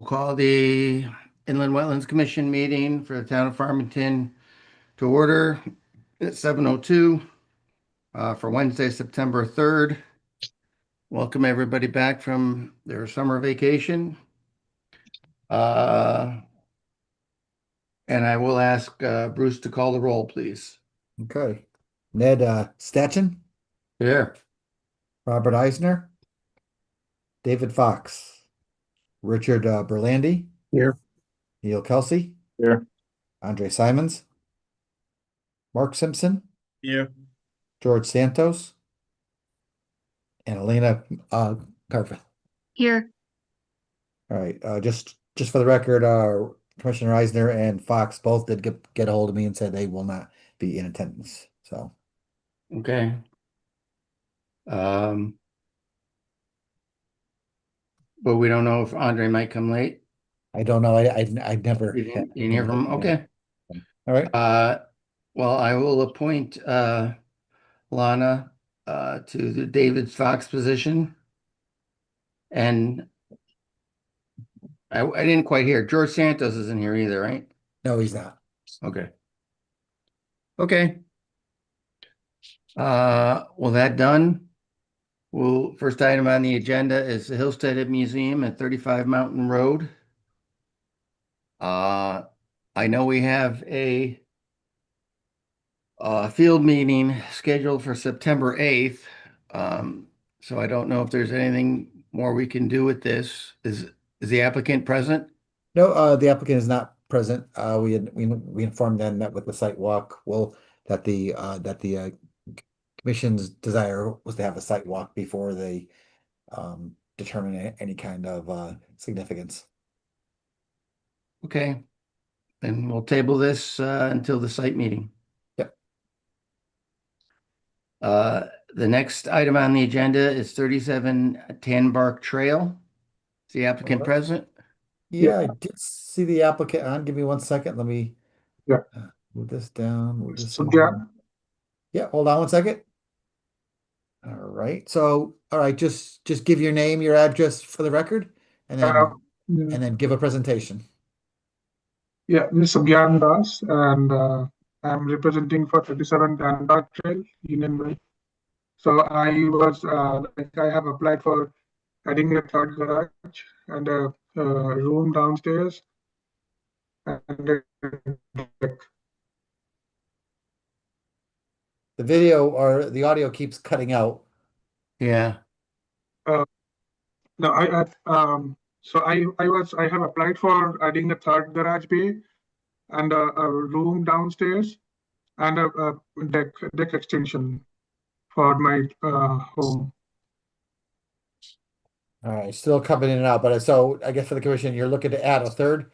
Call the Inland Wetlands Commission meeting for the town of Farmington to order at 7:02 for Wednesday, September 3rd. Welcome everybody back from their summer vacation. Uh, and I will ask Bruce to call the roll, please. Okay. Ned Stachin, Here. Robert Eisner, David Fox, Richard Berlandi, Here. Neil Kelsey, Here. Andre Simons, Mark Simpson, Here. George Santos, and Elena Carville. Here. All right. Just for the record, Commissioner Eisner and Fox both did get a hold of me and said they will not be in attendance. So Okay. But we don't know if Andre might come late. I don't know. I never You didn't hear from him? Okay. All right. Well, I will appoint Lana to the David Fox position. And I didn't quite hear. George Santos isn't here either, right? No, he's not. Okay. Okay. Well, that done. First item on the agenda is the Hillstead Museum at 35 Mountain Road. I know we have a field meeting scheduled for September 8th. So I don't know if there's anything more we can do with this. Is the applicant present? No, the applicant is not present. We informed them that with the site walk, that the commission's desire was to have a site walk before they determine any kind of significance. Okay. Then we'll table this until the site meeting. Yep. The next item on the agenda is 37 Tanbark Trail. Is the applicant Alright. present? Yeah, I did see the applicant on. Give me 1 second. Let me Yeah. move this down. Move this in. Sugyan. Yeah, hold on 1 second. All right. So, all right, just give your name, your address for the record, and then give a presentation. Yeah, this is Sugyan Das, and I'm representing for 37 Danbach Trail, Union Way. So I have applied for adding a third garage and a room downstairs and a deck. The video or the audio keeps cutting out. Yeah. No, I have applied for adding a third garage bay and a room downstairs and a deck extension for my home. All right, still coming in and out, but so I guess for the commission, you're looking to add a third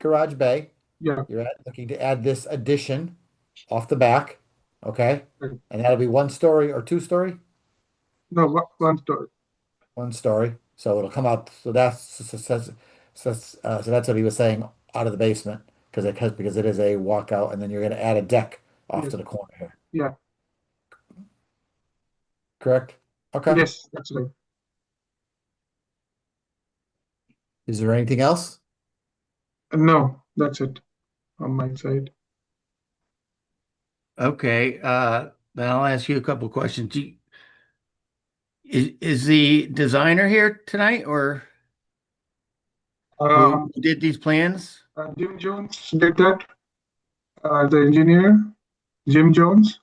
garage bay. Yeah. You're looking to add this addition off the back, okay? Right. And that'll be 1 story or 2 story? No, one story. 1 story. So it'll come out. So that's what he was saying out of the basement because it is a walkout, and then you're going to add a deck off Yes. to the corner here. Yeah. Correct? Okay. Yes, that's right. Is there anything else? No, that's it on my side. Okay. Then I'll ask you a couple questions. Is the designer here tonight or who did these plans? Jim Jones did that. The engineer, Jim Jones.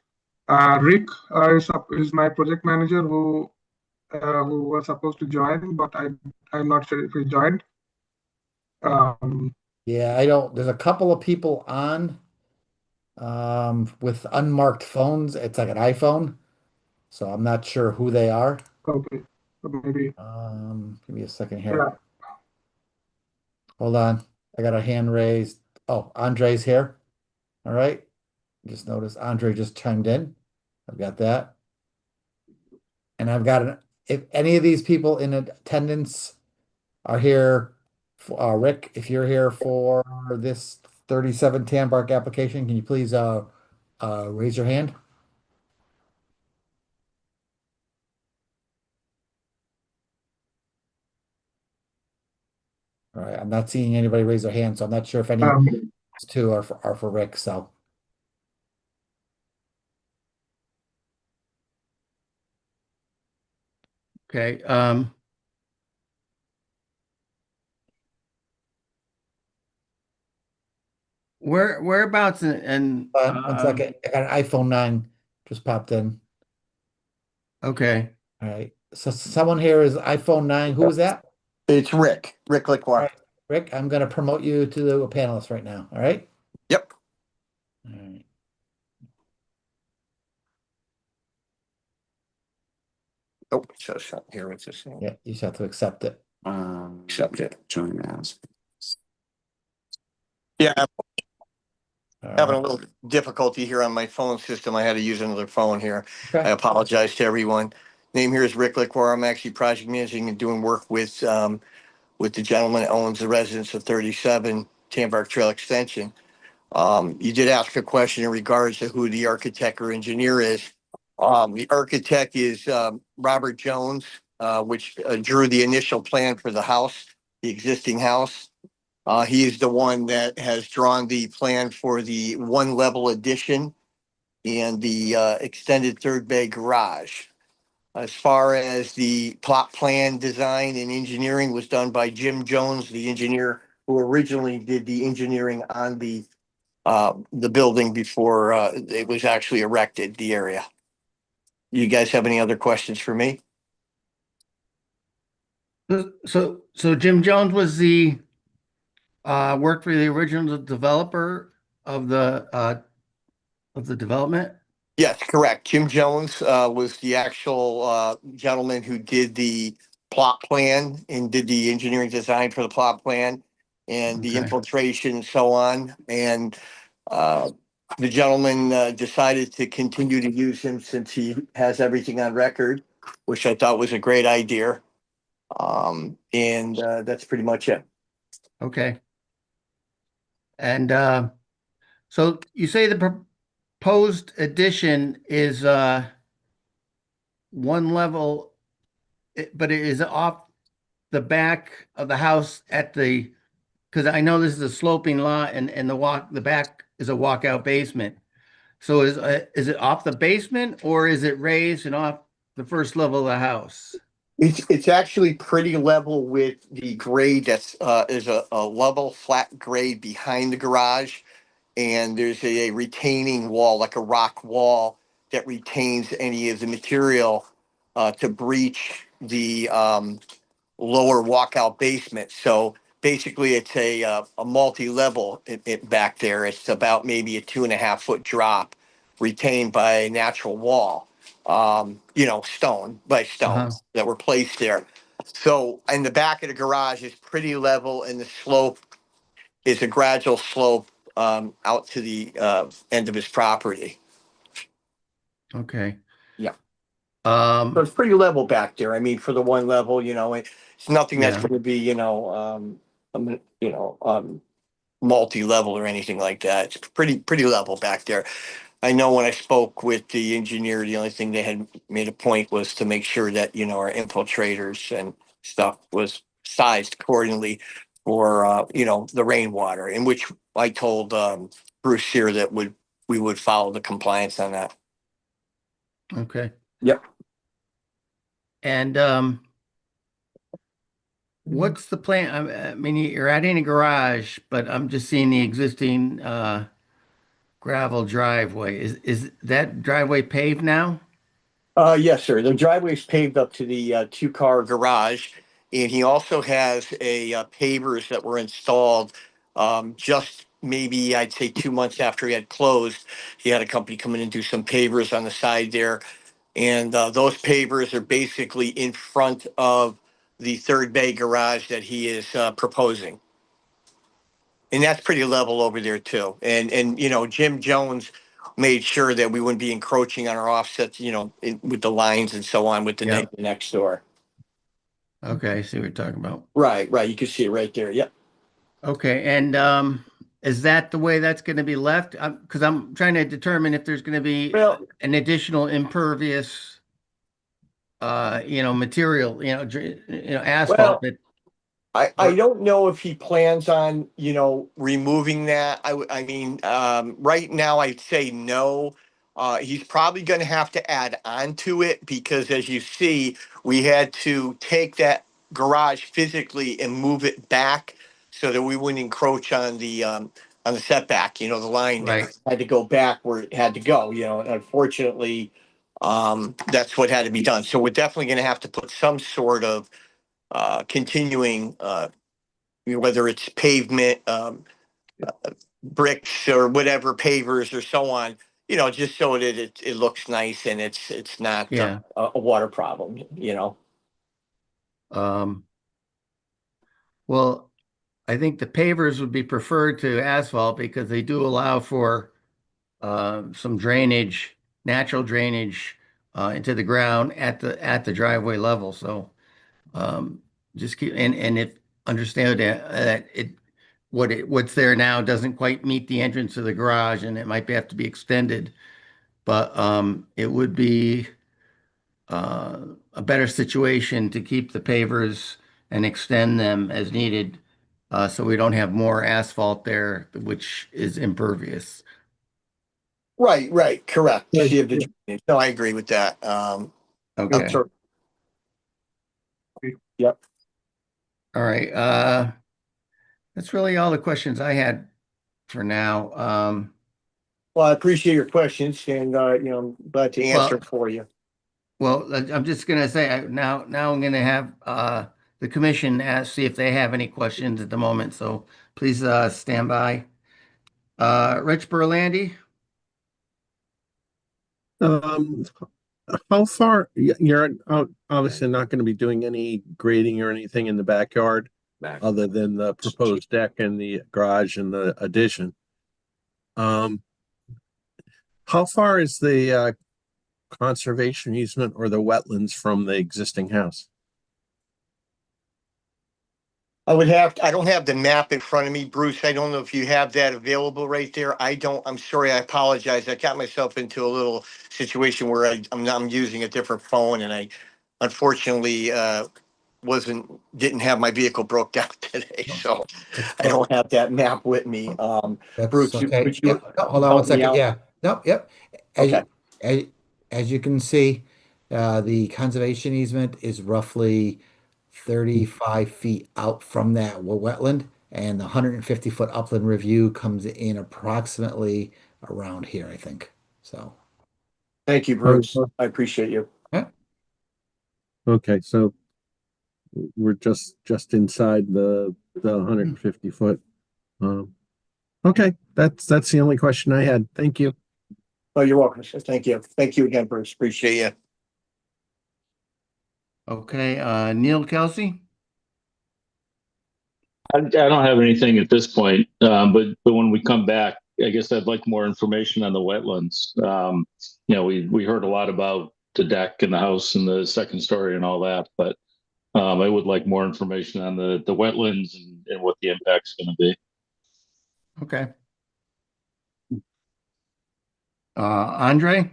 Rick is my project manager who was supposed to join, but I'm not sure if he joined. Yeah, I don't. There's a couple of people on with unmarked phones. It's like an iPhone, so I'm not sure who they are. Okay, so maybe. Give me a second here. Yeah. Hold on. I got a hand raised. Oh, Andre's here. All right. Just noticed Andre just chimed in. I've got that. And I've got if any of these people in attendance are here, Rick, if you're here for this 37 Tanbark application, can you please raise your hand? All right, I'm not seeing anybody raise their hand, so I'm not sure if any Um, two are for Rick, so. Okay, whereabouts in, One second, I got an iPhone 9 just popped in. okay, All right, so someone here is iPhone 9. Who is that? It's Rick All Liquor. right, Rick, I'm gonna promote you to a panelist right now, all right? Yep. All right. Oh, so here it's just Yeah, you just have to accept it. accept it. Join as. Yeah, I'm All having a right. little difficulty here on my phone system. I had to use another phone here. I Okay. apologize to everyone. Name here is Rick Liquor. I'm actually project managing and doing work with the gentleman that owns the residence of 37 Tambark Trail Extension. You did ask a question in regards to who the architect or engineer is. The architect is Robert Jones, which drew the initial plan for the house, the existing house. He is the one that has drawn the plan for the one level addition and the extended third bay garage. As far as the plot plan design and engineering was done by Jim Jones, the engineer who originally did the engineering on the building before it was actually erected, the area. You guys have any other questions for me? so Jim Jones was the, worked for the original developer of the development? Yes, correct. Jim Jones was the actual gentleman who did the plot plan and did the engineering design for the plot plan and the Okay, infiltration and so on. And uh, the gentleman decided to continue to use him since he has everything on record, which I thought was a great idea. And that's pretty much it. okay. And, so you say the proposed addition is, one level, but it is off the back of the house at the, because I know this is a sloping lot and the back is a walkout basement. So is it off the basement or is it raised and off the first level of the house? It's actually pretty level with the grade that's is a level flat grade behind the garage, and there's a retaining wall like a rock wall that retains any of the material to breach the lower walkout basement. So basically, it's a multi-level back there. It's about maybe a 2.5 foot drop retained by a natural wall, stone by stone Uh-huh. that were placed there. So in the back of the garage is pretty level, and the slope is a gradual slope out to the end of his property. Okay. Yeah. So Um, it's pretty level back there. I mean, for the one level, it's nothing that's yeah, going to be, multi-level or anything like that. It's pretty level back there. I know when I spoke with the engineer, the only thing they had made a point was to make sure that, our infiltrators and stuff was sized accordingly for, the rainwater, in which I told Bruce here that we would follow the compliance on that. okay. Yep. And what's the plan? I mean, you're adding a garage, but I'm just seeing the existing gravel driveway. Is that driveway paved now? Yes, sir. The driveway's paved up to the two-car garage, and he also has pavers that were installed just maybe I'd say 2 months after he had closed. He had a company come in and do some pavers on the side there, and those pavers are basically in front of the third bay garage that he is proposing. And that's pretty level over there too. And Jim Jones made sure that we wouldn't be encroaching on our offsets, with the lines and so on with the Yeah. neighbor next door. Okay, I see what you're talking about. Right, right. You can see it right there. Yep. Okay, and is that the way that's going to be left? Because I'm trying to determine if there's going to be Well, an additional impervious, material, asphalt well, that. I don't know if he plans on, removing that. I mean, right now I'd say no. He's probably going to have to add on to it because as you see, we had to take that garage physically and move it back so that we wouldn't encroach on the setback, the line there. Right. Had to go back where it had to go, and unfortunately, that's what had to be done. So we're definitely going to have to put some sort of continuing, whether it's pavement, bricks or whatever, pavers or so on, just so that it looks nice and it's not Yeah. a water problem. Um, well, I think the pavers would be preferred to asphalt because they do allow for some drainage, natural drainage into the ground at the driveway level. So just keep and if understand that what's there now doesn't quite meet the entrance of the garage and it might have to be extended, but it would be a better situation to keep the pavers and extend them as needed, so we don't have more asphalt there, which is impervious. Right, correct. Right. See if the drainage. No, I agree with that. I'm Okay. sorry. Yep. All right. That's really all the questions I had for now. Well, I appreciate your questions and, I'm glad to answer Well, for you. I'm just gonna say now I'm gonna have the commission see if they have any questions at the moment. So please stand by. Rich Berlandi. Um, how far, you're obviously not going to be doing any grading or anything in the backyard other than the proposed deck and the garage and the addition. How far is the conservation easement or the wetlands from the existing house? I don't have the map in front of me, Bruce. I don't know if you have that available right there. I don't, I'm sorry, I apologize. I got myself into a little situation where I'm using a different phone and I unfortunately, didn't have my vehicle broke down today. So That's I don't have that map with me. That's Bruce, okay. would Yeah, you no, hold on one help me second. out? Yeah. No, yep. Okay. As, as you can see, the conservation easement is roughly 35 feet out from that wetland, and the 150-foot upland review comes in approximately around here, I think. So, Thank you, Bruce. I appreciate you. yeah. Okay, so we're just inside the 150 foot. Um, okay, that's the only question I had. Thank you. Oh, you're welcome. Sir. Thank you. Thank you again, Bruce. Appreciate you. Okay. Neil Kelsey. I don't have anything at this point, but when we come back, I guess I'd like more information on the wetlands. We heard a lot about the deck and the house and the second story and all that, but I would like more information on the wetlands and what the impact's going to be. Okay. Andre.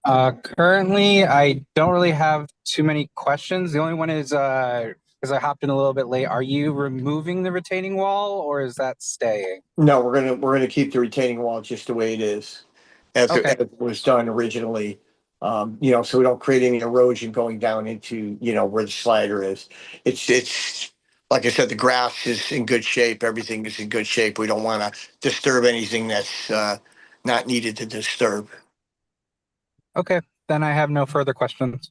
Currently, I don't really have too many questions. The only one is, because I hopped in a little bit late, are you removing the retaining wall or is that staying? No, we're gonna keep the retaining wall just the way it is, Okay. as it was done originally. So we don't create any erosion going down into, where the slider is. It's like I said, the grass is in good shape. Everything is in good shape. We don't want to disturb anything that's not needed to disturb. Okay, then I have no further questions.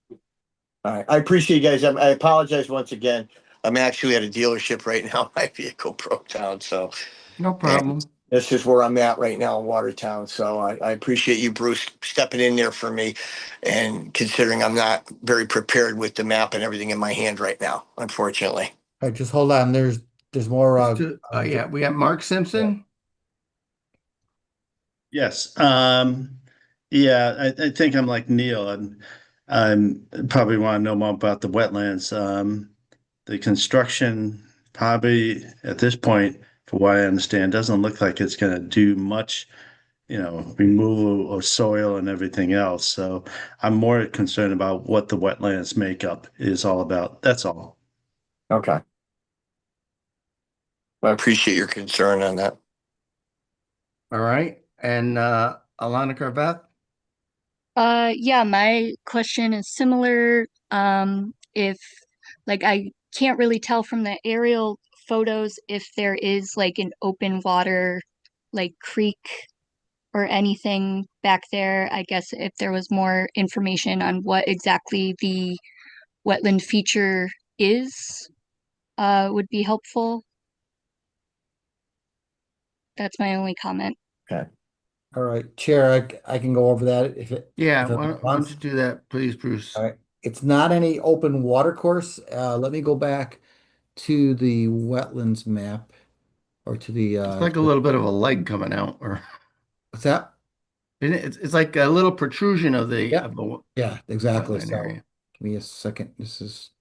All right, I appreciate you guys. I apologize once again. I'm actually at a dealership right now. My vehicle broke down, so. No problem. This is where I'm at right now in Watertown. So I appreciate you, Bruce, stepping in there for me and considering I'm not very prepared with the map and everything in my hand right now, unfortunately. All right, just hold on. There's more. Yeah, we have Mark Simpson. Yes. Yeah, I think I'm like Neil, and probably want to know more about the wetlands. The construction probably at this point, for what I understand, doesn't look like it's going to do much, removal of soil and everything else. So I'm more concerned about what the wetlands makeup is all about. That's all. Okay. I appreciate your concern on that. All right. And Alana Carveth? Yeah, my question is similar. If like I can't really tell from the aerial photos if there is like an open water like creek or anything back there. I guess if there was more information on what exactly the wetland feature is, would be helpful. That's my only comment. Okay. All right, Chair, I can go over that Yeah, if it why don't wants. you do that, please, Bruce? All right. It's not any open water course. Let me go back to the wetlands map or to the It's like a little bit of a leg coming out, or what's that? it's like a little protrusion of the Yeah. Yeah, exactly. wetland So area. give me a second. This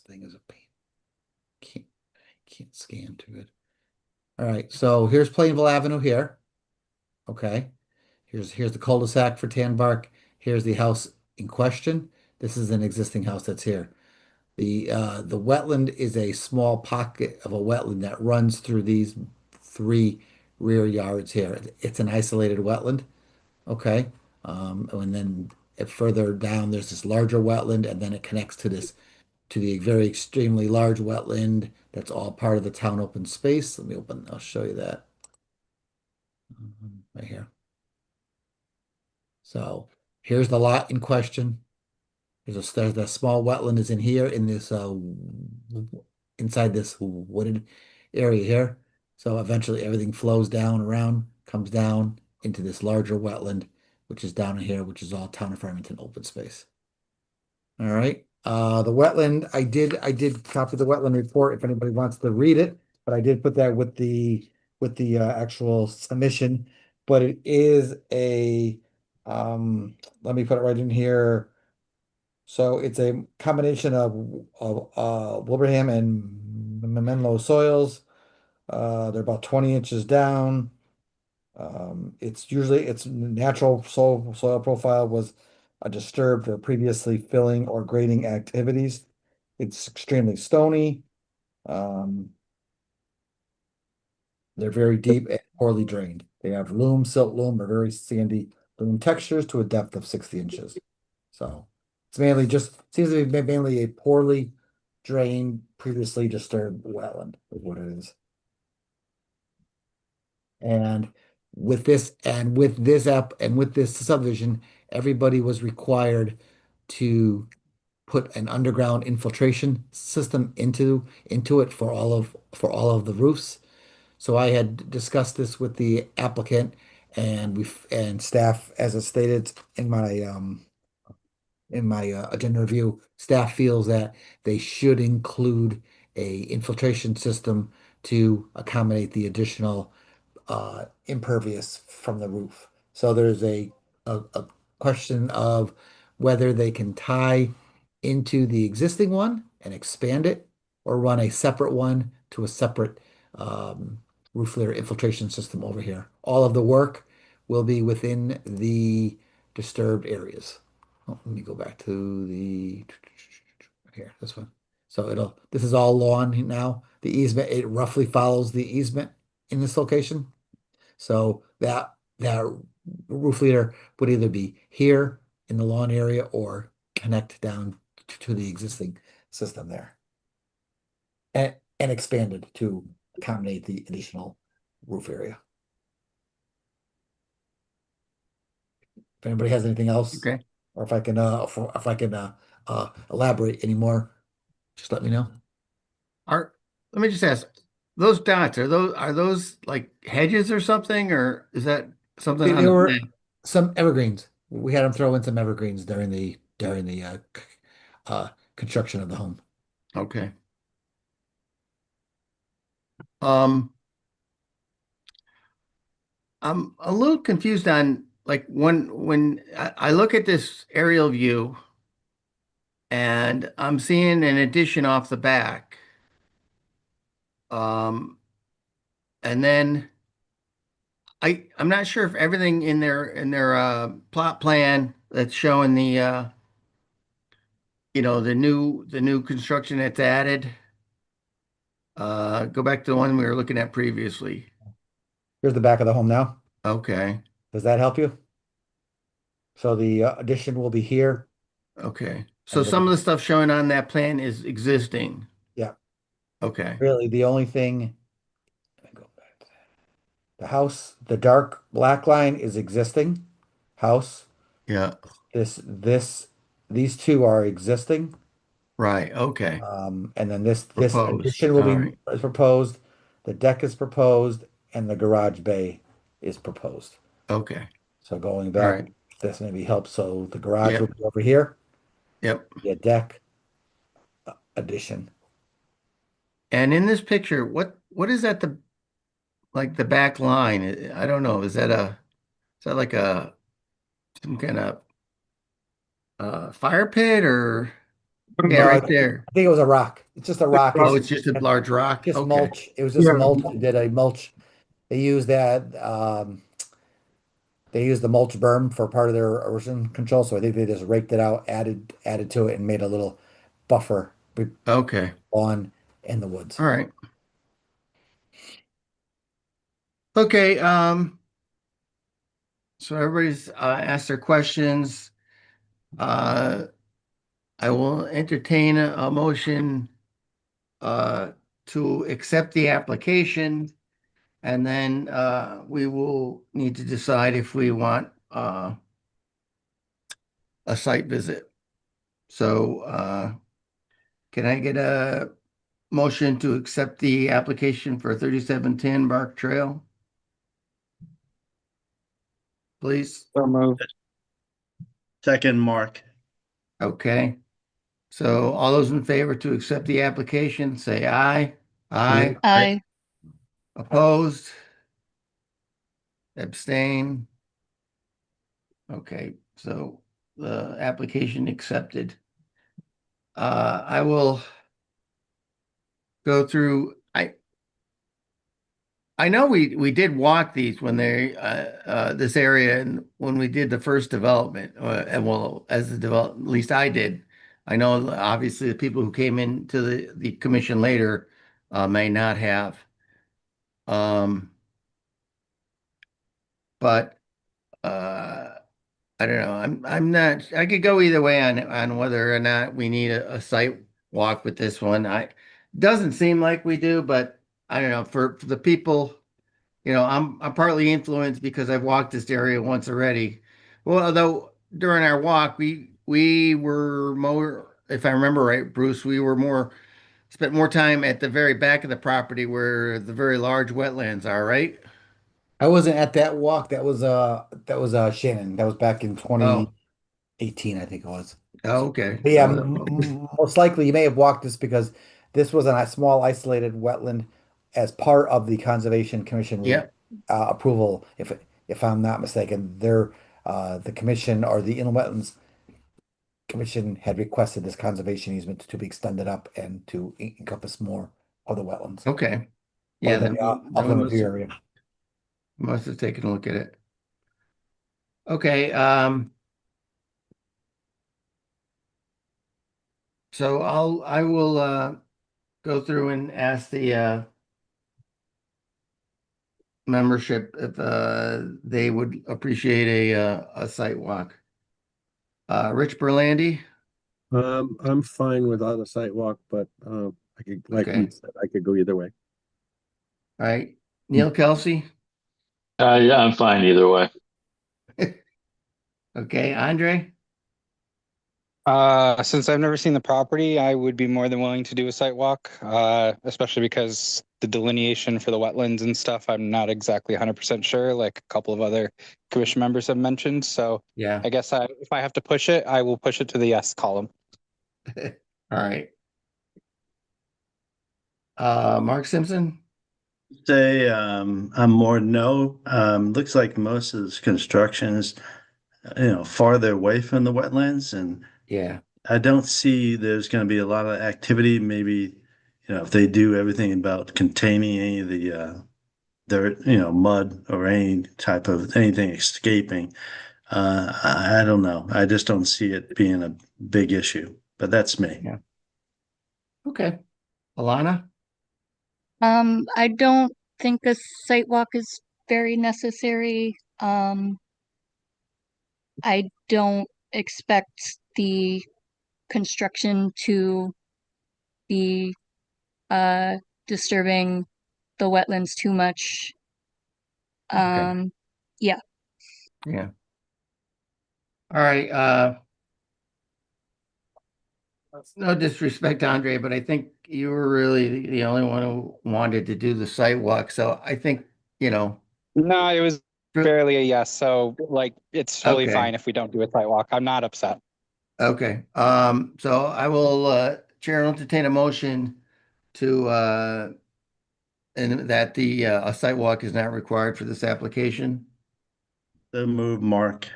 thing is a pain. Can't can't scan to it. All right, so here's Plainville Avenue here. Okay. Here's the cul-de-sac for Tanbark. Here's the house in question. This is an existing house that's here. The wetland is a small pocket of a wetland that runs through these three rear yards here. It's an isolated wetland. Okay. And then further down, there's this larger wetland, and then it connects to the very extremely large wetland that's all part of the town open space. I'll show you that right here. So here's the lot in question. There's a small wetland is in here in this inside this wooded area here. So eventually everything flows down around, comes down into this larger wetland, which is down here, which is all town of Farmington open space. All right. The wetland, I did copy the wetland report if anybody wants to read it, but I did put that with the actual submission. But it is a let me put it right in here. So it's a combination of Wilbraham and Menlo soils. They're about 20 inches down. Its natural soil profile was disturbed or previously filling or grading activities. It's extremely stony. Um, they're very deep and poorly drained. They have silt loam, or very sandy loam textures to a depth of 60 inches. So it's seems to be mainly a poorly drained, previously disturbed wetland is what it is. And with this subdivision, everybody was required to put an underground infiltration system into it for all of the roofs. So I had discussed this with the applicant and staff, as I stated in my agenda review, staff feels that they should include a infiltration system to accommodate the additional impervious from the roof. So there's a question of whether they can tie into the existing one and expand it, or run a separate one to a separate roof layer infiltration system over here. All of the work will be within the disturbed areas. Oh, let me go back to the here, this one. So this is all lawn now. The easement, it roughly follows the easement in this location. So that roof leader would either be here in the lawn area or connect down to the existing system there. And expanded to accommodate the additional roof area. If anybody has anything else, Okay. or if I can elaborate anymore, just let me know. Let me just ask, those dots, are those like hedges or something, or is that something on There the were plan? some evergreens. We had them throw in some evergreens during the construction of the home. Okay. Um, I'm a little confused on like when I look at this aerial view and I'm seeing an addition off the back. Um, and then I'm not sure if everything in their plot plan that's showing the the new construction that's added. Go back to the one we were looking at previously. Here's the back of the home now. Okay, Does that help you? So the addition will be here. okay. So And some of the stuff showing on that plan is existing. yeah, Okay, really the only thing, let me go back to that. The house, the dark black line is existing house. yeah, These two are existing. right, okay. And then this Proposed, addition will all be right, is proposed, the deck is proposed, and the garage bay is proposed. okay, So going all back, right, this maybe helps. So the garage will yep, be over here, yep. the deck addition. And in this picture, what is that like the back line? I don't know. Is that like some kind of fire pit or yeah, No, I right think there. I think it was a rock. It's just a rock. Oh, It's it's just a large rock. just Okay, mulch. It was just Yeah, mulch. They did a mulch. They used that. They used the mulch berm for part of their erosion control. So I think they just raked it out, added to it, and made a little buffer okay, on in the woods. all right. Okay, so everybody's asked their questions. Uh, I will entertain a motion uh, to accept the application, and then we will need to decide if we want a site visit. So can I get a motion to accept the application for 3710 Bark Trail? Please. So moved. Second, Mark. Okay. So all those in favor to accept the application, say aye. Aye. I Opposed? Abstain? Okay, so the application accepted. I will go through, I know we did walk these when they this area and when we did the first development and well as the develop at least I did. I know obviously the people who came into the commission later may not have. Um, but I don't know. I'm not I could go either way on whether or not we need a site walk with this one. I doesn't seem like we do, but I don't know for the people. I'm partly influenced because I've walked this area once already. Well, although during our walk, we were more, if I remember right, Bruce, we were more spent more time at the very back of the property where the very large wetlands are, right? I wasn't at that walk. That was Shannon. That was back in Oh, 2018, I think it was. oh, okay. But yeah, So, most likely you may have walked this because this was a small isolated wetland as part of the Conservation Commission yeah, approval. If I'm not mistaken, the commission or the Inland Wetlands Commission had requested this conservation easement to be extended up and to encompass more of the wetlands okay. or Yeah, the then upland review area. must have taken a look at it. Okay, so I will go through and ask the membership if they would appreciate a site walk. Rich Berlandy, I'm fine without a sidewalk, but I could, like okay, we said, I could go either way. all right. Neil Kelsey, Yeah, I'm fine either way. okay. Andre, Since I've never seen the property, I would be more than willing to do a site walk, especially because the delineation for the wetlands and stuff, I'm not exactly 100% sure, like a couple of other commission members have mentioned. So yeah, I guess if I have to push it, I will push it to the yes column. all right. Mark Simpson, Say, I'm more no. Looks like most of this construction is, farther away from the wetlands, and yeah, I don't see there's going to be a lot of activity. Maybe, if they do everything about containing any of the dirt, mud or any type of anything escaping. I don't know. I just don't see it being a big issue, but that's me. yeah. Okay, Alana, I don't think a site walk is very necessary. I don't expect the construction to be disturbing the wetlands too much. Yeah. Yeah. All right, no disrespect, Andre, but I think you were really the only one who wanted to do the site walk. So I think, you know, No, it was barely a yes. So like, it's totally okay, fine if we don't do a site walk. I'm not upset. okay. So I will, Chair will entertain a motion to, and that the, a site walk is not required for this application. So move, Mark.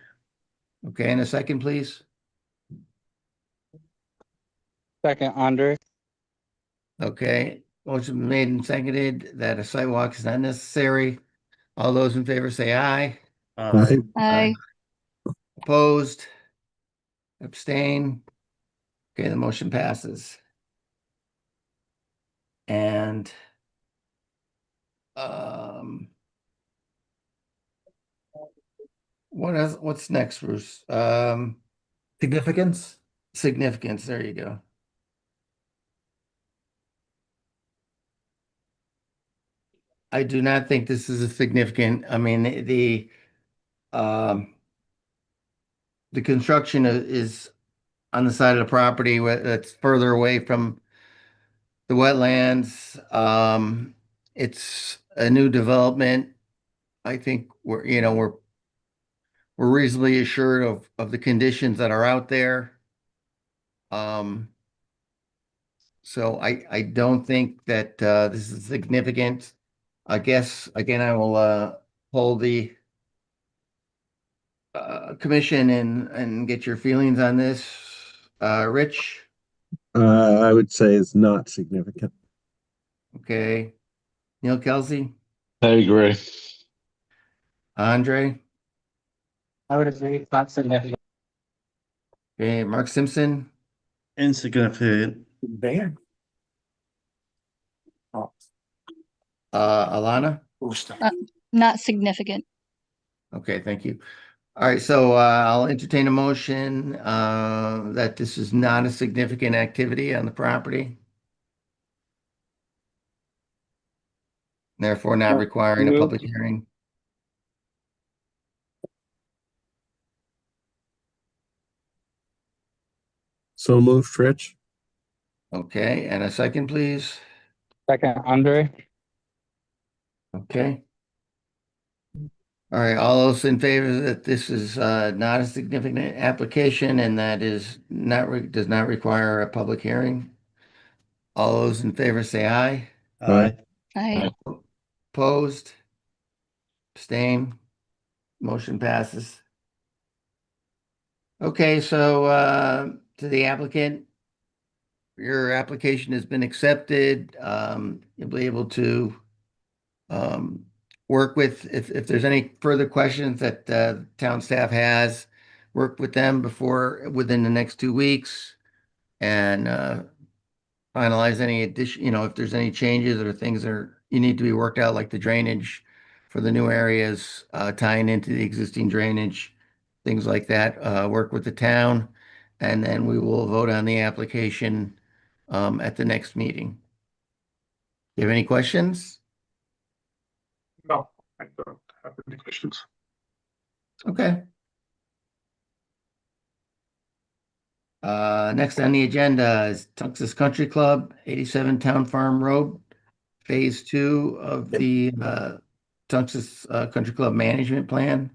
Okay, and a second, please. Second, Andre. Okay, motion made and seconded that a site walk is not necessary. All those in favor say aye. Aye. I Opposed? Abstain? Okay, the motion passes. And what's next, Bruce? Significance? Significance, there you go. I do not think this is a significant, I mean, the construction is on the side of the property that's further away from the wetlands. It's a new development. I think we're reasonably assured of the conditions that are out there. So I don't think that this is significant. I guess again I will hold the commission and get your feelings on this. Rich, I would say it's not significant. okay. Neil Kelsey, I agree. Andre, I would agree. It's not significant. okay, Mark Simpson, Insignificant. Van. Alana. not significant. Okay, thank you. All right, so I'll entertain a motion that this is not a significant activity on the property. Therefore not requiring a public hearing. So moved, Rich. Okay, and a second, please. Second, Andre. Okay. All right, all those in favor that this is not a significant application and that is does not require a public hearing? All those in favor say aye. Aye. I Opposed? Abstain? Motion passes. Okay, so to the applicant, your application has been accepted. You'll be able to work with, if there's any further questions that town staff has, work with them within the next 2 weeks and finalize any addition, if there's any changes or things that you need to be worked out, like the drainage for the new areas, tying into the existing drainage, things like that, work with the town, and then we will vote on the application at the next meeting. Do you have any questions? No, I don't have any questions. Okay. Next on the agenda is Tunxus Country Club, 87 Town Farm Road, Phase 2 of the Tunxus Country Club Management Plan.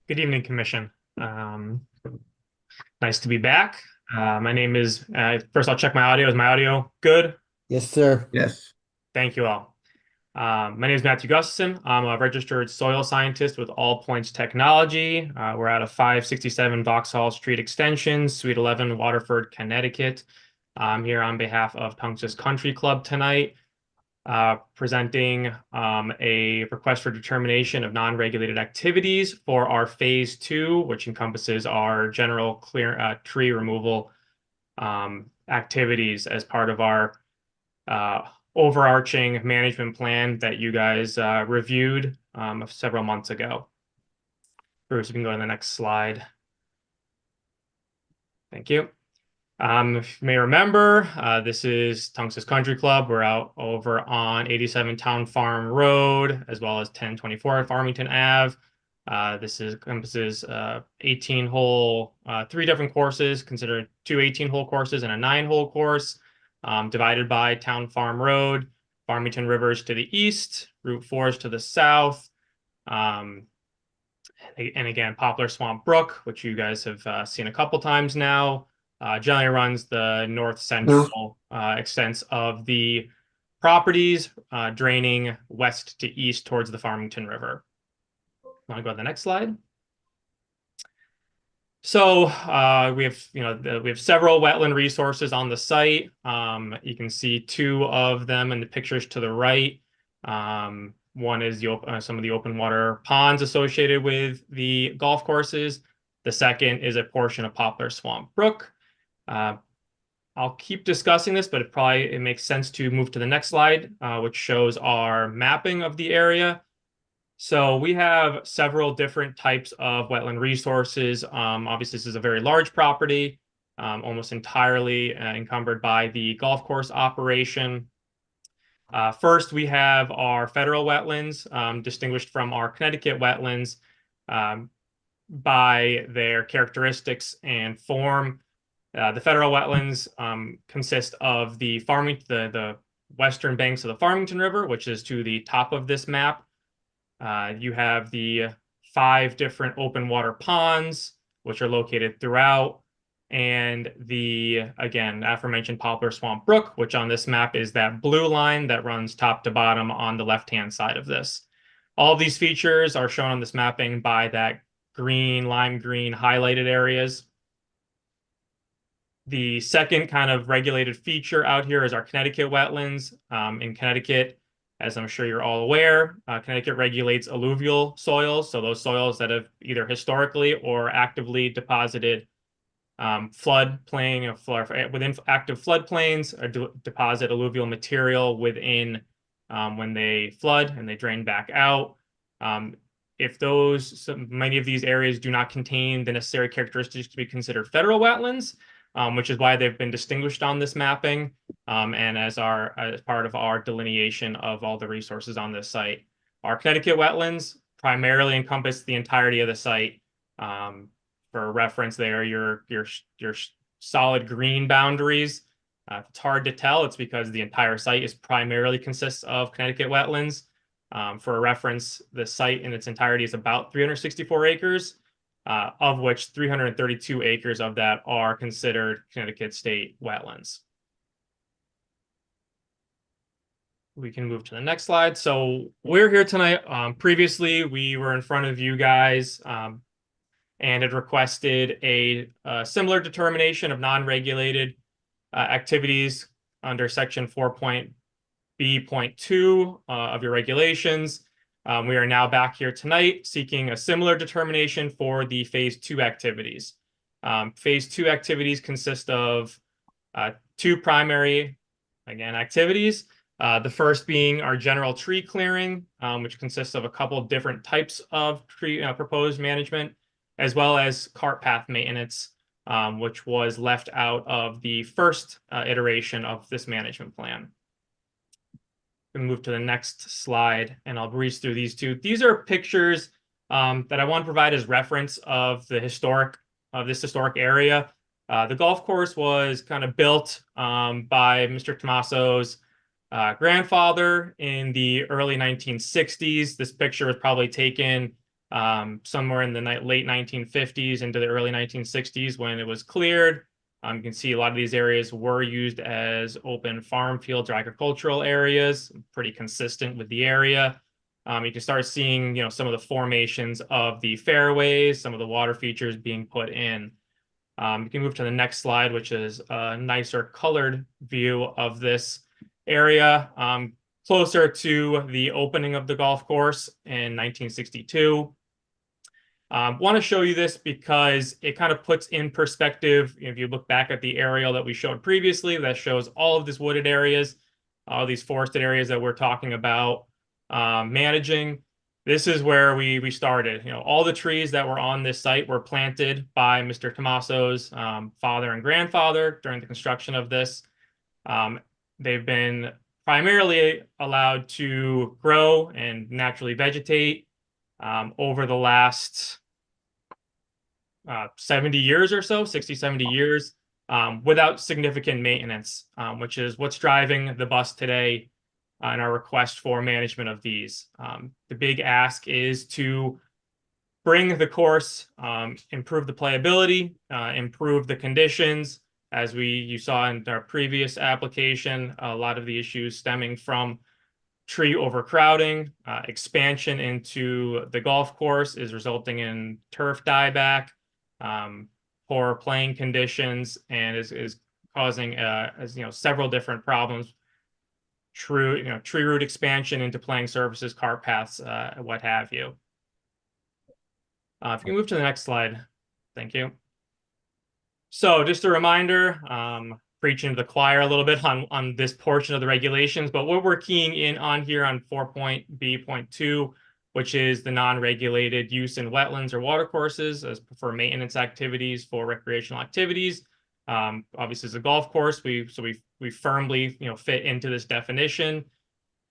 Good evening, Commission. Nice to be back. My name is, first I'll check my audio. Is my audio good? Yes, sir. Yes. Thank you all. My name is Matthew Gustafson. I'm a registered soil scientist with All Points Technology. We're out of 567 Vauxhall Street Extension, Suite 11, Waterford, Connecticut. I'm here on behalf of Tunxus Country Club tonight, presenting a request for determination of non-regulated activities for our Phase 2, which encompasses our general tree removal activities as part of our overarching management plan that you guys reviewed several months ago. Bruce, you can go to the next slide. Thank you. If you may remember, this is Tungus Country Club. We're out over on 87 Town Farm Road, as well as 1024 Farmington Ave. This encompasses 18-hole, 3 different courses, considered 2 18-hole courses and a 9-hole course, divided by Town Farm Road, Farmington Rivers to the east, Route 4 is to the south, and again, Poplar Swamp Brook, which you guys have seen a couple times now, generally runs the north central extents of the properties, draining west to east towards the Farmington River. Want to go to the next slide? So we have several wetland resources on the site. You can see 2 of them in the pictures to the right. One is some of the open water ponds associated with the golf courses. The second is a portion of Poplar Swamp Brook. I'll keep discussing this, but it makes sense to move to the next slide, which shows our mapping of the area. So we have several different types of wetland resources. Obviously, this is a very large property, almost entirely encumbered by the golf course operation. First, we have our federal wetlands, distinguished from our Connecticut wetlands by their characteristics and form. The federal wetlands consist of the western banks of the Farmington River, which is to the top of this map. You have the 5 different open water ponds, which are located throughout, and the, again, aforementioned Poplar Swamp Brook, which on this map is that blue line that runs top to bottom on the left-hand side of this. All of these features are shown on this mapping by that lime green highlighted areas. The second kind of regulated feature out here is our Connecticut wetlands. In Connecticut, as I'm sure you're all aware, Connecticut regulates alluvial soils, so those soils that have either historically or actively deposited within active floodplains, deposit alluvial material within when they flood and they drain back out. If many of these areas do not contain the necessary characteristics to be considered federal wetlands, which is why they've been distinguished on this mapping, and as part of our delineation of all the resources on this site. Our Connecticut wetlands primarily encompass the entirety of the site. For reference there, your solid green boundaries. It's hard to tell. It's because the entire site primarily consists of Connecticut wetlands. For reference, the site in its entirety is about 364 acres. Of which 332 acres of that are considered Connecticut state wetlands. We can move to the next slide. So we're here tonight. Previously, we were in front of you guys and had requested a similar determination of non-regulated activities under section 4.B.2 of your regulations. We are now back here tonight seeking a similar determination for the phase 2 activities. Phase 2 activities consist of 2 primary, activities. The first being our general tree clearing, which consists of a couple of different types of tree proposed management, as well as cart path maintenance, which was left out of the first iteration of this management plan. Move to the next slide, and I'll breeze through these 2. These are pictures that I want to provide as reference of this historic area. The golf course was kind of built by Mr. Tomaso's grandfather in the early 1960s. This picture was probably taken somewhere in the late 1950s into the early 1960s when it was cleared. You can see a lot of these areas were used as open farm fields or agricultural areas, pretty consistent with the area. You can start seeing, some of the formations of the fairways, some of the water features being put in. You can move to the next slide, which is a nicer colored view of this area, closer to the opening of the golf course in 1962. Want to show you this because it kind of puts in perspective, if you look back at the aerial that we showed previously, that shows all of these wooded areas, all these forested areas that we're talking about managing. This is where we started. All the trees that were on this site were planted by Mr. Tomaso's father and grandfather during the construction of this. They've been primarily allowed to grow and naturally vegetate over the last 70 years or so, 60, 70 years, without significant maintenance, which is what's driving the bus today and our request for management of these. The big ask is to bring the course, improve the playability, improve the conditions. As you saw in our previous application, a lot of the issues stemming from tree overcrowding, expansion into the golf course is resulting in turf dieback, poor playing conditions, and is causing several different problems. Tree root expansion into playing surfaces, cart paths, what have you. If you can move to the next slide, thank you. So just a reminder, preaching to the choir a little bit on this portion of the regulations, but what we're keying in on here on 4.B.2, which is the non-regulated use in wetlands or watercourses as for maintenance activities for recreational activities. Obviously, as a golf course, we firmly fit into this definition,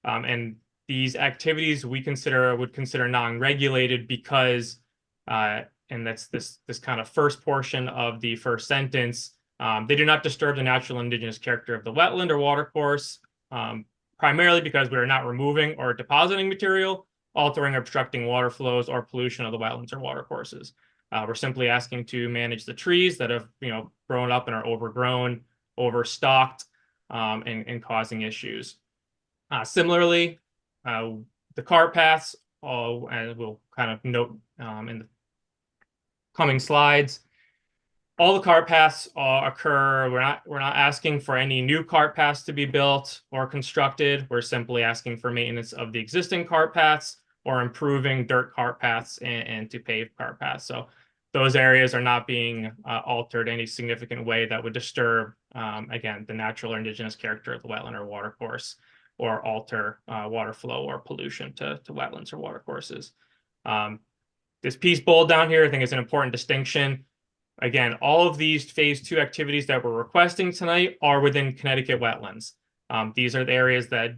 and these activities we would consider non-regulated because and that's this kind of first portion of the first sentence. They do not disturb the natural indigenous character of the wetland or watercourse, primarily because we are not removing or depositing material, altering or obstructing water flows or pollution of the wetlands or watercourses. We're simply asking to manage the trees that have grown up and are overgrown, overstocked, and causing issues. Similarly, the cart paths, as we'll kind of note in the coming slides, all the cart paths occur. We're not asking for any new cart paths to be built or constructed. We're simply asking for maintenance of the existing cart paths or improving dirt cart paths and to pave cart paths. So those areas are not being altered in any significant way that would disturb, again, the natural or indigenous character of the wetland or watercourse, or alter water flow or pollution to wetlands or watercourses. This piece bold down here, I think, is an important distinction. Again, all of these phase 2 activities that we're requesting tonight are within Connecticut wetlands. These are the areas that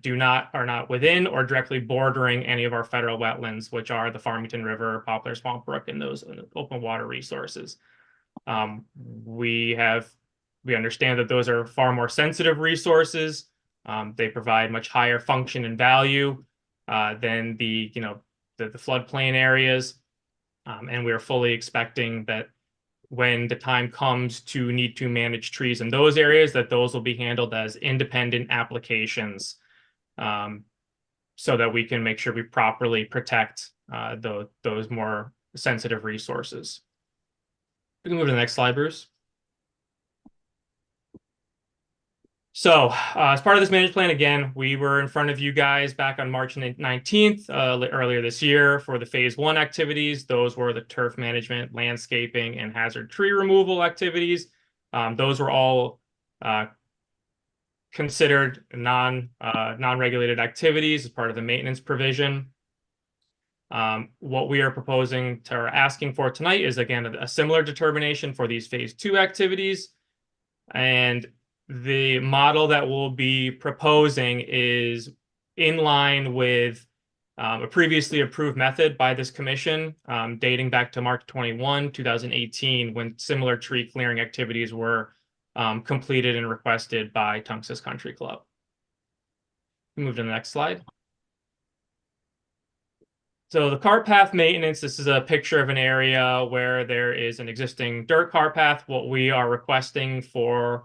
are not within or directly bordering any of our federal wetlands, which are the Farmington River, Poplar Swamp Brook, and those open water resources. We understand that those are far more sensitive resources. They provide much higher function and value than the floodplain areas. And we are fully expecting that when the time comes to need to manage trees in those areas, that those will be handled as independent applications, so that we can make sure we properly protect those more sensitive resources. We can move to the next slide, Bruce. So as part of this management plan, again, we were in front of you guys back on March 19th, earlier this year, for the phase 1 activities. Those were the turf management, landscaping, and hazard tree removal activities. Those were all considered non-regulated activities as part of the maintenance provision. What we are proposing or asking for tonight is, again, a similar determination for these phase 2 activities. And the model that we'll be proposing is in line with a previously approved method by this commission, dating back to March 21, 2018, when similar tree clearing activities were completed and requested by Tunxus Country Club. Move to the next slide. So the cart path maintenance, this is a picture of an area where there is an existing dirt cart path. What we are requesting for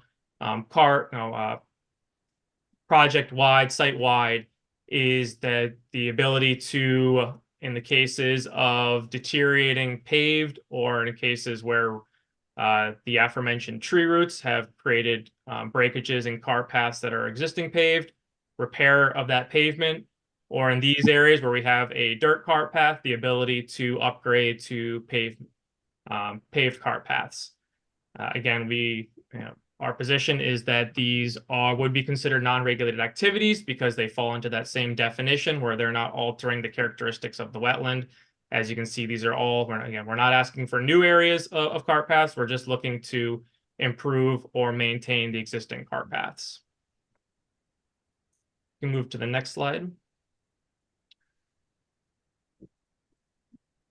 project-wide, site-wide, is that the ability to, in the cases of deteriorating paved, or in cases where the aforementioned tree roots have created breakages in cart paths that are existing paved, repair of that pavement, or in these areas where we have a dirt cart path, the ability to upgrade to paved cart paths. Again, our position is that these would be considered non-regulated activities because they fall into that same definition where they're not altering the characteristics of the wetland. As you can see, these are all, we're not asking for new areas of cart paths. We're just looking to improve or maintain the existing cart paths. We can move to the next slide.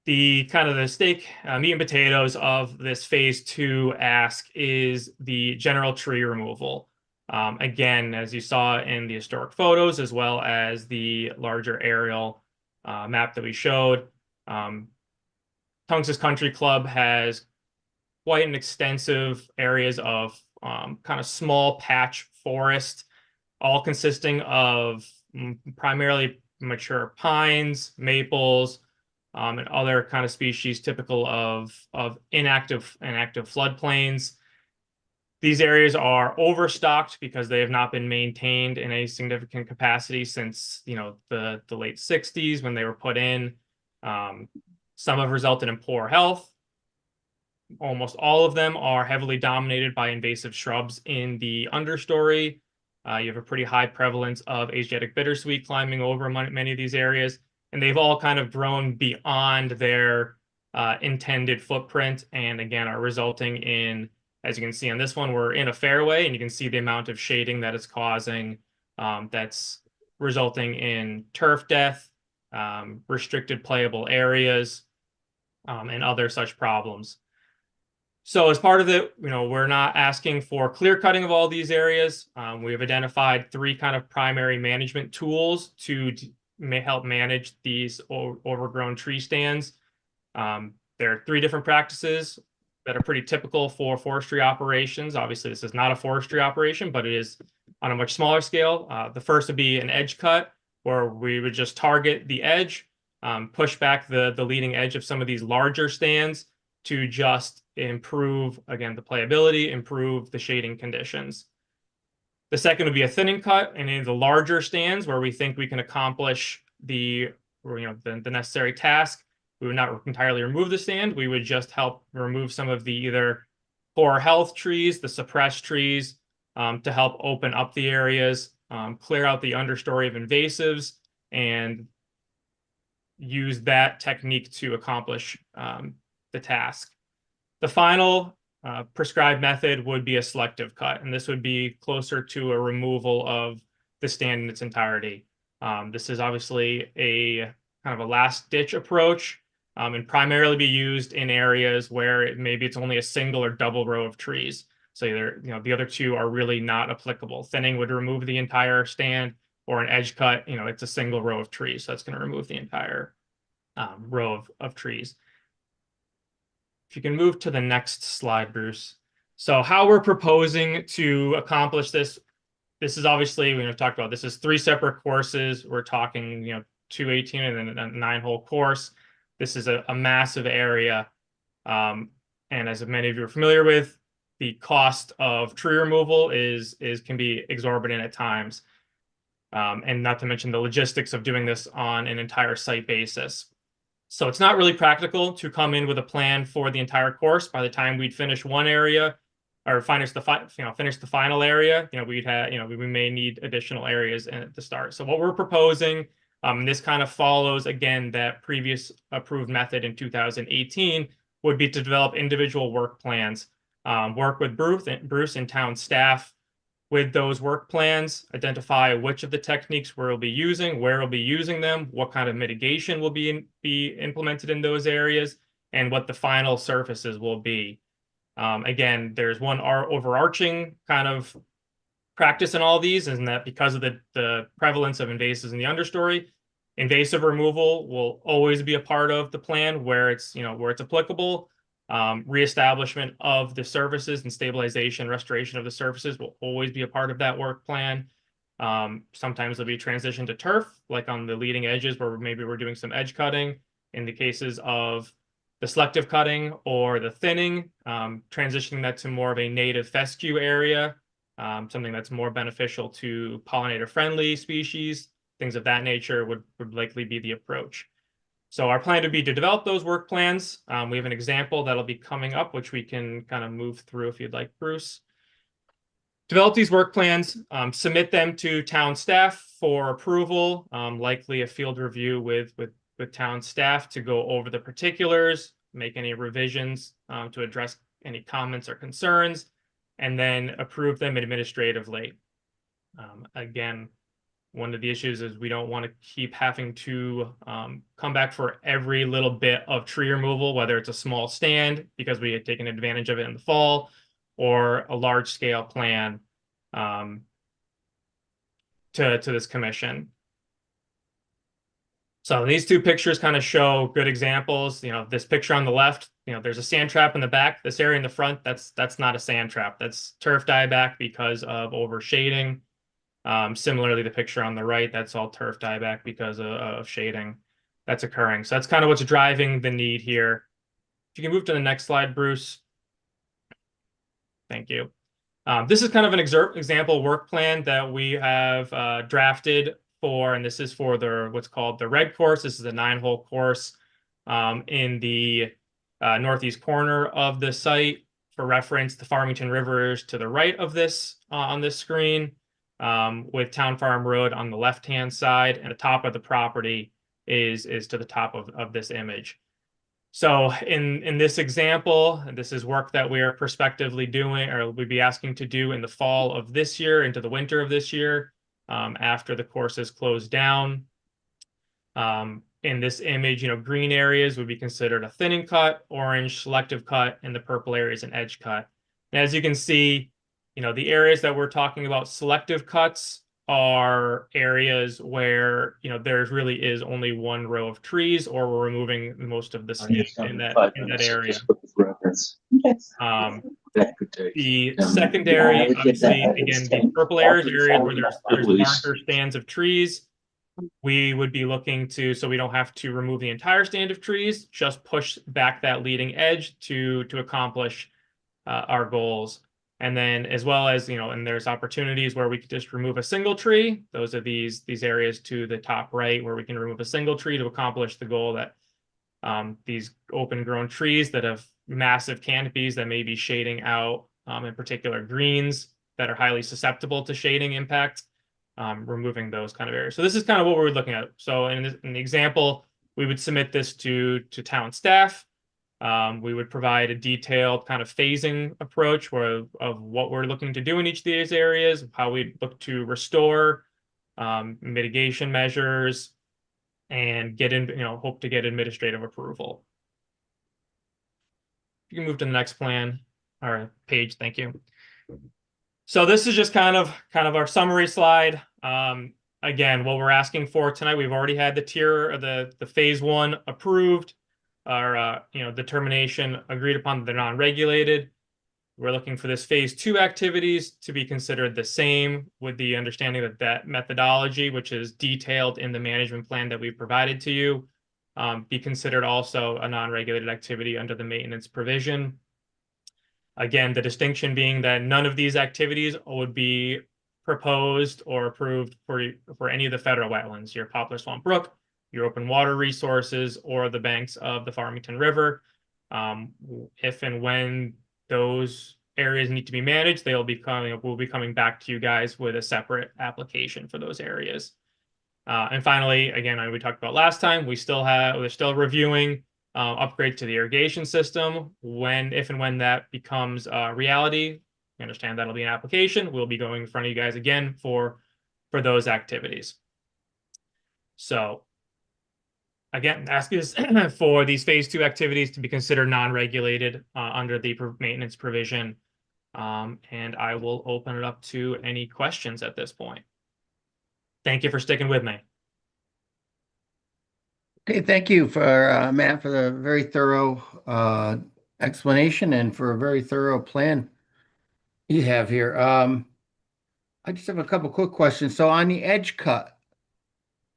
The kind of the steak, meat and potatoes of this phase 2 ask is the general tree removal. Again, as you saw in the historic photos, as well as the larger aerial map that we showed, Tungus Country Club has quite an extensive areas of kind of small patch forest, all consisting of primarily mature pines, maples, and other kind of species typical of inactive floodplains. These areas are overstocked because they have not been maintained in a significant capacity since the late 60s when they were put in. Some have resulted in poor health. Almost all of them are heavily dominated by invasive shrubs in the understory. You have a pretty high prevalence of Asiatic bittersweet climbing over many of these areas, and they've all kind of grown beyond their intended footprint, and again are resulting in, as you can see on this one, we're in a fairway, and you can see the amount of shading that it's causing. That's resulting in turf death, restricted playable areas, and other such problems. So as part of it, we're not asking for clear cutting of all these areas. We have identified 3 kind of primary management tools to help manage these overgrown tree stands. There are 3 different practices that are pretty typical for forestry operations. Obviously, this is not a forestry operation, but it is on a much smaller scale. The first would be an edge cut, where we would just target the edge, push back the leading edge of some of these larger stands to just improve, again, the playability, improve the shading conditions. The second would be a thinning cut in any of the larger stands where we think we can accomplish the necessary task. We would not entirely remove the stand. We would just help remove some of the either poor health trees, the suppressed trees, to help open up the areas, clear out the understory of invasives, and use that technique to accomplish the task. The final prescribed method would be a selective cut, and this would be closer to a removal of the stand in its entirety. This is obviously a kind of a last-ditch approach, and primarily be used in areas where maybe it's only a single or double row of trees. So either the other 2 are really not applicable. Thinning would remove the entire stand, or an edge cut, it's a single row of trees, so that's going to remove the entire row of trees. If you can move to the next slide, Bruce. So how we're proposing to accomplish this is obviously, we've talked about, this is 3 separate courses. We're talking, 218 and then a 9-hole course. This is a massive area. And as many of you are familiar with, the cost of tree removal can be exorbitant at times. And not to mention the logistics of doing this on an entire site basis. So it's not really practical to come in with a plan for the entire course. By the time we'd finish one area or finish the final area, we may need additional areas at the start. So what we're proposing, this kind of follows again that previous approved method in 2018, would be to develop individual work plans, work with Bruce and town staff with those work plans, identify which of the techniques we'll be using, where we'll be using them, what kind of mitigation will be implemented in those areas, and what the final surfaces will be. Again, there's one overarching kind of practice in all these, and that because of the prevalence of invasives in the understory, invasive removal will always be a part of the plan where it's applicable. Reestablishment of the surfaces and stabilization, restoration of the surfaces will always be a part of that work plan. Sometimes there'll be transition to turf, like on the leading edges where maybe we're doing some edge cutting. In the cases of the selective cutting or the thinning, transitioning that to more of a native fescue area, something that's more beneficial to pollinator-friendly species, things of that nature would likely be the approach. So our plan would be to develop those work plans. We have an example that'll be coming up, which we can kind of move through if you'd like, Bruce. Develop these work plans, submit them to town staff for approval, likely a field review with town staff to go over the particulars, make any revisions to address any comments or concerns, and then approve them administratively. Again, one of the issues is we don't want to keep having to come back for every little bit of tree removal, whether it's a small stand because we had taken advantage of it in the fall, or a large scale plan to this commission. So these two pictures kind of show good examples. You know, this picture on the left, you know, there's a sand trap in the back. This area in the front, that's not a sand trap. That's turf dieback because of overshading. Similarly, the picture on the right, that's all turf dieback because of shading that's occurring. So that's kind of what's driving the need here. If you can move to the next slide, Bruce. Thank you. This is kind of an example work plan that we have drafted for, and this is for what's called the red course. This is a 9-hole course in the northeast corner of the site. For reference, the Farmington River is to the right of this on this screen, with Town Farm Road on the left-hand side, and the top of the property is to the top of this image. So in this example, this is work that we are prospectively doing, or we'd be asking to do in the fall of this year into the winter of this year, after the course is closed down. In this image, you know, green areas would be considered a thinning cut, orange selective cut, and the purple areas an edge cut. And as you can see, you know, the areas that we're talking about selective cuts are areas where, you know, there really is only one row of trees, or we're removing most of the stand in that area. The secondary, obviously, again, the purple areas are areas where there's larger stands of trees. We would be looking to, so we don't have to remove the entire stand of trees, just push back that leading edge to accomplish our goals. And then as well as, you know, and there's opportunities where we could just remove a single tree. Those are these areas to the top right where we can remove a single tree to accomplish the goal that these open grown trees that have massive canopies that may be shading out, in particular greens that are highly susceptible to shading impact, removing those kind of areas. So this is kind of what we're looking at. So in the example, we would submit this to town staff. We would provide a detailed kind of phasing approach of what we're looking to do in each of these areas, how we look to restore, mitigation measures, and hope to get administrative approval. You can move to the next plan or page. Thank you. So this is just kind of our summary slide. Again, what we're asking for tonight, we've already had the tier, the phase 1 approved. Our determination agreed upon. They're non-regulated. We're looking for this phase 2 activities to be considered the same, with the understanding that methodology, which is detailed in the management plan that we've provided to you, be considered also a non-regulated activity under the maintenance provision. Again, the distinction being that none of these activities would be proposed or approved for any of the federal wetlands, your Poplar Swamp Brook, your open water resources, or the banks of the Farmington River. If and when those areas need to be managed, we'll be coming back to you guys with a separate application for those areas. And finally, again, we talked about last time, we're still reviewing upgrade to the irrigation system. If and when that becomes a reality, you understand that'll be an application. We'll be going in front of you guys again for those activities. So again, ask is for these phase 2 activities to be considered non-regulated under the maintenance provision. And I will open it up to any questions at this point. Thank you for sticking with me. Okay, thank you for Matt, for the very thorough explanation and for a very thorough plan you have here. I just have a couple quick questions. So on the edge cut,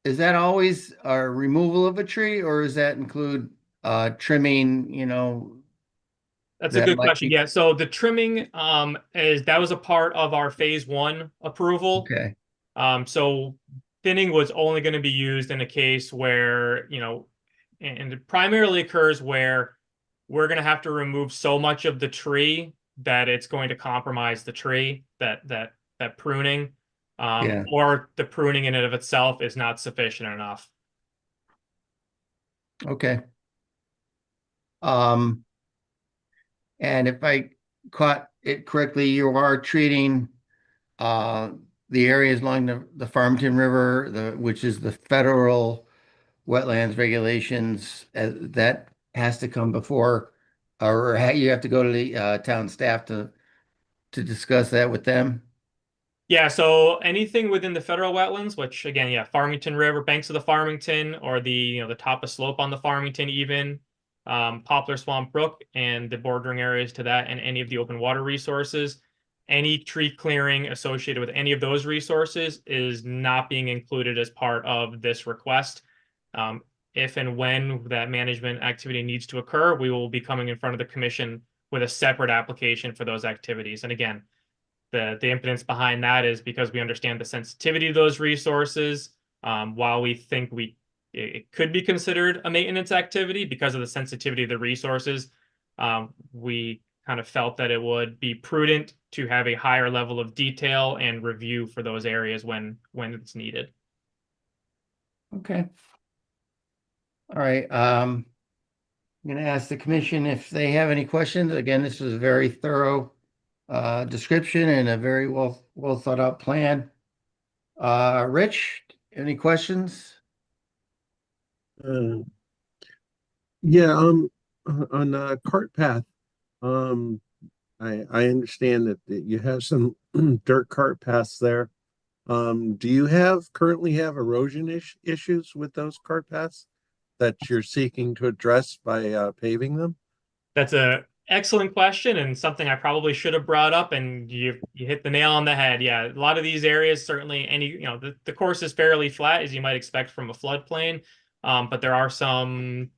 is that always a removal of a tree, or does that include trimming, That's a good question. Yeah, so the trimming that was a part of our phase 1 approval. Okay. So thinning was only going to be used in a case where, and it primarily occurs where we're going to have to remove so much of the tree that it's going to compromise the tree, that pruning, Yeah. or the pruning in and of itself is not sufficient enough. Okay. And if I caught it correctly, you are treating the areas along the Farmington River, which is the federal wetlands regulations, that has to come before, or you have to go to the town staff to discuss that with them. Yeah, so anything within the federal wetlands, which again, yeah, Farmington River, banks of the Farmington, or the top of slope on the Farmington even, Poplar Swamp Brook and the bordering areas to that, and any of the open water resources, any tree clearing associated with any of those resources is not being included as part of this request. If and when that management activity needs to occur, we will be coming in front of the commission with a separate application for those activities. And again, the impotence behind that is because we understand the sensitivity of those resources. While we think it could be considered a maintenance activity because of the sensitivity of the resources, we kind of felt that it would be prudent to have a higher level of detail and review for those areas when it's needed. Okay. All right. I'm going to ask the commission if they have any questions. Again, this was a very thorough description and a very well thought out plan. Rich, any questions? Yeah, on the cart path, I understand that you have some dirt cart paths there. Do you currently have erosion issues with those cart paths that you're seeking to address by paving them? That's a excellent question and something I probably should have brought up, and you hit the nail on the head. Yeah, a lot of these areas, certainly the course is fairly flat, as you might expect from a floodplain. But there are some,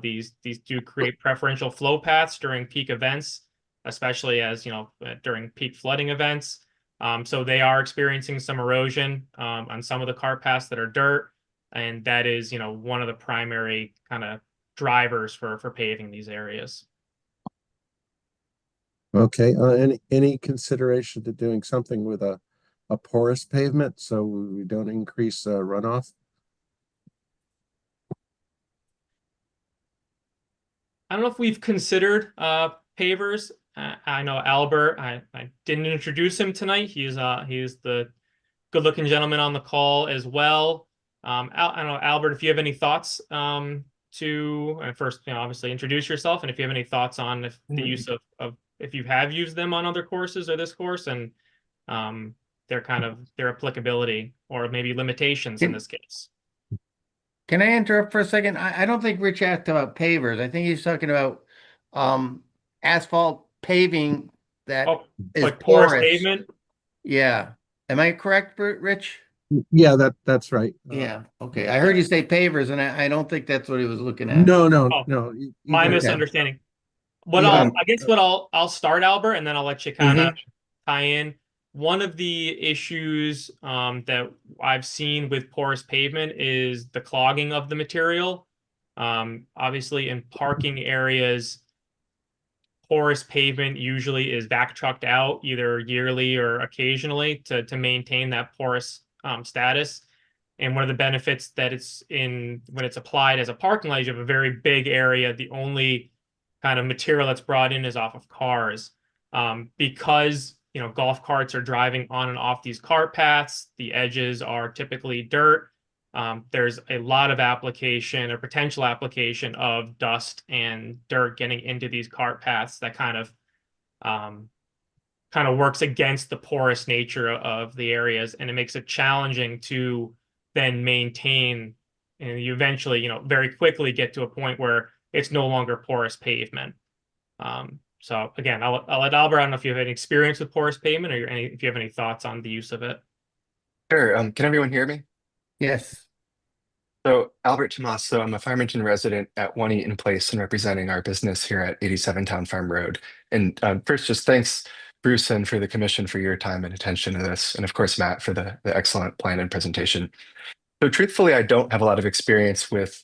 these do create preferential flow paths during peak events, especially as, during peak flooding events. So they are experiencing some erosion on some of the cart paths that are dirt. And that is, one of the primary kind of drivers for paving these areas. Okay, any consideration to doing something with a porous pavement so we don't increase runoff? I don't know if we've considered pavers. I know Albert. I didn't introduce him tonight. He's the good-looking gentleman on the call as well. I don't know, Albert, if you have any thoughts to first, obviously introduce yourself, and if you have any thoughts on the use of if you have used them on other courses or this course, and their applicability or maybe limitations in this case. Can I interrupt for a second? I don't think Rich asked about pavers. I think he's talking about asphalt paving that is like porous porous. pavement. Yeah. Am I correct, Rich? Yeah, that's right. Yeah. Okay. I heard you say pavers, and I don't think that's what he was looking at. No. My either- misunderstanding. Yeah. I'll start, Albert, and then I'll let you kind of tie in. One of the issues that I've seen with porous pavement is the clogging of the material. Obviously, in parking areas, porous pavement usually is vac trucked out either yearly or occasionally to maintain that porous status. And one of the benefits that when it's applied as a parking lot, you have a very big area. The only kind of material that's brought in is off of cars. Because golf carts are driving on and off these cart paths, the edges are typically dirt. There's a lot of application or potential application of dust and dirt getting into these cart paths that kind of works against the porous nature of the areas, and it makes it challenging to then maintain, and you eventually, very quickly get to a point where it's no longer porous pavement. So again, I'll let Albert, I don't know if you have any experience with porous pavement or if you have any thoughts on the use of it. Sure. Can everyone hear me? Yes. So Albert Tomaso, I'm a Farmington resident at 1 Eaton Place and representing our business here at 87 Town Farm Road. And first, just thanks Bruce and for the commission for your time and attention to this, and of course, Matt, for the excellent plan and presentation. So truthfully, I don't have a lot of experience with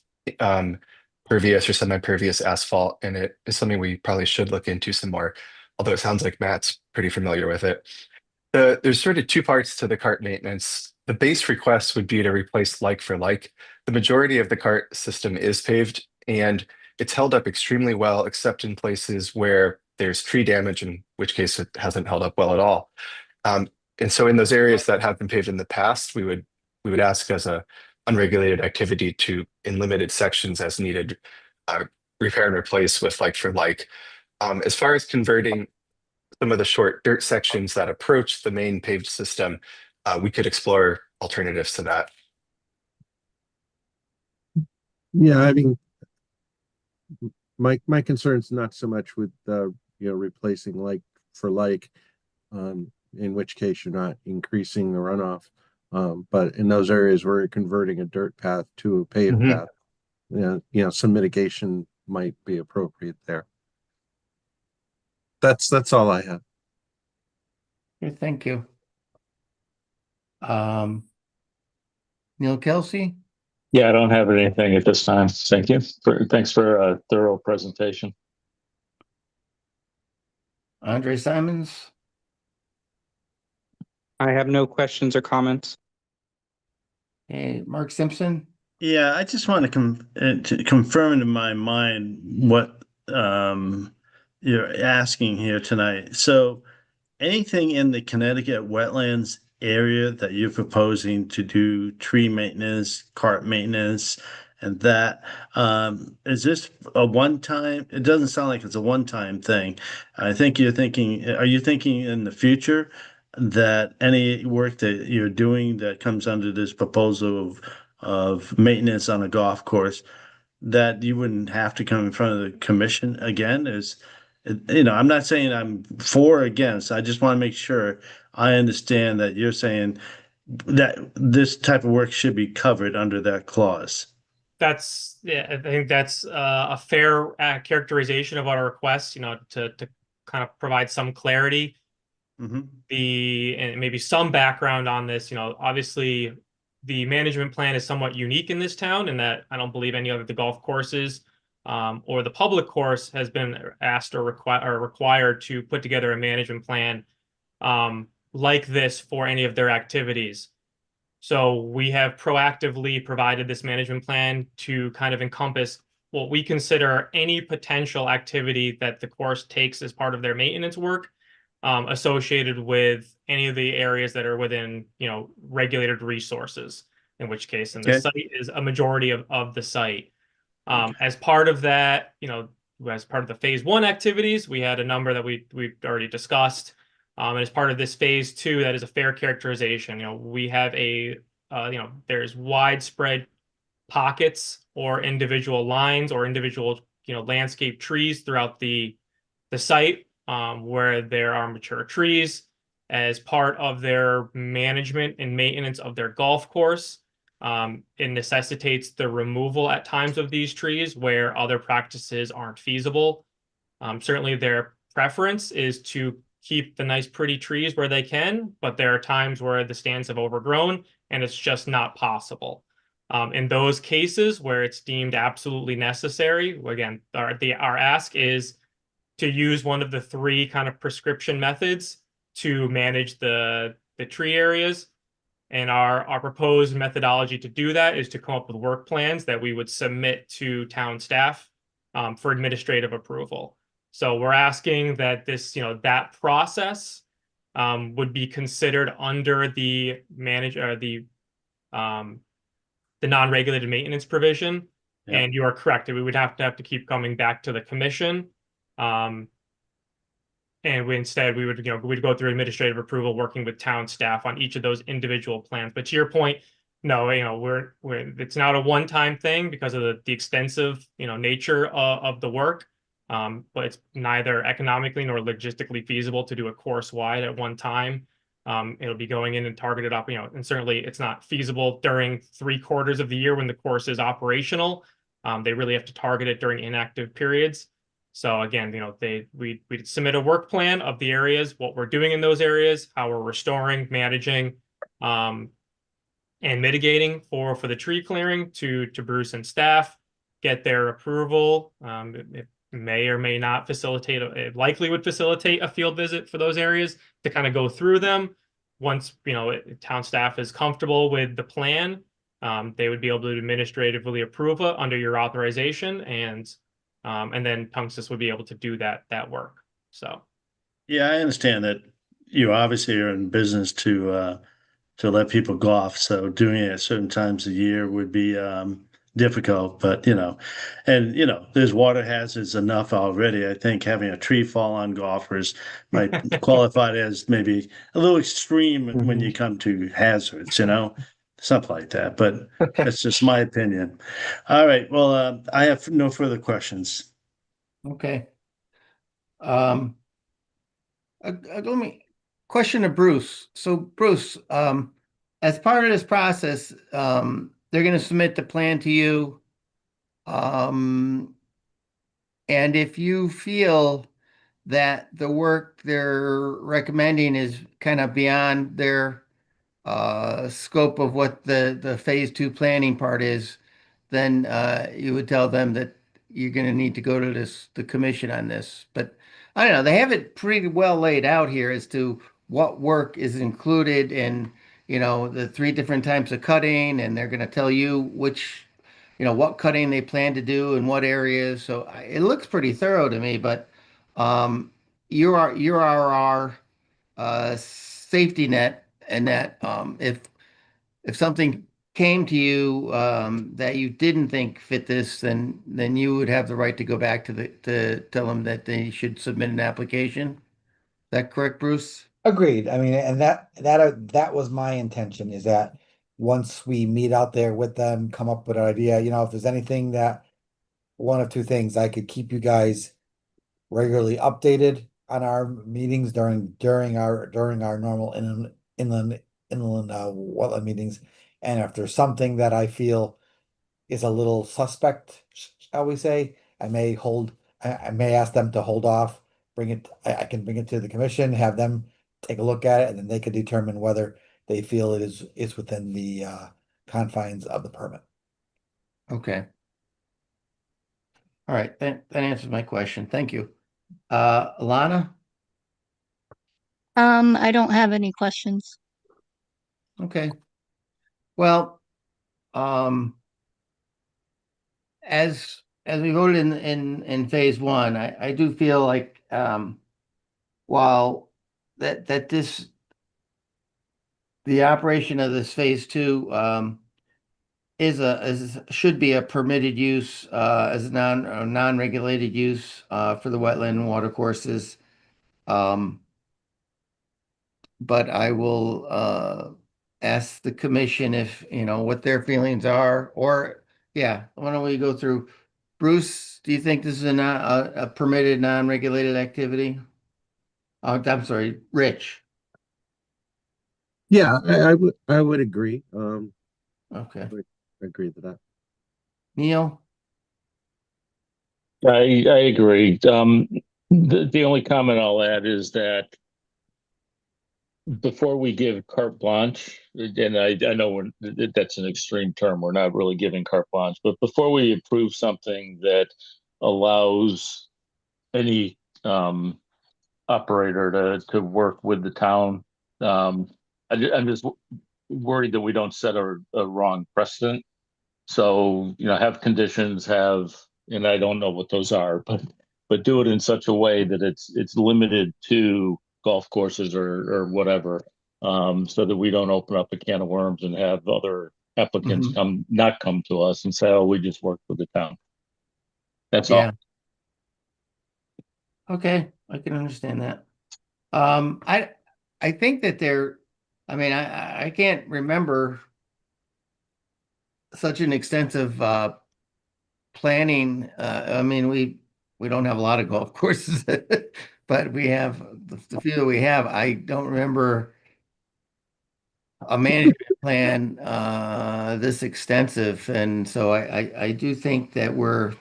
pervious or semi-pervious asphalt, and it is something we probably should look into some more, although it sounds like Matt's pretty familiar with it. There's sort of two parts to the cart maintenance. The base request would be to replace like for like. The majority of the cart system is paved and it's held up extremely well, except in places where there's tree damage, in which case it hasn't held up well at all. And so in those areas that have been paved in the past, we would ask as a unregulated activity to, in limited sections as needed, repair and replace with like for like. As far as converting some of the short dirt sections that approach the main paved system, we could explore alternatives to that. Yeah, I mean, my concern's not so much with replacing like for like, in which case you're not increasing the runoff. But in those areas where you're converting a dirt path to a paved Mhm. path, some mitigation might be appropriate there. That's all I have. Okay, thank you. Neil Kelsey, Yeah, I don't have anything at this time. Thank you. Thanks for a thorough presentation. Andre Simons, I have no questions or comments. hey, Mark Simpson. Yeah, I just want to confirm in my mind what you're asking here tonight. So, anything in the Connecticut wetlands area that you're proposing to do tree maintenance, cart maintenance, and that, is this a one-time? It doesn't sound like it's a one-time thing. I think are you thinking in the future that any work that you're doing that comes under this proposal of maintenance on a golf course, that you wouldn't have to come in front of the commission again? I'm not saying I'm for or against. I just want to make sure I understand that you're saying that this type of work should be covered under that clause. I think that's a fair characterization of our request, to kind of provide some clarity. Mhm. And maybe some background on this. Obviously the management plan is somewhat unique in this town in that I don't believe any of the golf courses or the public course has been asked or required to put together a management plan like this for any of their activities. So we have proactively provided this management plan to kind of encompass what we consider any potential activity that the course takes as part of their maintenance work, associated with any of the areas that are within, regulated resources, in which case, and the Okay. site is a majority of the site. As part of that, as part of the phase one activities, we had a number that we've already discussed. And as part of this phase two, that is a fair characterization. We have there's widespread pockets or individual lines or individual, landscape trees throughout the site where there are mature trees. As part of their management and maintenance of their golf course, it necessitates the removal at times of these trees where other practices aren't feasible. Certainly their preference is to keep the nice pretty trees where they can, but there are times where the stands have overgrown and it's just not possible. In those cases where it's deemed absolutely necessary, again, our ask is to use one of the three kind of prescription methods to manage the tree areas. And our proposed methodology to do that is to come up with work plans that we would submit to town staff for administrative approval. So we're asking that that process would be considered under the non-regulated maintenance provision. Yeah. And you are correct. We would have to keep coming back to the commission. And we'd go through administrative approval, working with town staff on each of those individual plans. But to your point, no, it's not a one-time thing because of the extensive, nature of the work. But it's neither economically nor logistically feasible to do a course wide at one time. It'll be going in and targeted up, and certainly it's not feasible during 3/4 of the year when the course is operational. They really have to target it during inactive periods. So again, we submit a work plan of the areas, what we're doing in those areas, how we're restoring, managing, and mitigating for the tree clearing to Bruce and staff, get their approval. It may or may not facilitate, it likely would facilitate a field visit for those areas to kind of go through them. Once, town staff is comfortable with the plan, they would be able to administratively approve it under your authorization, and then Tungus would be able to do that work. So, Yeah, I understand that you obviously are in business to let people golf, so doing it at certain times of year would be difficult. But and there's water hazards enough already. I think having a tree fall on golfers might qualify as maybe a little extreme when you come to hazards, something like that. But that's just my opinion. All right. Well, I have no further questions. Okay. Let me question to Bruce. So Bruce, as part of this process, they're going to submit the plan to you. And if you feel that the work they're recommending is kind of beyond their scope of what the phase two planning part is, then you would tell them that you're going to need to go to the commission on this. But I don't know, they have it pretty well laid out here as to what work is included in, the three different types of cutting, and they're going to tell you what cutting they plan to do in what areas. So it looks pretty thorough to me, but you are our safety net, and that if something came to you that you didn't think fit this, then you would have the right to go back to tell them that they should submit an application. Is that correct, Bruce? Agreed. I mean, and that was my intention, is that once we meet out there with them, come up with an idea, if there's anything that one of two things, I could keep you guys regularly updated on our meetings during our normal inland wetland meetings. And if there's something that I feel is a little suspect, shall we say, I may ask them to hold off, I can bring it to the commission, have them take a look at it, and then they can determine whether they feel it's within the confines of the permit. Okay. All right. That answers my question. Thank you. Alana? I don't have any questions. Okay. Well, um, as we voted in phase one, I do feel like while that this the operation of this phase two should be a permitted use as a non-regulated use for the wetland and water courses. But I will ask the commission if what their feelings are, or yeah, why don't we go through? Bruce, do you think this is a permitted non-regulated activity? I'm sorry, Rich. Yeah, I would agree. Okay. I would agree to that. Neil? I agree. The only comment I'll add is that before we give carte blanche, and I know that's an extreme term, we're not really giving carte blanche, but before we approve something that allows any operator to work with the town, I'm just worried that we don't set a wrong precedent. So, have conditions, and I don't know what those are, but do it in such a way that it's limited to golf courses or whatever, so that we don't open up a can of worms and have other applicants not come to us and say, "Oh, we just worked with the town." That's all. Yeah. Okay, I can understand that. I think that I mean, I can't remember such an extensive planning. I mean, we don't have a lot of golf courses, but we have the few that we have. I don't remember a management plan this extensive, and so I do think that we're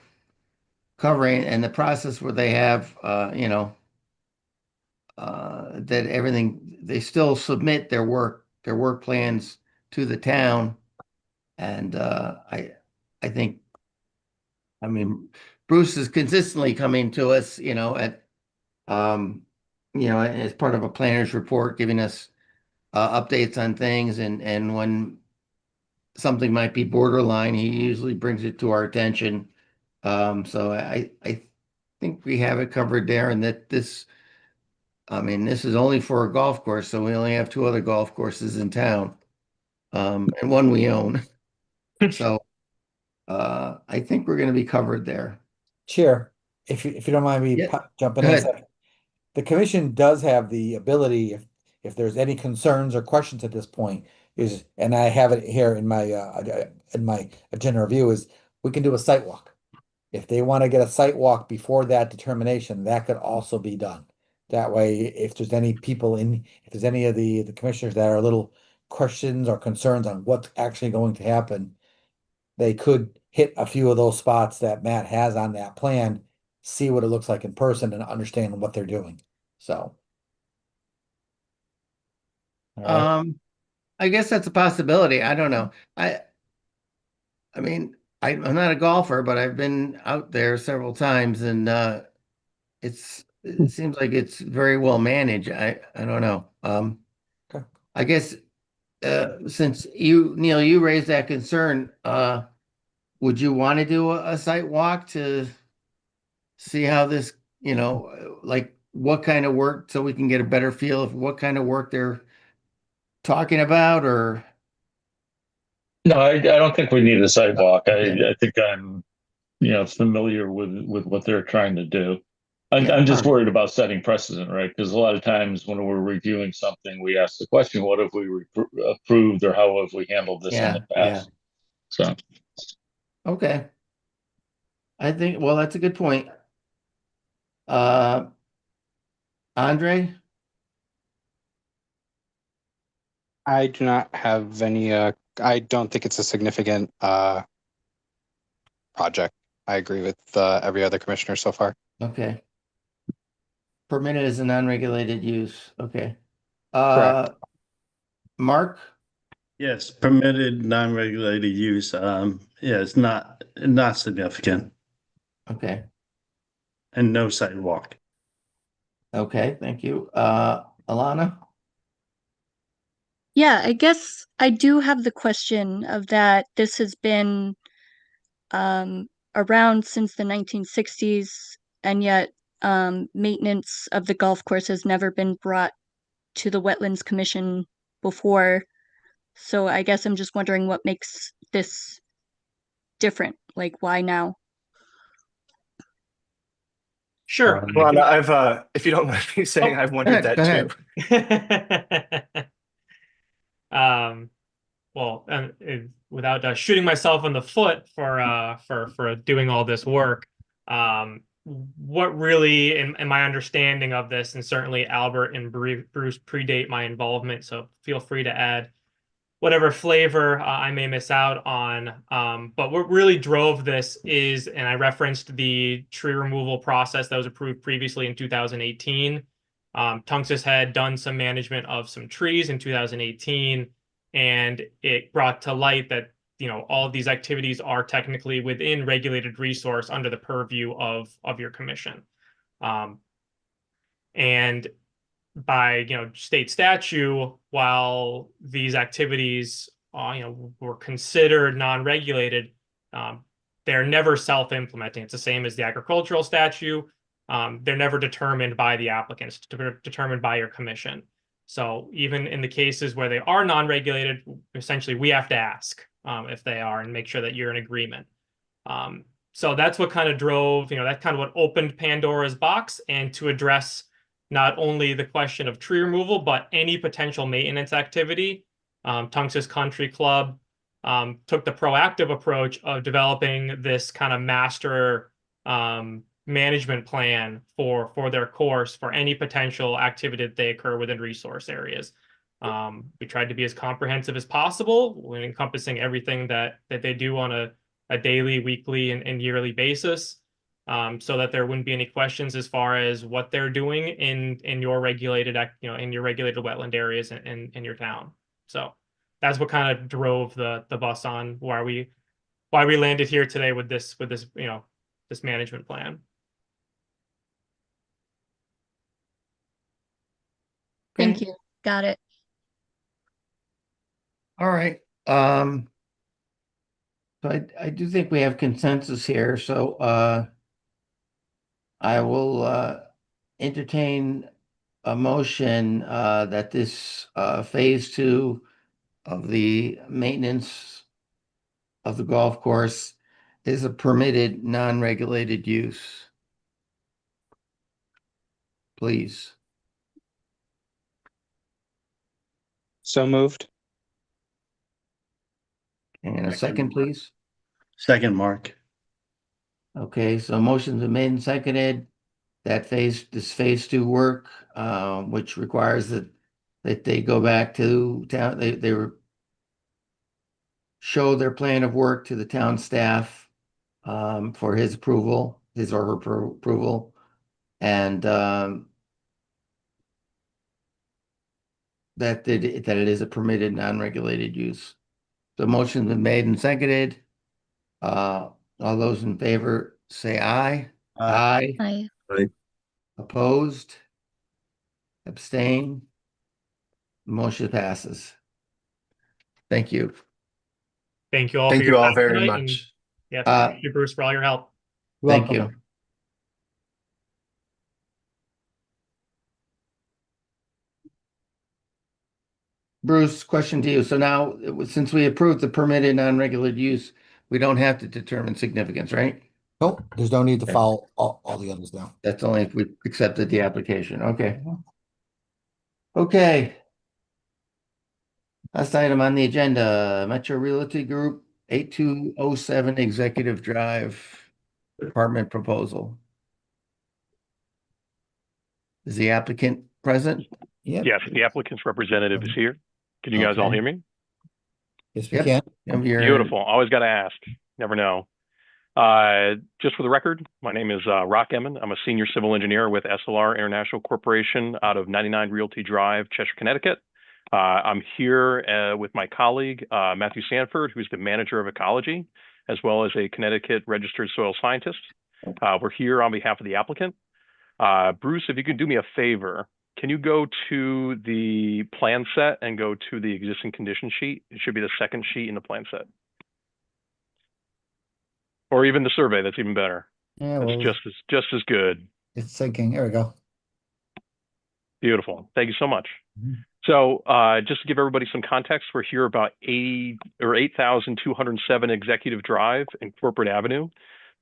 covering and the process where they have, that everything, they still submit their work plans to the town. And I think, I mean, Bruce is consistently coming to us, um, as part of a planner's report, giving us updates on things, and when something might be borderline, he usually brings it to our attention. So I think we have it covered there, and that I mean, this is only for a golf course, so we only have two other golf courses in town, and one we own. So I think we're going to be covered there. Chair, if you don't mind me Yeah, jumping go in a ahead. second. The commission does have the ability, if there's any concerns or questions at this point, and I have it here in my agenda review, is we can do a site walk. If they want to get a site walk before that determination, that could also be done. That way, if there's any if there's any of the commissioners that are a little questions or concerns on what's actually going to happen, they could hit a few of those spots that Matt has on that plan, see what it looks like in person and understand what they're doing. So. All right. I guess that's a possibility. I don't know. I mean, I'm not a golfer, but I've been out there several times, and it seems like it's very well managed. I don't know. Okay. I guess since Neil, you raised that concern, would you want to do a site walk to see how this, like what kind of work, so we can get a better feel of what kind of work they're talking about, or No, I don't think we need a sidewalk. okay. I think I'm, familiar with what they're trying to do. Yeah, I'm all just right. worried about setting precedent, right? Because a lot of times when we're reviewing something, we ask the question, what have we approved or how have we handled this in the Yeah. past? So, Okay. I think, well, that's a good point. Uh, Andre? I do not have any, I don't think it's a significant project. I agree with every other commissioner so far. Okay. Permitted as a non-regulated use. Okay. Correct. Mark? Yes, permitted non-regulated use. Yeah, it's not significant Okay. and no sidewalk. Okay, thank you. Alana? Yeah, I guess I do have the question of that this has been um, around since the 1960s, and yet maintenance of the golf course has never been brought to the Wetlands Commission before. So I guess I'm just wondering what makes this different. Like, why now? Sure. Ron, if you don't mind me saying, I've Go wondered ahead, go that too. ahead. Um, well, without shooting myself in the foot for doing all this work, what really, in my understanding of this, and certainly Albert and Bruce predate my involvement, so feel free to add whatever flavor I may miss out on. But what really drove this is, and I referenced the tree removal process that was approved previously in 2018. Tunxus had done some management of some trees in 2018, and it brought to light that all of these activities are technically within regulated resource under the purview of your commission. And by state statute, while these activities were considered non-regulated, they're never self-implementing. It's the same as the agricultural statute. They're never determined by the applicants, determined by your commission. So even in the cases where they are non-regulated, essentially we have to ask if they are and make sure that you're in agreement. So that's what kind of drove, that's kind of what opened Pandora's box, and to address not only the question of tree removal, but any potential maintenance activity. Tunxus Country Club took the proactive approach of developing this kind of master management plan for their course for any potential activity that they occur within resource areas. We tried to be as comprehensive as possible when encompassing everything that they do on a daily, weekly, and yearly basis. so that there wouldn't be any questions as far as what they're doing in your regulated, in your regulated wetland areas in your town. So that's what kind of drove the bus on why we landed here today with this this management plan. Thank Okay. you. Got it. All right. So I do think we have consensus here. So I will entertain a motion that this phase 2 of the maintenance of the golf course is a permitted non-regulated use. Please. So moved. And a second, please. Second, Mark. Okay, so motions are made and seconded that this phase 2 work, which requires that they go back to town, they show their plan of work to the town staff for his approval, his or her approval, and that it is a permitted non-regulated use. The motion's been made and seconded. All those in favor say aye. Aye. Aye. I Opposed? Abstain? Motion passes. Thank you. Thank you all Thank for your you all time very tonight, and much. yeah, Uh, thank you, Bruce, for all your help. Thank Welcome. you. Bruce, question to you. So now, since we approved the permitted non-regulated use, we don't have to determine significance, right? Nope, there's no need to Okay. follow all the others now. That's only if we accepted the application. Okay. Okay. Last item on the agenda, Metro Realty Group 8207 Executive Drive apartment proposal. Is the applicant present? Yep. Yes, the applicant's representative is here. Can you guys all Okay. hear me? Yes, we Yep. can. Beautiful. Always got to ask. Never know. Just for the record, my name is Rock Emmon. I'm a senior civil engineer with SLR International Corporation out of 99 Realty Drive, Cheshire, Connecticut. I'm here with my colleague, Matthew Sanford, who's the manager of ecology, as well as a Connecticut registered soil scientist. We're here on behalf of the applicant. Bruce, if you could do me a favor, can you go to the plan set and go to the existing condition sheet? It should be the second sheet in the plan set. Or even the survey, that's even better. Yeah, That's well, just as good. it's sinking. There we go. Beautiful. Thank you so much. Mhm. So just to give everybody some context, we're here about 8,207 Executive Drive in Corporate Avenue.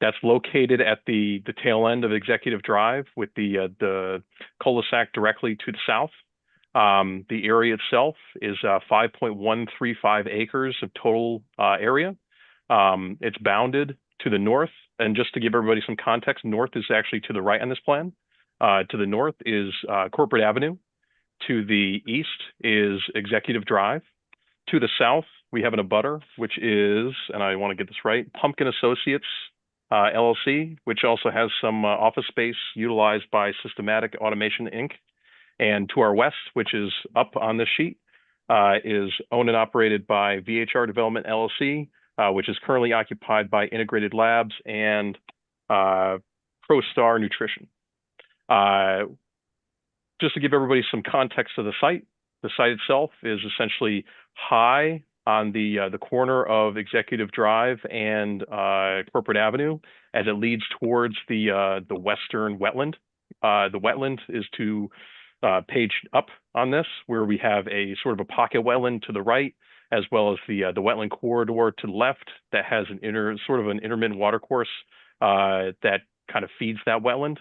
That's located at the tail end of Executive Drive with the cul-de-sac directly to the south. The area itself is 5.135 acres of total area. It's bounded to the north. And just to give everybody some context, north is actually to the right on this plan. To the north is Corporate Avenue. To the east is Executive Drive. To the south, we have an abutter, which is, and I want to get this right, Pumpkin Associates LLC, which also has some office space utilized by Systematic Automation, Inc. And to our west, which is up on this sheet, is owned and operated by VHR Development LLC, which is currently occupied by Integrated Labs and ProStar Nutrition. Just to give everybody some context of the site itself is essentially high on the corner of Executive Drive and Corporate Avenue as it leads towards the western wetland. The wetland is to page up on this, where we have a sort of a pocket wetland to the right, as well as the wetland corridor to the left that has an intermittent water course that kind of feeds that wetland.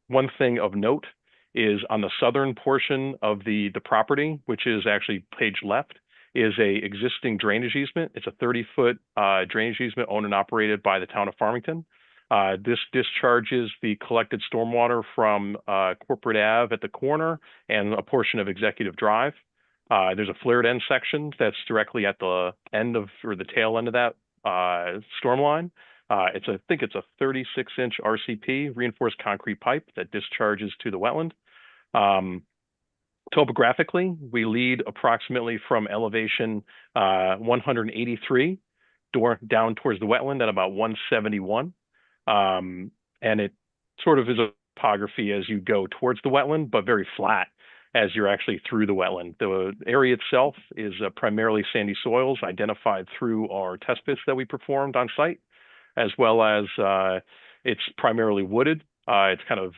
One thing of note is on the southern portion of the property, which is actually page left, is a existing drainage easement. It's a 30-foot drainage easement owned and operated by the town of Farmington. This discharges the collected stormwater from Corporate Ave at the corner and a portion of Executive Drive. There's a flared end section that's directly at the end of, or the tail end of that storm line. I think it's a 36-inch RCP, reinforced concrete pipe that discharges to the wetland. Topographically, we lead approximately from elevation 183 down towards the wetland at about 171. And it sort of is a topography as you go towards the wetland, but very flat as you're actually through the wetland. The area itself is primarily sandy soils identified through our test pits that we performed on site, as well as it's primarily wooded. It's kind of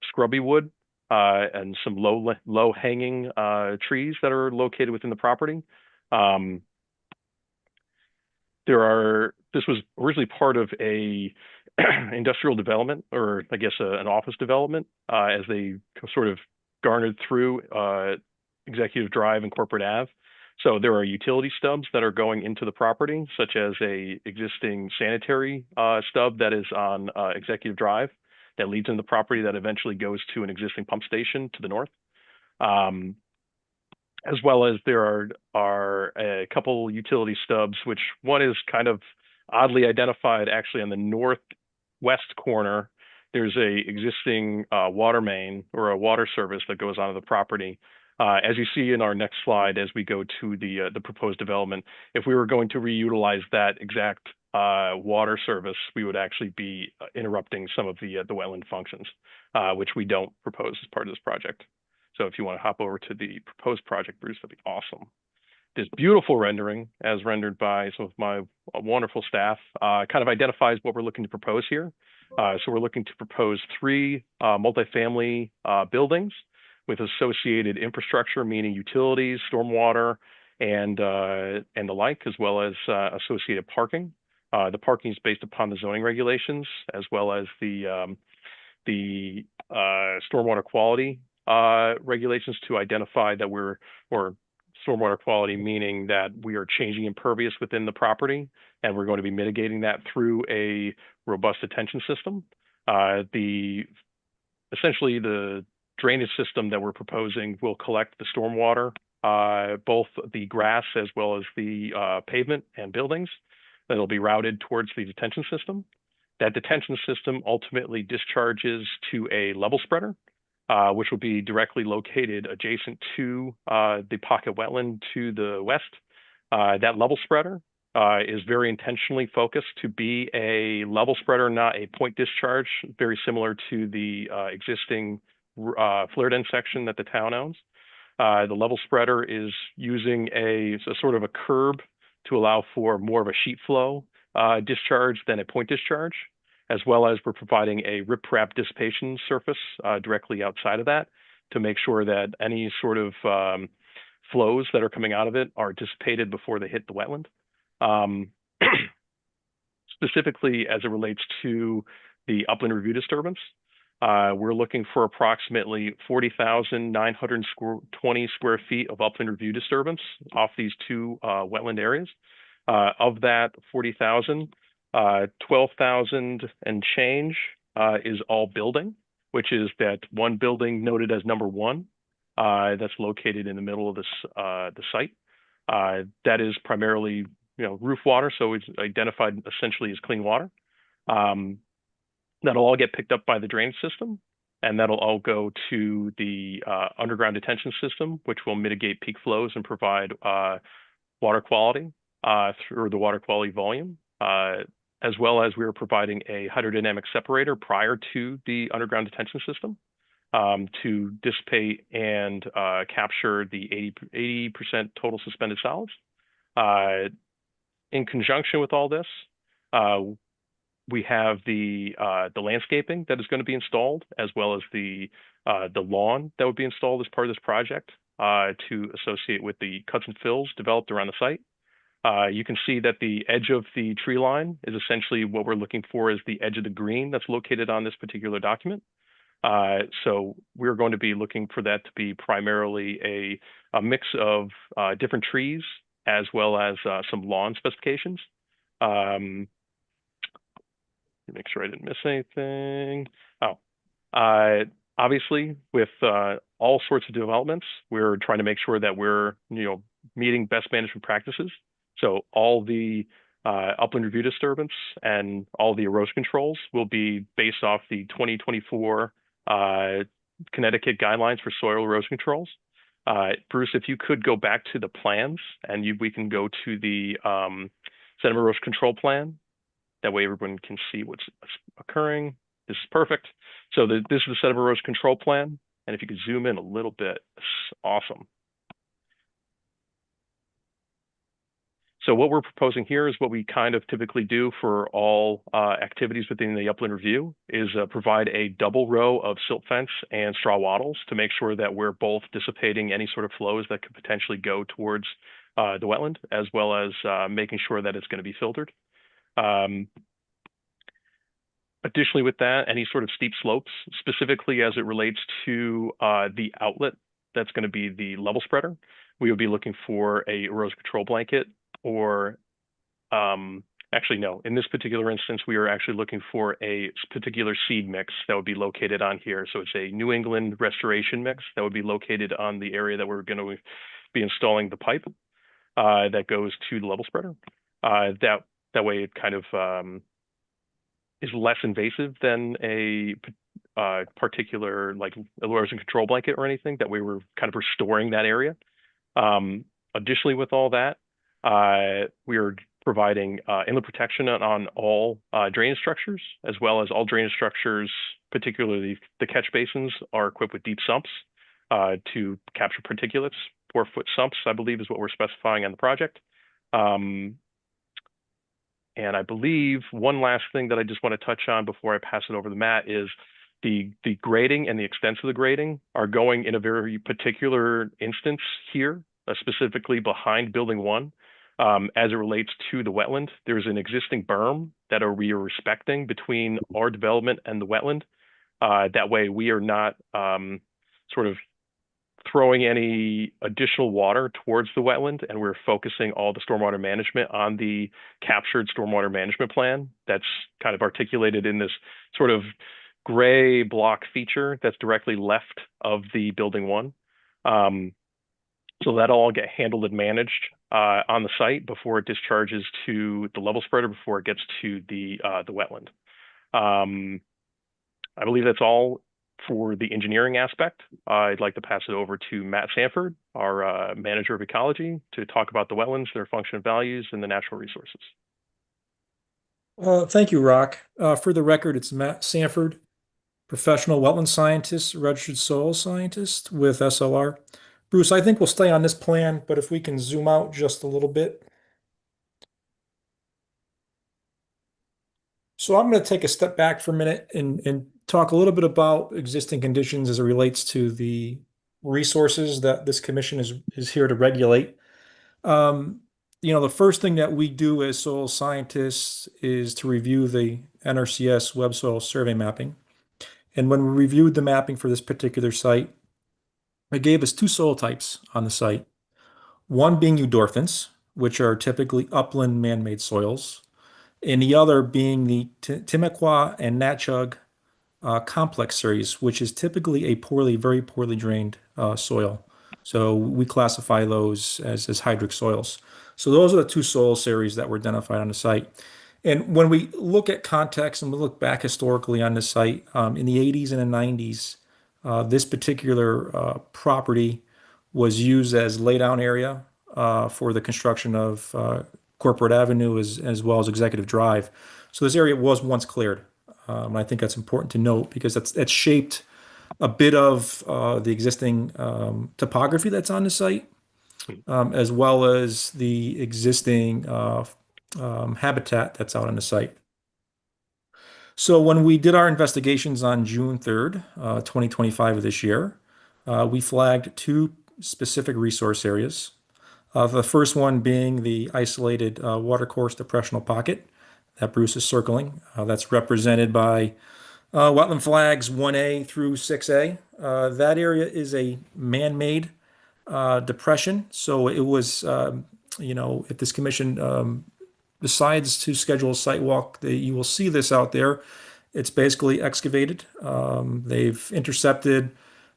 scrubby wood and some low hanging trees that are located within the property. This was originally part of a industrial development, or I guess an office development, as they sort of garnered through Executive Drive and Corporate Ave. So there are utility stubs that are going into the property, such as a existing sanitary stub that is on Executive Drive that leads into the property that eventually goes to an existing pump station to the north. As well as there are a couple utility stubs, which one is kind of oddly identified actually on the northwest corner. There's a existing water main or a water service that goes onto the property. As you see in our next slide, as we go to the proposed development, if we were going to reutilize that exact water service, we would actually be interrupting some of the wetland functions, which we don't propose as part of this project. So if you want to hop over to the proposed project, Bruce, that'd be awesome. This beautiful rendering, as rendered by some of my wonderful staff, kind of identifies what we're looking to propose here. So we're looking to propose 3 multifamily buildings with associated infrastructure, meaning utilities, stormwater, and the like, as well as associated parking. The parking is based upon the zoning regulations, as well as the stormwater quality regulations to identify that or stormwater quality, meaning that we are changing impervious within the property, and we're going to be mitigating that through a robust detention system. Essentially, the drainage system that we're proposing will collect the stormwater, both the grass as well as the pavement and buildings. That'll be routed towards the detention system. That detention system ultimately discharges to a level spreader, which will be directly located adjacent to the pocket wetland to the west. That level spreader is very intentionally focused to be a level spreader, not a point discharge, very similar to the existing flared end section that the town owns. The level spreader is using a sort of a curb to allow for more of a sheet flow discharge than a point discharge, as well as we're providing a riprap dissipation surface directly outside of that to make sure that any sort of flows that are coming out of it are dissipated before they hit the wetland. Specifically, as it relates to the upland review disturbance, we're looking for approximately 40,920 square feet of upland review disturbance off these 2 wetland areas. Of that 40,000, 12,000 and change is all building, which is that one building noted as number 1 that's located in the middle of this the site. That is primarily roof water, so it's identified essentially as clean water. That'll all get picked up by the drainage system, and that'll all go to the underground detention system, which will mitigate peak flows and provide water quality through the water quality volume, as well as we are providing a hydrodynamic separator prior to the underground detention system to dissipate and capture the 80% total suspended solids. In conjunction with all this, we have the landscaping that is going to be installed, as well as the lawn that would be installed as part of this project to associate with the cuts and fills developed around the site. You can see that the edge of the tree line is essentially what we're looking for is the edge of the green that's located on this particular document. So we're going to be looking for that to be primarily a mix of different trees as well as some lawn specifications. Make sure I didn't miss anything. Obviously, with all sorts of developments, we're trying to make sure that we're meeting best management practices. So all the upland review disturbance and all the erosion controls will be based off the 2024 Connecticut guidelines for soil erosion controls. Bruce, if you could go back to the plans and we can go to the sediment erosion control plan. That way everyone can see what's occurring. This is perfect. So this is the sediment erosion control plan. And if you could zoom in a little bit, awesome. So what we're proposing here is what we kind of typically do for all activities within the upland review is provide a double row of silt fence and straw wattles to make sure that we're both dissipating any sort of flows that could potentially go towards the wetland, as well as making sure that it's going to be filtered. Additionally, with that, any sort of steep slopes, specifically as it relates to the outlet, that's going to be the level spreader. We would be looking for a erosion control blanket, or actually, no, in this particular instance, we are actually looking for a particular seed mix that would be located on here. So it's a New England restoration mix that would be located on the area that we're going to be installing the pipe that goes to the level spreader. That way it kind of is less invasive than a particular like erosion control blanket or anything. That way we're kind of restoring that area. Additionally, with all that, we are providing inlet protection on all drainage structures, as well as all drainage structures, particularly the catch basins, are equipped with deep sumps to capture particulates. 4-foot sumps, I believe, is what we're specifying on the project. And I believe one last thing that I just want to touch on before I pass it over to Matt is the grading and the extent of the grading are going in a very particular instance here, specifically behind building 1. As it relates to the wetland, there's an existing berm that we are respecting between our development and the wetland. That way we are not sort of throwing any additional water towards the wetland, and we're focusing all the stormwater management on the captured stormwater management plan that's kind of articulated in this sort of gray block feature that's directly left of the building 1. So that'll all get handled and managed on the site before it discharges to the level spreader, before it gets to the wetland. I believe that's all for the engineering aspect. I'd like to pass it over to Matt Sanford, our manager of ecology, to talk about the wetlands, their function and values, and the natural resources. Thank you, Rock. For the record, it's Matt Sanford, professional wetland scientist, registered soil scientist with SLR. Bruce, I think we'll stay on this plan, but if we can zoom out just a little bit. So I'm going to take a step back for a minute and talk a little bit about existing conditions as it relates to the resources that this commission is here to regulate. The first thing that we do as soil scientists is to review the NRCS web soil survey mapping. And when we reviewed the mapping for this particular site, it gave us 2 soil types on the site. One being eudorphins, which are typically upland man-made soils, and the other being the Timucua and Natchug complex series, which is typically a very poorly drained soil. So we classify those as hydric soils. So those are the 2 soil series that were identified on the site. And when we look at context and we look back historically on the site, in the 80s and the 90s, this particular property was used as laydown area for the construction of Corporate Avenue as well as Executive Drive. So this area was once cleared. And I think that's important to note because that's shaped a bit of the existing topography that's on the site, as well as the existing habitat that's out on the site. So when we did our investigations on June 3rd, 2025 of this year, we flagged 2 specific resource areas. The first one being the isolated watercourse depressional pocket that Bruce is circling. That's represented by wetland flags 1A through 6A. That area is a man-made depression. So it was, if this commission decides to schedule a site walk, you will see this out there. It's basically excavated. They've intercepted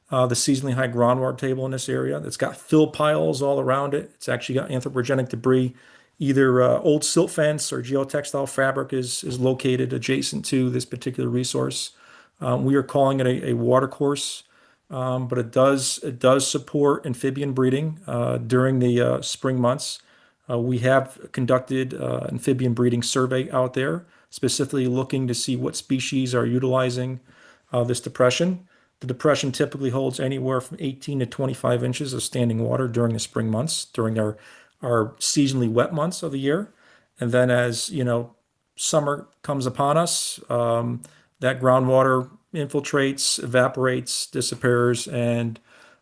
the seasonally high groundwater table in this area. It's got fill piles all around it. It's actually got anthropogenic debris either old silt fence or geotextile fabric is located adjacent to this particular resource. We are calling it a watercourse, but it does support amphibian breeding during the spring months. We have conducted amphibian breeding survey out there, specifically looking to see what species are utilizing this depression. The depression typically holds anywhere from 18 to 25 inches of standing water during the spring months, during our seasonally wet months of the year. And then as, summer comes upon us, that groundwater infiltrates, evaporates, disappears, and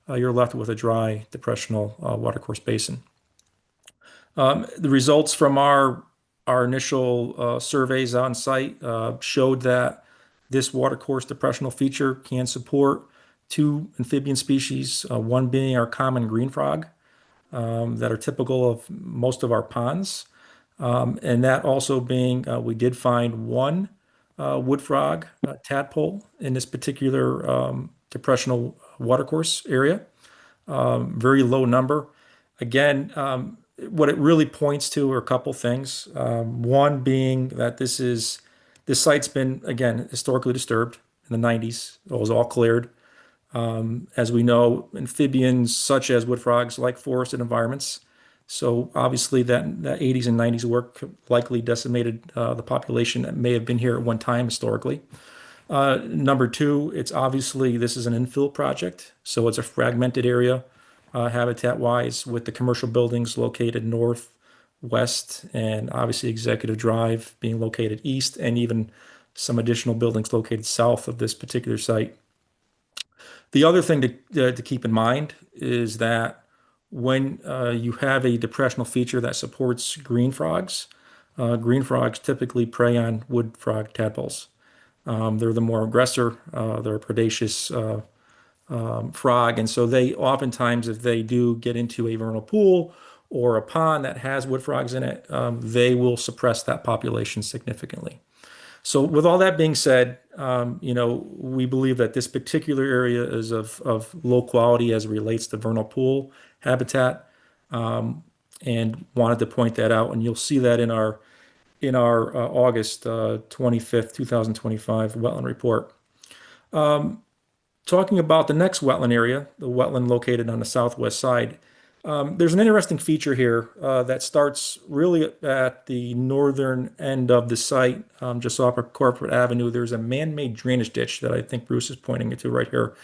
you're left with a dry depressional watercourse basin. The results from our initial surveys on site showed that this watercourse depressional feature can support two amphibian species, one being our common green frog that are typical of most of our ponds, and that also being we did find one wood frog tadpole in this particular depressional watercourse area. Very low number. Again, what it really points to are a couple things. One being that this site's been, again, historically disturbed in the 90s. It was all cleared. As we know, amphibians such as wood frogs like forested environments. So obviously that 80s and 90s work likely decimated the population that may have been here at one time historically. Number two, it's obviously this is an infill project, so it's a fragmented area habitat-wise with the commercial buildings located north, west, and obviously Executive Drive being located east, and even some additional buildings located south of this particular site. The other thing to keep in mind is that when you have a depressional feature that supports green frogs typically prey on wood frog tadpoles. They're the more aggressor, they're a predaceous frog, and so they oftentimes, if they do get into a vernal pool or a pond that has wood frogs in it, they will suppress that population significantly. So with all that being said, we believe that this particular area is of low quality as it relates to vernal pool habitat, and wanted to point that out. And you'll see that in our August 25th, 2025 wetland report. Talking about the next wetland area, the wetland located on the southwest side, there's an interesting feature here that starts really at the northern end of the site, just off of Corporate Avenue. There's a man-made drainage ditch that I think Bruce is pointing to right here.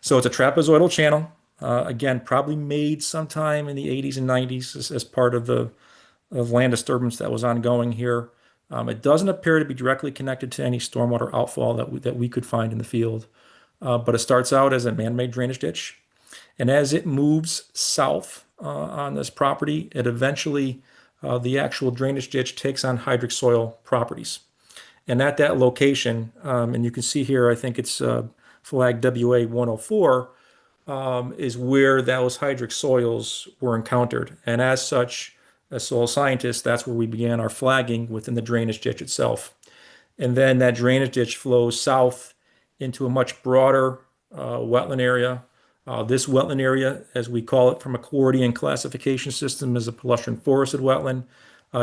So it's a trapezoidal channel, again, probably made sometime in the 80s and 90s as part of the land disturbance that was ongoing here. It doesn't appear to be directly connected to any stormwater outfall that we could find in the field, but it starts out as a man-made drainage ditch. And as it moves south on this property, it eventually, the actual drainage ditch takes on hydric soil properties. And at that location, and you can see here, I think it's flag WA 104, is where those hydric soils were encountered. And as such, as soil scientists, that's where we began our flagging within the drainage ditch itself. And then that drainage ditch flows south into a much broader wetland area. This wetland area, as we call it from a accordion classification system, is a palustrine forested wetland.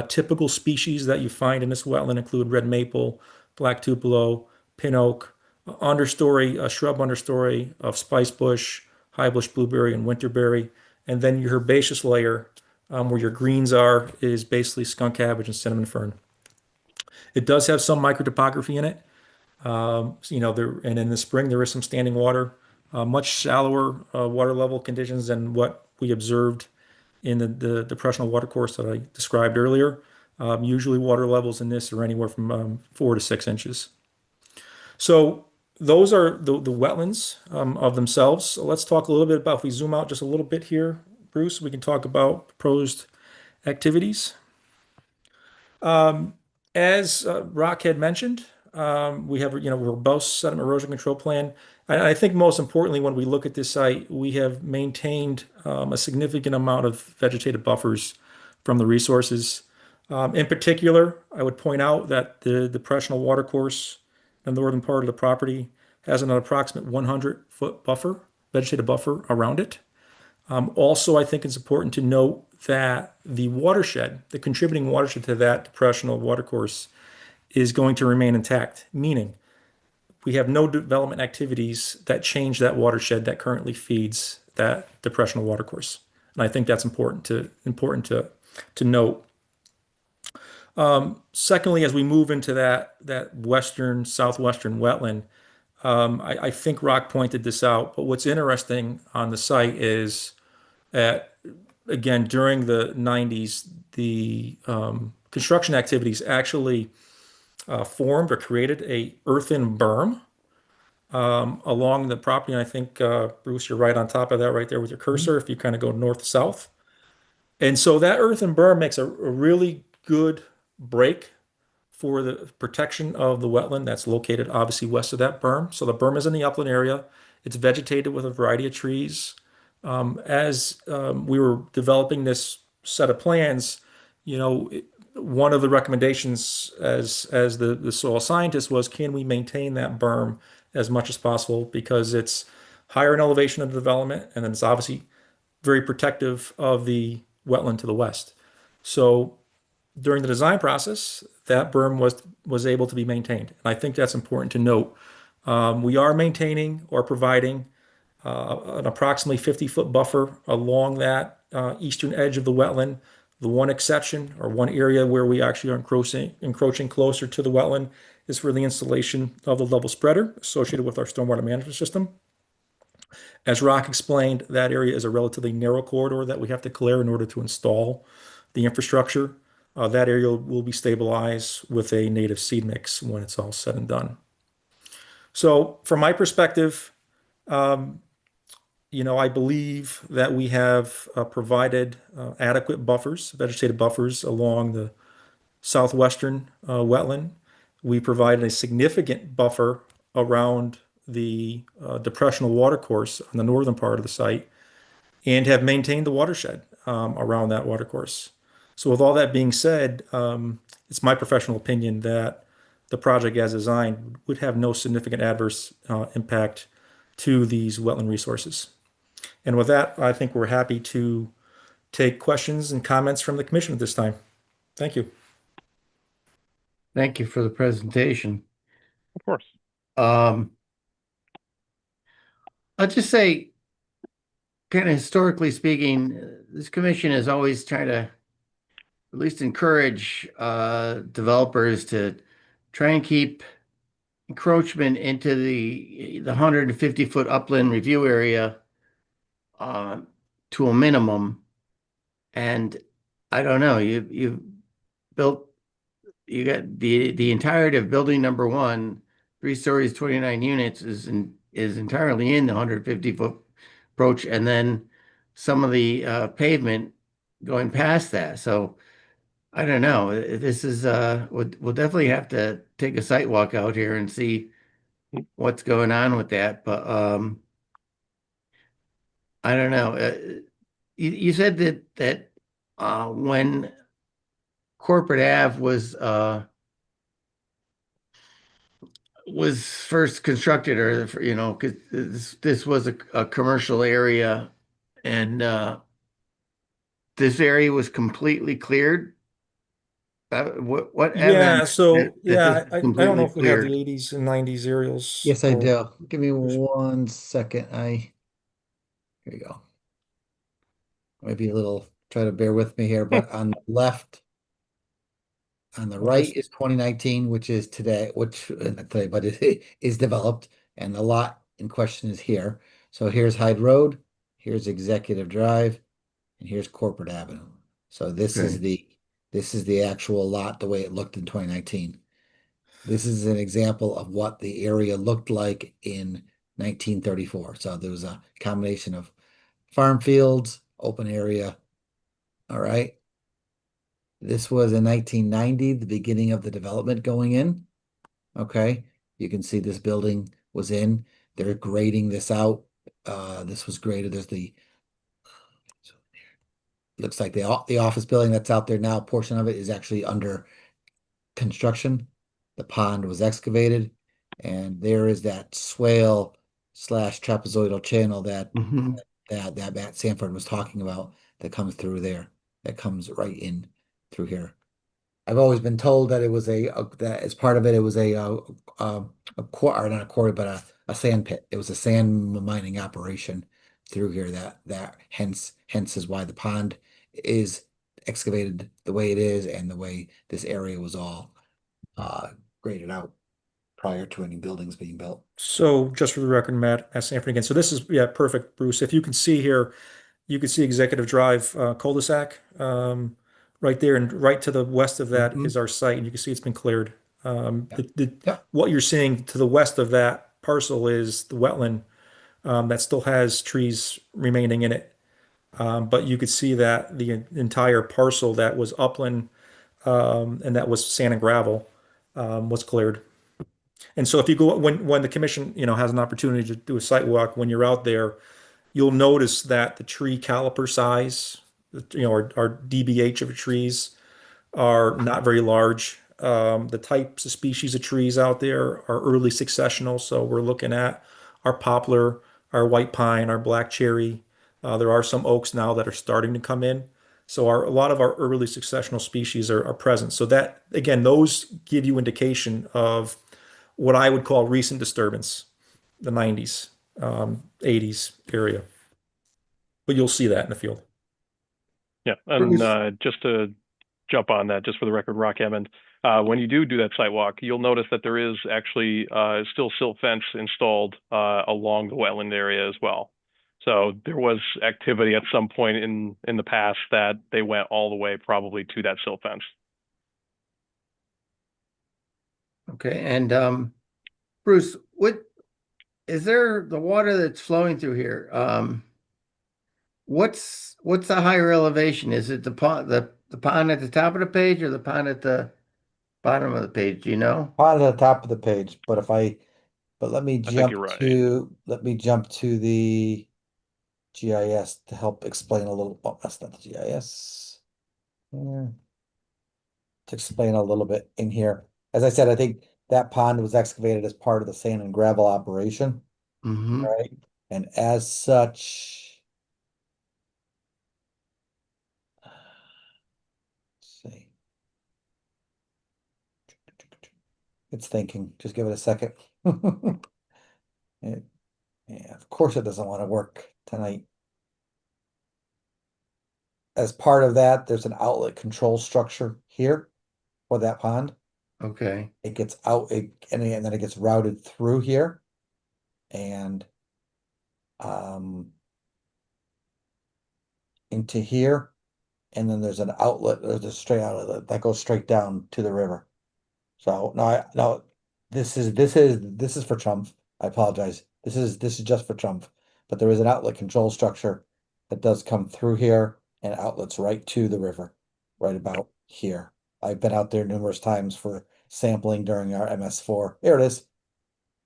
Typical species that you find in this wetland include red maple, black tupelo, pin oak, a shrub understory of spice bush, high bush blueberry, and winterberry. And then your herbaceous layer, where your greens are, is basically skunk cabbage and cinnamon fern. It does have some microtopography in it. And in the spring there is some standing water, much shallower water level conditions than what we observed in the depressional watercourse that I described earlier. Usually water levels in this are anywhere from 4 to 6 inches. So those are the wetlands of themselves. So let's talk a little bit about, if we zoom out just a little bit here, Bruce, we can talk about proposed activities. As Rock had mentioned, we have a robust sediment erosion control plan. I think most importantly, when we look at this site, we have maintained a significant amount of vegetative buffers from the resources. In particular, I would point out that the depressional watercourse in the northern part of the property has an approximate 100-foot buffer, vegetative buffer around it. Also, I think it's important to note that the watershed, the contributing watershed to that depressional watercourse, is going to remain intact, meaning we have no development activities that change that watershed that currently feeds that depressional watercourse. And I think that's important to note. Secondly, as we move into that western southwestern wetland, I think Rock pointed this out, but what's interesting on the site is that again during the 90s, the construction activities actually formed or created a earthen berm along the property. And I think Bruce, you're right on top of that right there with your cursor. If you kind of go north south, and so that earthen berm makes a really good break for the protection of the wetland that's located obviously west of that berm. So the berm is in the upland area. It's vegetated with a variety of trees. As we were developing this set of plans, one of the recommendations as the soil scientist was, can we maintain that berm as much as possible because it's higher in elevation of the development, and then it's obviously very protective of the wetland to the west. So during the design process, that berm was able to be maintained. And I think that's important to note. We are maintaining or providing an approximately 50-foot buffer along that eastern edge of the wetland. The one exception or one area where we actually are encroaching closer to the wetland is for the installation of the level spreader associated with our stormwater management system. As Rock explained, that area is a relatively narrow corridor that we have to clear in order to install the infrastructure. That area will be stabilized with a native seed mix when it's all said and done. So from my perspective, I believe that we have provided adequate buffers, vegetative buffers along the southwestern wetland. We provided a significant buffer around the depressional watercourse on the northern part of the site and have maintained the watershed around that watercourse. So with all that being said, it's my professional opinion that the project as designed would have no significant adverse impact to these wetland resources. And with that, I think we're happy to take questions and comments from the commission at this time. Thank you. Thank you for the presentation. Of course. I'll just say, kind of historically speaking, this commission is always trying to at least encourage developers to try and keep encroachment into the 150-foot upland review area to a minimum. And I don't know, you got the entirety of building number one, 3 stories, 29 units is entirely in the 150-foot approach, and then some of the pavement going past that. So I don't know. This is we'll definitely have to take a site walk out here and see what's going on with that. But I don't know. You said that when Corporate Ave was first constructed, or because this was a commercial area, and this area was completely cleared. What Yeah, evidence so that this yeah, is I don't completely know if we have cleared? the 80s and 90s aerials. Yes, I or- do. Give me 1 second. Here you go. Maybe a little, try to bear with me here, but on the left, on the right is 2019, which is today, which not today, but it is developed, and the lot in question is here. So here's Hyde Road, here's Executive Drive, and here's Corporate Avenue. So this is the actual lot the way it looked in 2019. This is an example of what the area looked like in 1934. So there was a combination of farm fields, open area. All right. This was in 1990, the beginning of the development going in. Okay. You can see this building was in. They're grading this out. This was graded. There's looks like the office building that's out there now, portion of it is actually under construction. The pond was excavated, and there is that swale / trapezoidal channel that Mhm. that Matt Sanford was talking about that comes through there, that comes right in through here. I've always been told that it was that as part of it, it was a quarry, or not a quarry, but a sand pit. It was a sand mining operation through here that hence is why the pond is excavated the way it is and the way this area was all graded out prior to any buildings being built. So just for the record, Matt, ask Sanford again. So this is, yeah, perfect, Bruce. If you can see here, you can see Executive Drive cul-de-sac right there, and right to the west of that is our site, and you can see it's been cleared. Yeah. What you're seeing to the west of that parcel is the wetland that still has trees remaining in it. But you could see that the entire parcel that was upland and that was sand and gravel was cleared. And so if you go when the commission, has an opportunity to do a site walk, when you're out there, you'll notice that the tree caliper size, our DBH of trees are not very large. The types of species of trees out there are early successional. So we're looking at our poplar, our white pine, our black cherry. There are some oaks now that are starting to come in. So a lot of our early successional species are present. So that, again, those give you indication of what I would call recent disturbance, the 90s, 80s area. But you'll see that in the field. Yeah, and Bruce. just to jump on that, just for the record, Rock Hammond, when you do that site walk, you'll notice that there is actually still silt fence installed along the wetland area as well. So there was activity at some point in the past that they went all the way probably to that silt fence. Okay, and Bruce, what is there the water that's flowing through here? What's the higher elevation? Is it the pond the pond at the top of the page or the pond at the bottom of the page? Do you know? On the top of the page, but let me I think jump you're right. to the GIS to help explain a little. Oh, that's not the GIS. Yeah. To explain a little bit in here. As I said, I think that pond was excavated as part of the sand and gravel operation, Mm-hmm. right? And as such, let's see. It's thinking. Just give it a second. Yeah, of course it doesn't want to work tonight. As part of that, there's an outlet control structure here for that pond. Okay. It gets out, and then it gets routed through here. And into here. And then there's an outlet, there's a straight outlet that goes straight down to the river. So no, this is for Trump. I apologize. This is just for Trump. But there is an outlet control structure that does come through here and outlets right to the river, right about here. I've been out there numerous times for sampling during our MS4. Here it is.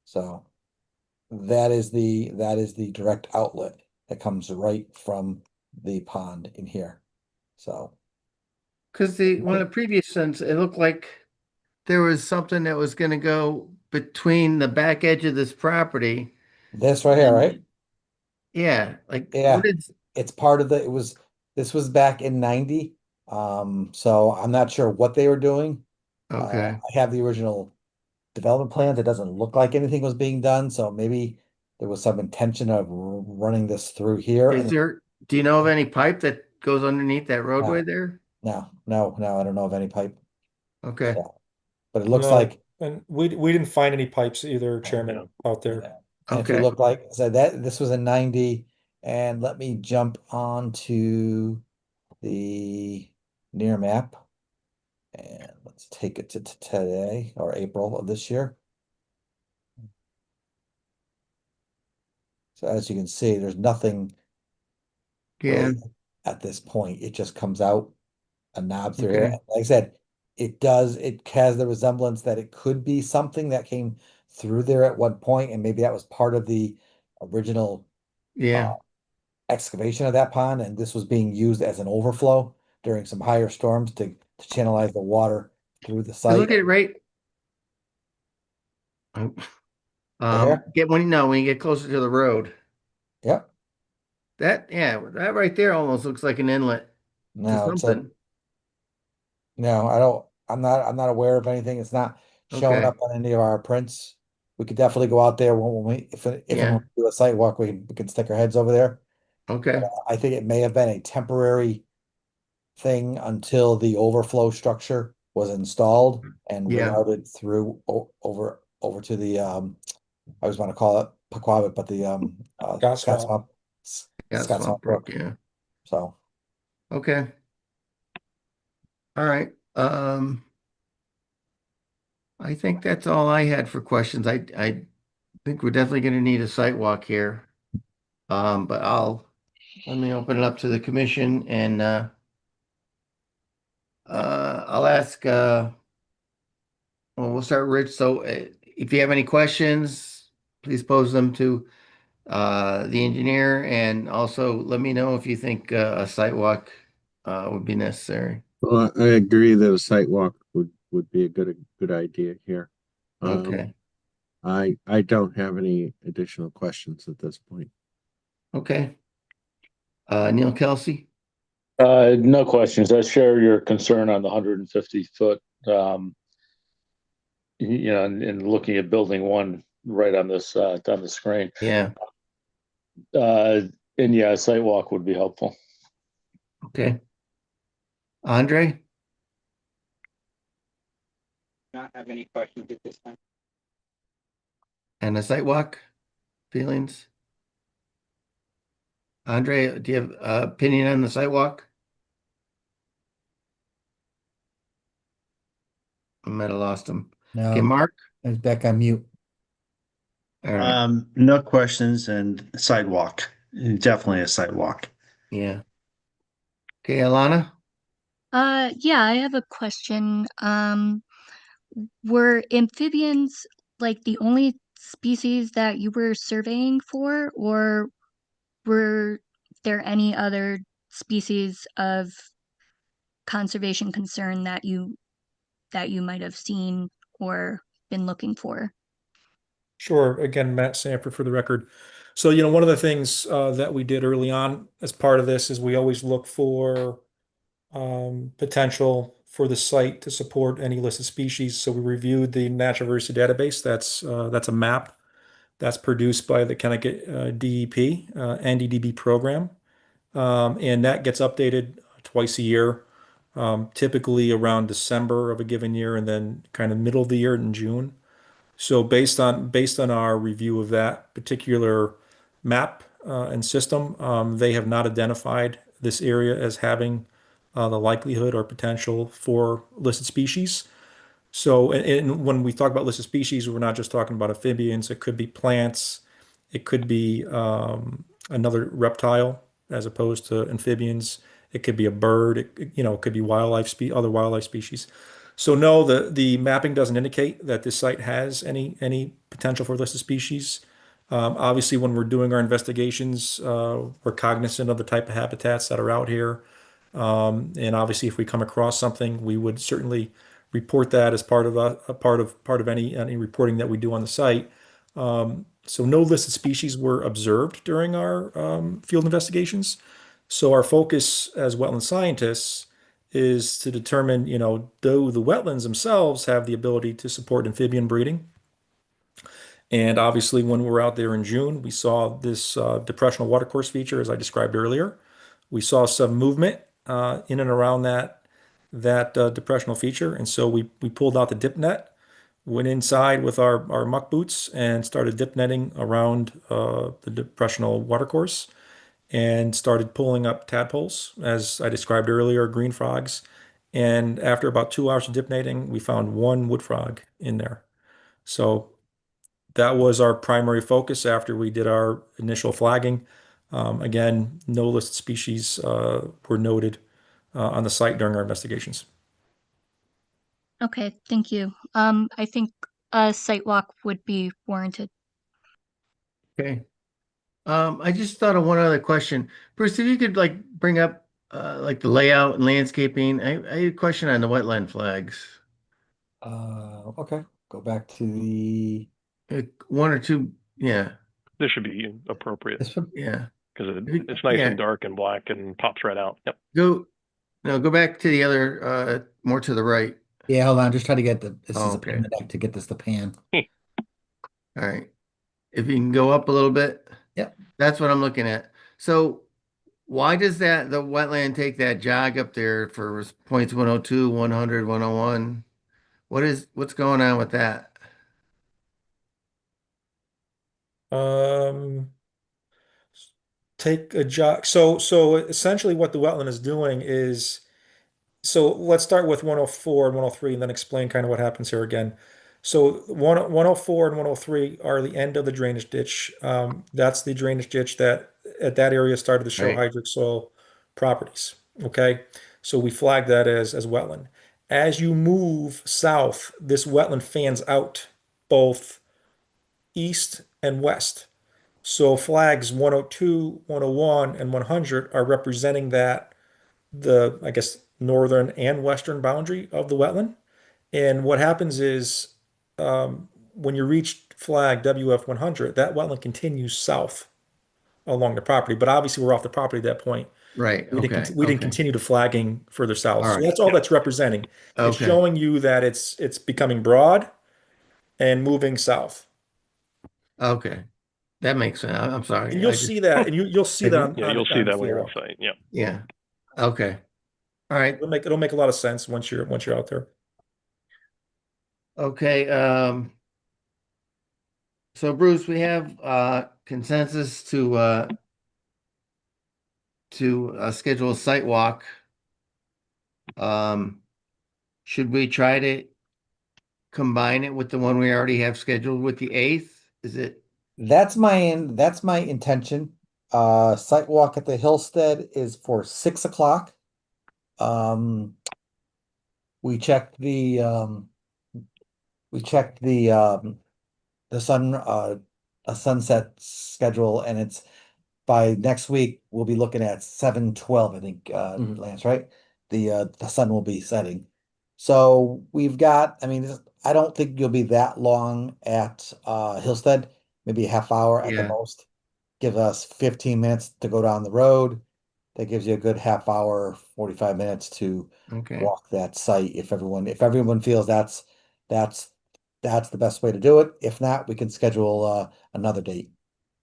So that is the direct outlet that comes right from the pond in here. So Because one of the previous ones, it looked like there was something that was going to go between the back edge of this property. this right here, right? Yeah, like Yeah, what is it's part of this was back in 90. So I'm not sure what they were doing. okay? I have the original development plans. It doesn't look like anything was being done, so maybe there was some intention of running this through here. Is there? Do you know of any pipe that goes underneath that roadway No, there? no, I don't know of any pipe. Okay. So, but it looks No, like and we didn't find any pipes either, Chairman, out there. yeah. And if you Okay. look like so that this was in 90, and let me jump on to the near map. And let's take it to today or April of this year. So as you can see, there's nothing Yeah. really at this point. It just comes out a knob through here. Okay. Like I said, it has the resemblance that it could be something that came through there at one point, and maybe that was part of the original Yeah. excavation of that pond, and this was being used as an overflow during some higher storms to channelize the water through the I site. look at it right. Right here? Get when you get closer to the road. Yep. that right there almost looks like an inlet to No, it's a, something. no, I'm not aware of anything. It's not showing Okay, up on any of our prints. We could definitely go out there when we, if and yeah, when we do a site walk, we can stick our heads over there. okay, I think it may have been a temporary thing until the overflow structure was installed and yeah, rerouted through over to the I always want to call it Pequawit, but the Got swamp. yeah, Scott Swamp Swamp Brook, Brook. yeah, So okay, all right. I think that's all I had for questions. I think we're definitely gonna need a site walk here. But let me open it up to the commission and I'll ask well, we'll start with Rich. So if you have any questions, please pose them to the engineer, and also let me know if you think a site walk would be necessary. Well, I agree that a site walk would be a good idea here. Okay, I don't have any additional questions at this point. okay. Neil Kelsey? No questions. I share your concern on the 150 foot. And looking at building one right on this on the screen. Yeah, And yeah, a site walk would be helpful. okay. Andre? Not have any questions at this time. And a site walk? Feelings? Andre, do you have opinion on the site walk? I might have lost him. Okay, no, Mark? it's back on mute. All right, No questions and sidewalk. Definitely a sidewalk. yeah. Okay, Alana? Yeah, I have a question. Were amphibians like the only species that you were surveying for, or were there any other species of conservation concern that you might have seen or been looking for? Sure. Again, Matt Sanford for the record. So, one of the things that we did early on as part of this is we always look for potential for the site to support any listed species. So we reviewed the natural diversity database. That's a map that's produced by the Connecticut DEP NDDB program, and that gets updated twice a year, typically around December of a given year, and then kind of middle of the year in June. So based on our review of that particular map and system, they have not identified this area as having the likelihood or potential for listed species. So, and when we talk about listed species, we're not just talking about amphibians. It could be plants, it could be another reptile as opposed to amphibians. It could be a bird. It could be other wildlife species. So no, the mapping doesn't indicate that this site has any potential for listed species. Obviously, when we're doing our investigations, we're cognizant of the type of habitats that are out here. And obviously, if we come across something, we would certainly report that as part of a part of any reporting that we do on the site. So no listed species were observed during our field investigations. So our focus as wetland scientists is to determine, do the wetlands themselves have the ability to support amphibian breeding? And obviously, when we were out there in June, we saw this depressional watercourse feature, as I described earlier. We saw some movement in and around that depressional feature, and so we pulled out the dip net, went inside with our muck boots, and started dip netting around the depressional watercourse, and started pulling up tadpoles, as I described earlier, green frogs. And after about 2 hours of dip netting, we found one wood frog in there. So that was our primary focus after we did our initial flagging. Again, no listed species were noted on the site during our investigations. Okay, thank you. I think a site walk would be warranted. Okay. I just thought of one other question. Bruce, if you could like bring up like the layout and landscaping. I had a question on the wetland flags. Okay, go back to the One or two, yeah, This should be appropriate this one. yeah. because it's nice Yeah. and dark and black and pops right out. Yep. Go back to the other, more to the right. Yeah, hold on. Just try to get this is a Okay. pan deck to get this to pan. All right. If you can go up a little bit. Yep. That's what I'm looking at. So why does the wetland take that jog up there for points 102, 100, 101? What's going on with that? Um, take a jog. So essentially what the wetland is doing is, so let's start with 104 and 103 and then explain kind of what happens here again. So 104 and 103 are the end of the drainage ditch. That's the drainage ditch that at that area started to show Right. hydric soil properties. Okay. So we flag that as wetland. As you move south, this wetland fans out both east and west. So flags 102, 101, and 100 are representing that I guess, northern and western boundary of the wetland. And what happens is when you reach flag WF 100, that wetland continues south along the property. But obviously, we're off the property at that point. Right. Okay. We didn't Okay. continue to flagging further south. All So right. that's all that's representing. It's Okay. showing you that it's becoming broad and moving south. Okay. That makes sense. I'm sorry. And you'll see that, and you'll see that on, Yeah, you'll see on the that when you're field on site. Yeah. Yeah. Okay. All right. it'll make a lot of sense once you're out there. Okay. So Bruce, we have consensus to schedule a site walk. Should we try to combine it with the one we already have scheduled with the 8th? Is it? That's my intention. Site walk at the Hillstead is for 6 o'clock. We checked the sun a sunset schedule, and it's by next week we'll be looking at 7:12, I think, Lance, right? The sun will be setting. So we've got, I mean, I don't think you'll be that long at Hillstead, maybe a half hour at the Yeah. most. Give us 15 minutes to go down the road. That gives you a good half hour, 45 minutes to Okay. walk that site if everyone feels that's the best way to do it. If not, we can schedule another date.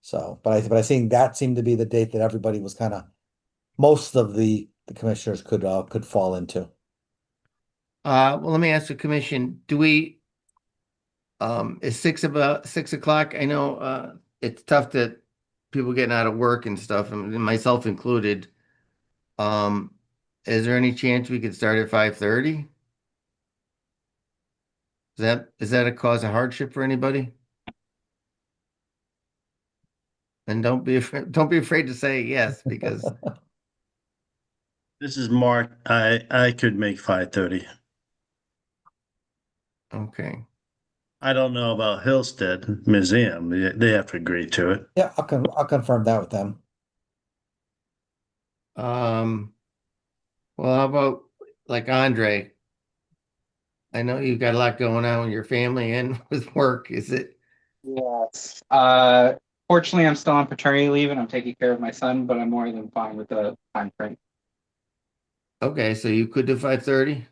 So, but I think that seemed to be the date that everybody was kind of, most of the commissioners could fall into. Well, let me ask the commission, do we, is about 6 o'clock? I know, it's tough that people getting out of work and stuff, and myself included. Is there any chance we could start at 5:30? Is that a cause of hardship for anybody? And don't be afraid to say yes, because This is Mark. I could make 5:30. okay. I don't know about Hillstead Museum. They have to agree to it. Yeah, I'll confirm that with them. Well, how about like Andre? I know you've got a lot going on with your family and with work. Is it? Yes. Fortunately, I'm still on paternity leave and I'm taking care of my son, but I'm more than fine with the time frame. Okay, so you could do 5:30?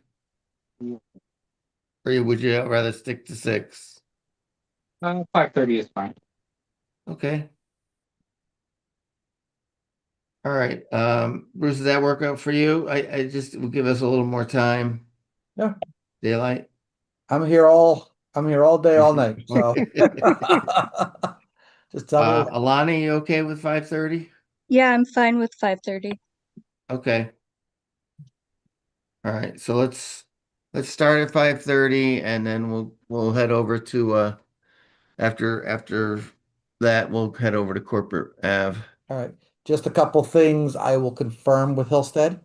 Yeah. Or would you rather stick to 6? 5:30 is fine. Okay. All right. Bruce, does that work out for you? I just will give us a little more time. Yeah. Daylight. I'm here all day, all night. So just tell me. Alana, you okay with 5:30? Yeah, I'm fine with 5:30. Okay. All right, so let's start at 5:30 and then we'll head over to after that we'll head over to Corporate Ave. All right. Just a couple things I will confirm with Hillstead.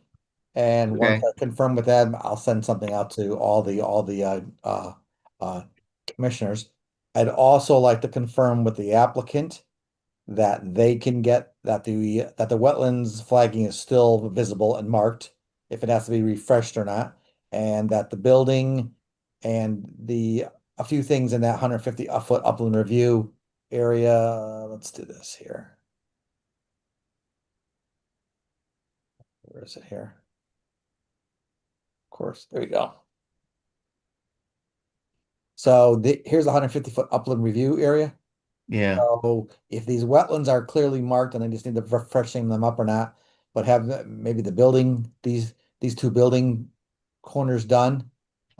And once Okay. I confirm with them, I'll send something out to all the commissioners. I'd also like to confirm with the applicant that they can get that the wetlands flagging is still visible and marked, if it has to be refreshed or not, and that the building and a few things in that 150-foot upland review area. Let's do this here. Where is it here? Of course, there you go. So here's a 150-foot upland review area. Yeah, So if these wetlands are clearly marked and I just need to freshen them up or not, but have maybe the building, these two building corners done,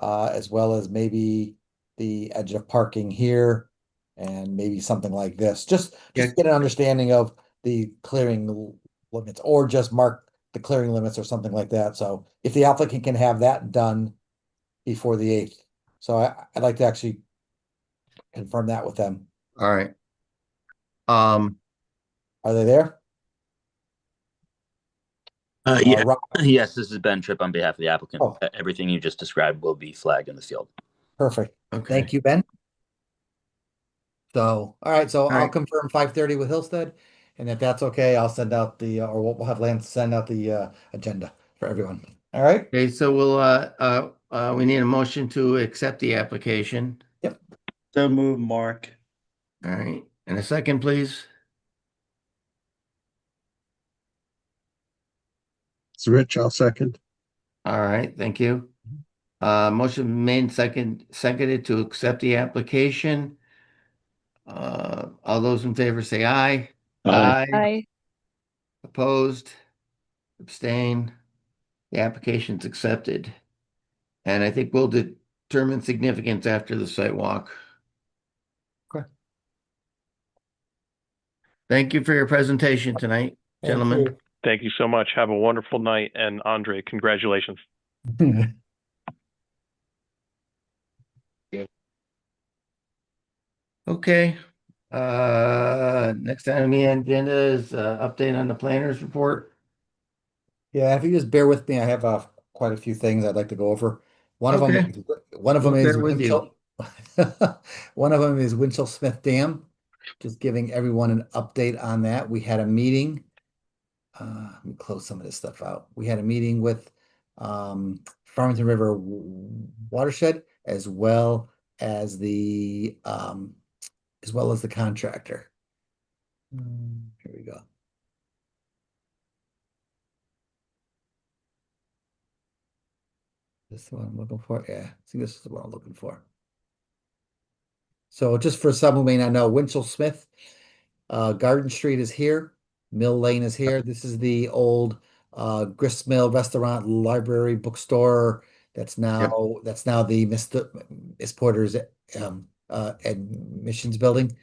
as well as maybe the edge of parking here and maybe something like this. Just Yeah. get an understanding of the clearing limits or just mark the clearing limits or something like that. So if the applicant can have that done before the 8th. So I'd like to actually confirm that with them. all right. Um, Are they there? Yeah. Rob, Yes, this is Ben Tripp on behalf of the applicant. Oh. Everything you just described will be flagged in the field. perfect. okay. Thank you, Ben. So, all right, so All I'll right. confirm 5:30 with Hillstead, and if that's okay, I'll send out the, or we'll have Lance send out the agenda for everyone. All right? Okay, so we need a motion to accept the application. So move, Mark. All right, and a second, please. It's Rich, I'll second. All right, thank you. Motion made seconded to accept the application. All those in favor say aye. I Opposed, abstain. The application's accepted. And I think we'll determine significance after the site walk. Okay. Thank you for your presentation tonight, Thank gentlemen. Thank you so much. Have a wonderful night. And Andre, congratulations. you. Okay. Next item on the agenda is update on the planners report. Yeah, if you just bear with me, I have quite a few things I'd like to go over. One of them, Okay. one of them We'll is bear with you. one of them is Winchell Smith Dam. Just giving everyone an update on that. We had a meeting. Let me close some of this stuff out. We had a meeting with Farmington River Watershed as well as the contractor. Here we go. This is what I'm looking for. Yeah, I think this is what I'm looking for. So just for some who may not know, Winchell Smith, Garden Street is here. Mill Lane is here. This is the old grist mill restaurant, library, bookstore. That's now the Miss Porter's admissions building.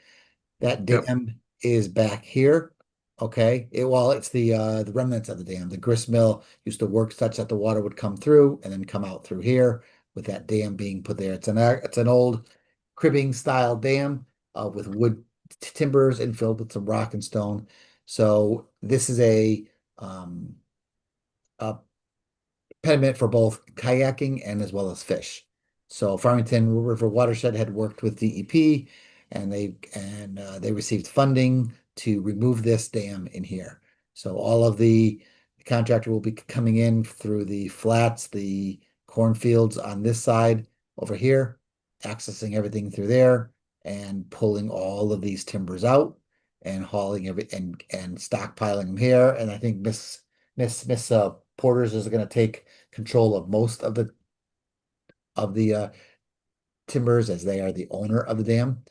That Yep. dam is back here. Okay. It's the remnants of the dam. The grist mill used to work such that the water would come through and then come out through here with that dam being put there. It's an old cribbing style dam with wood timbers and filled with some rock and stone. So this is a pediment for both kayaking and as well as fish. So Farmington River Watershed had worked with DEP and they received funding to remove this dam in here. So all of the contractor will be coming in through the flats, the cornfields on this side over here, accessing everything through there and pulling all of these timbers out and hauling and stockpiling them here. And I think Miss Porter's is going to take control of most of the timbers as they are the owner of the dam.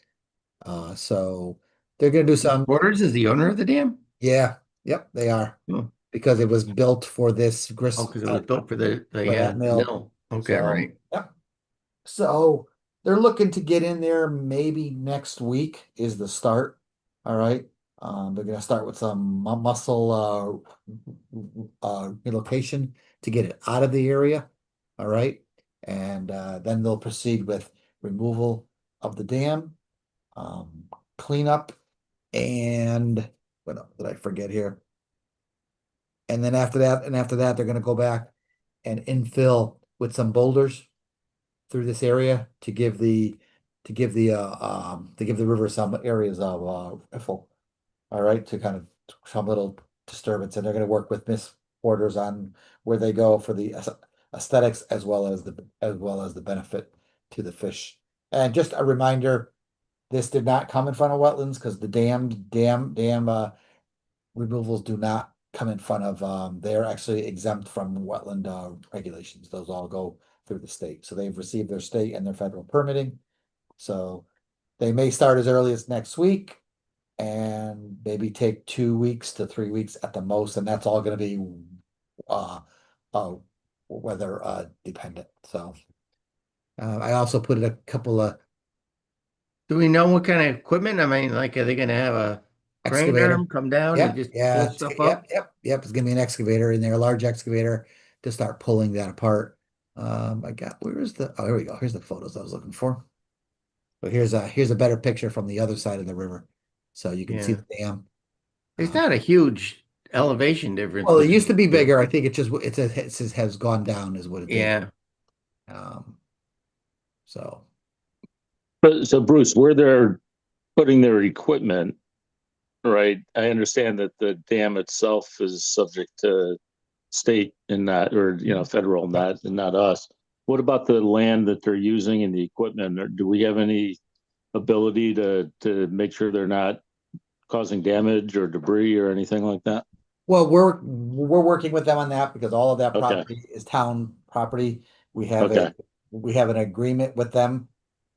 So they're going to do some. Borders is the owner of the dam? Yeah, yep, they are Oh, because it was built for this grist. because it was built for the that mill. mill. Okay, So, right. Yep. So they're looking to get in there maybe next week is the start. All right. They're gonna start with some muscle relocation to get it out of the area. All right. And then they'll proceed with removal of the dam, cleanup, and what else did I forget here? And then after that, they're gonna go back and infill with some boulders through this area to give the river some areas of riffle. All right, to kind of some little disturbance, and they're going to work with Miss Porters on where they go for the aesthetics as well as the benefit to the fish. And just a reminder, this did not come in front of wetlands because the dam removals do not come in front of, they're actually exempt from wetland regulations. Those all go through the state. So they've received their state and their federal permitting. So they may start as early as next week and maybe take 2 weeks to 3 weeks at the most, and that's all gonna be uh weather dependent. So I also put in a couple of Do we know what kind of equipment? I mean, like, are they gonna have a crane excavator. arm come down and Yep, just yeah, pull stuff yep, up? yep. It's gonna be an excavator in there, a large excavator to start pulling that apart. I got where is the, oh, here we go. Here's the photos I was looking for. But here's a better picture from the other side of the river. So you can see Yeah. the dam. It's not a huge elevation difference Well, it used to between be the two. bigger. I think it has gone down is what it did. Yeah. So But so Bruce, where they're putting their equipment, right? I understand that the dam itself is subject to state and not, or federal, not and not us. What about the land that they're using and the equipment? Or do we have any ability to make sure they're not causing damage or debris or anything like that? well, we're working with them on that because all of that Okay. property is town property. We have Okay. we have an agreement with them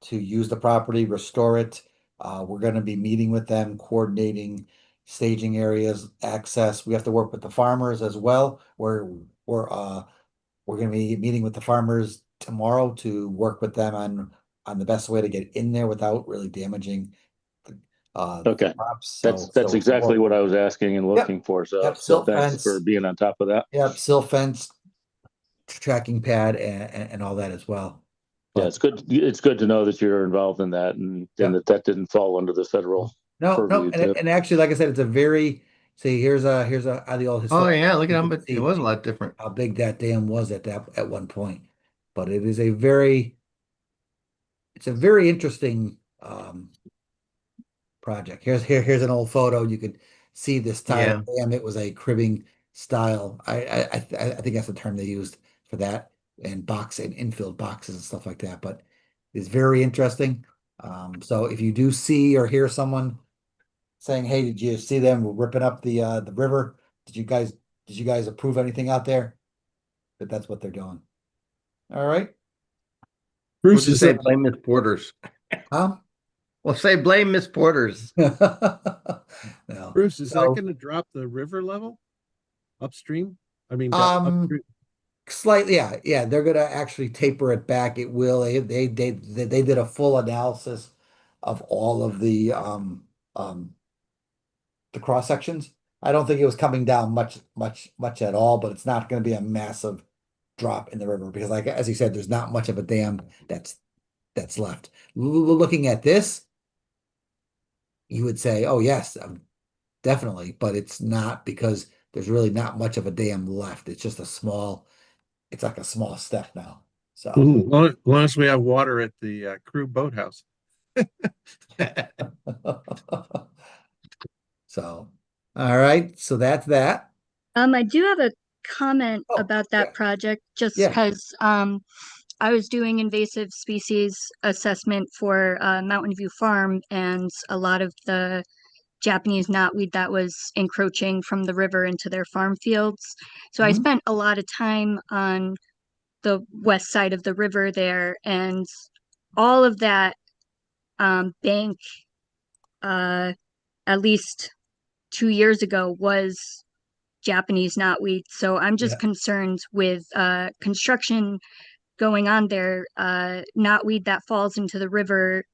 to use the property, restore it. We're going to be meeting with them, coordinating staging areas, access. We have to work with the farmers as well. We're going to be meeting with the farmers tomorrow to work with them on the best way to get in there without really damaging the Okay. crops. That's exactly what I was asking and Yep. looking for. So Yep, so silt thanks fence. for being on top of that. Yep, silt fence, tracking pad, and all that as well. Yeah, But it's good. It's good to know that you're involved in that, and Yeah. that didn't fall under the federal no, purview too. and actually, like I said, it's a very see. Here's the old Oh, historic. yeah, look at You how can much, it see was a lot different. how big that dam was at one point. But it's a very interesting project. Here's an old photo. You could see this style Yeah. dam. It was a cribbing style. I think that's the term they used for that, and infilled boxes and stuff like that. But it's very interesting. So if you do see or hear someone saying, "Hey, did you see them ripping up the river? Did you guys approve anything out there?" That's what they're doing. All right. We'll Bruce, just is say that, blame Miss Porter's. Huh? We'll say blame Miss Porter's. No. Bruce, is that So, going to drop the river level upstream? I mean, um, upstream. slightly, yeah. They're gonna actually taper it back. It will. They did a full analysis of all of the cross sections. I don't think it was coming down much at all, but it's not going to be a massive drop in the river because, like as you said, there's not much of a dam that's left. Looking at this, you would say, "Oh yes, definitely," but it's not because there's really not much of a dam left. It's just it's like a small step now. So, Long as we have water at the crew boathouse. so, all right. So that's that. I do have a comment Oh, about that yeah. project just Yeah. because I was doing invasive species assessment for Mountain View Farm, and a lot of the Japanese knotweed that was encroaching from the river into their farm fields. So I Mhm. spent a lot of time on the west side of the river there, and all of that bank, at least 2 years ago, was Japanese knotweed. So I'm just Yeah. concerned with construction going on there. Knotweed that falls into the river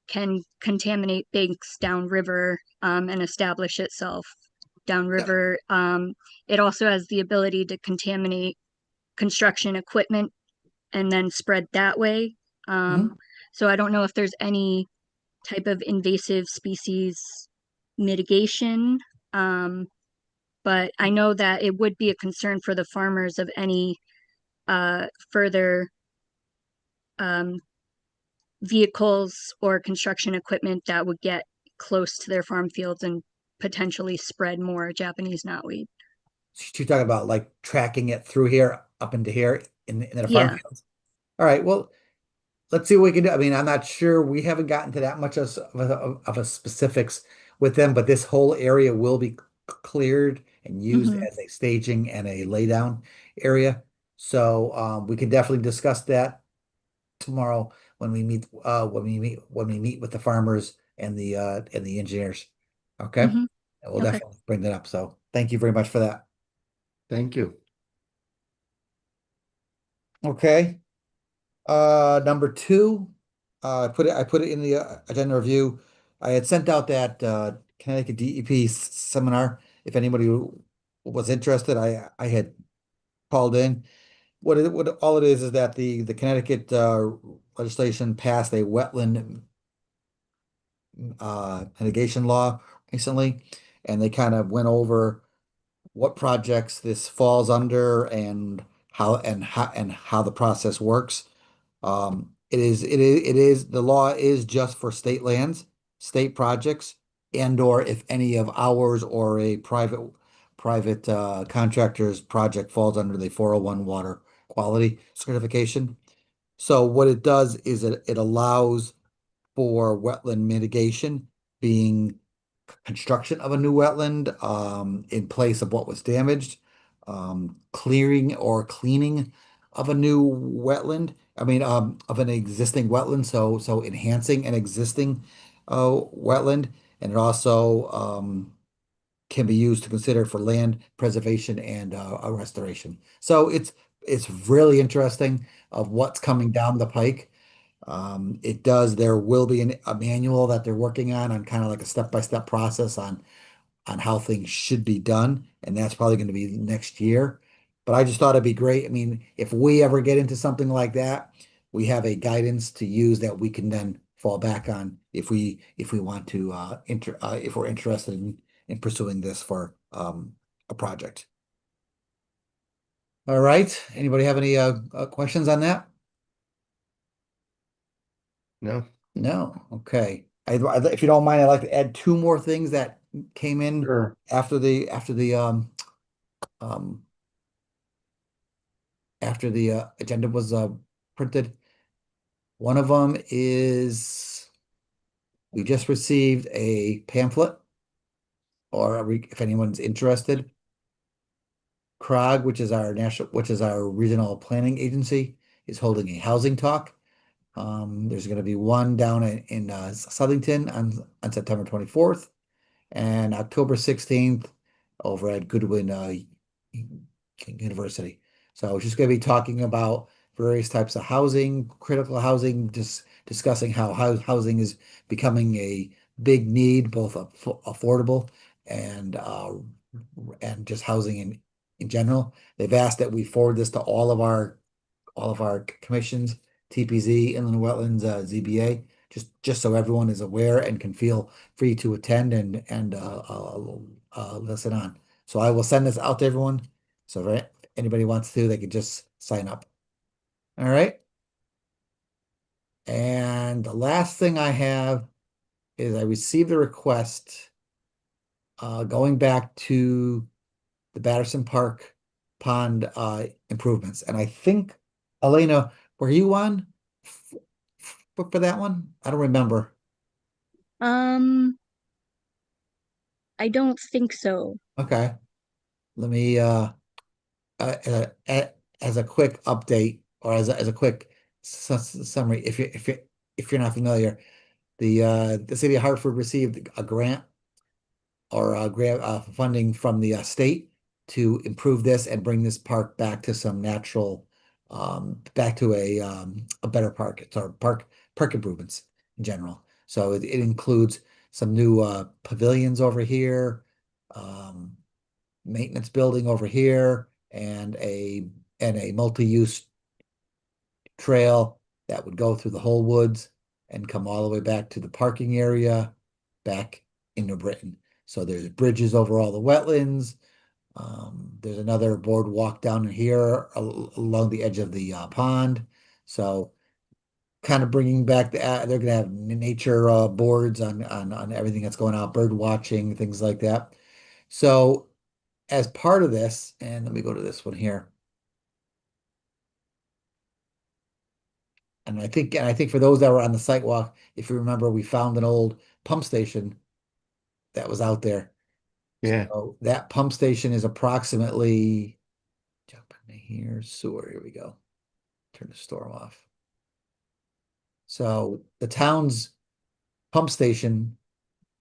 can contaminate banks downriver and establish itself downriver. It also has the ability to contaminate construction equipment and then spread that way. Mhm. So I don't know if there's any type of invasive species mitigation. But I know that it would be a concern for the farmers of any further vehicles or construction equipment that would get close to their farm fields and potentially spread more Japanese knotweed. You're talking about like tracking it through here up into here in the farm Yeah. fields. All right. Well, let's see what we can do. I mean, I'm not sure. We haven't gotten to that much of a specifics with them, but this whole area will be cleared and used Mhm. as a staging and a laydown area. So we can definitely discuss that tomorrow when we meet with the farmers and the engineers. Okay. Mhm. And we'll Okay. definitely bring that up. So thank you very much for that. Thank you. Okay. Number two, I put it in the agenda review. I had sent out that Connecticut DEP seminar. If anybody was interested, I had called in. What all it is that the Connecticut legislation passed a wetland mitigation law recently, and they kind of went over what projects this falls under and how the process works. The law is just for state lands, state projects, and or if any of ours or a private contractor's project falls under the 401 water quality certification. So what it does is it allows for wetland mitigation, being construction of a new wetland in place of what was damaged, clearing or cleaning of a new wetland. I mean, of an existing wetland, so enhancing an existing wetland, and it also can be used to consider for land preservation and a restoration. So it's really interesting of what's coming down the pike. There will be a manual that they're working on kind of like a step-by-step process on how things should be done, and that's probably going to be next year. But I just thought it'd be great. I mean, if we ever get into something like that, we have a guidance to use that we can then fall back on if we want to if we're interested in pursuing this for a project. All right. Anybody have any questions on that? No. No. Okay. If you don't mind, I'd like to add two more things that came in Sure. um after the agenda was printed. One of them is we just received a pamphlet, or if anyone's interested, CROG, which is our regional planning agency, is holding a housing talk. There's going to be one down in Southington on September 24th, and October 16th over at Goodwin University. So I was just going to be talking about various types of housing, critical housing, just discussing how housing is becoming a big need, both affordable and just housing in general. They've asked that we forward this to all of our commissions, TPZ, Inland Wetlands, ZBA, just so everyone is aware and can feel free to attend and listen on. So I will send this out to everyone. So if anybody wants to, they can just sign up. All right. And the last thing I have is I received a request going back to the Batterson Park pond improvements. And I think, Elena, were you on for that one? I don't remember. Um, I don't think so. Okay. Let me as a quick update or as a quick summary, if you're not familiar, the city of Hartford received a grant or grant funding from the state to improve this and bring this park back to some natural, back to a better park. It's our park improvements in general. So it includes some new pavilions over here, maintenance building over here, and a multi-use trail that would go through the whole woods and come all the way back to the parking area back into Britain. So there's bridges over all the wetlands. There's another boardwalk down here along the edge of the pond. So kind of bringing back they're gonna have nature boards on everything that's going on, bird watching, things like that. So as part of this, and let me go to this one here. And I think for those that were on the site walk, if you remember, we found an old pump station that was out there. Yeah. So that pump station is approximately, jump into here, sewer, here we go. Turn the storm off. So the town's pump station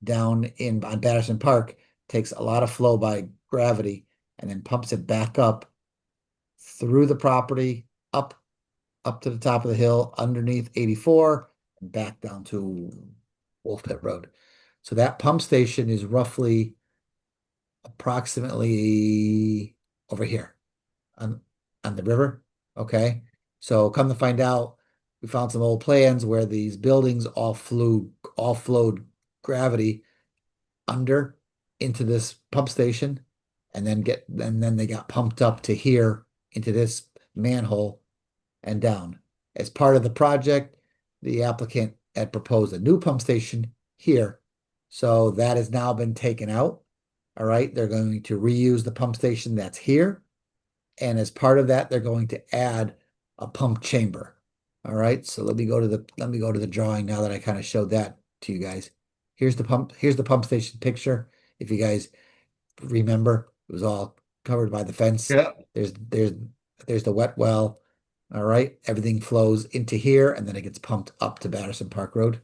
down on Patterson Park takes a lot of flow by gravity and then pumps it back up through the property, up to the top of the hill, underneath 84, and back down to Wolf Pit Road. So that pump station is roughly approximately over here on the river. Okay. So come to find out, we found some old plans where these buildings all flowed gravity under into this pump station and then they got pumped up to here into this manhole and down. As part of the project, the applicant had proposed a new pump station here. So that has now been taken out. All right, they're going to reuse the pump station that's here. And as part of that, they're going to add a pump chamber. All right, so let me go to the drawing now that I kind of showed that to you guys. Here's the pump station picture. If you guys remember, it was all covered by the fence. Yeah. There's the wet well. All right, everything flows into here and then it gets pumped up to Patterson Park Road.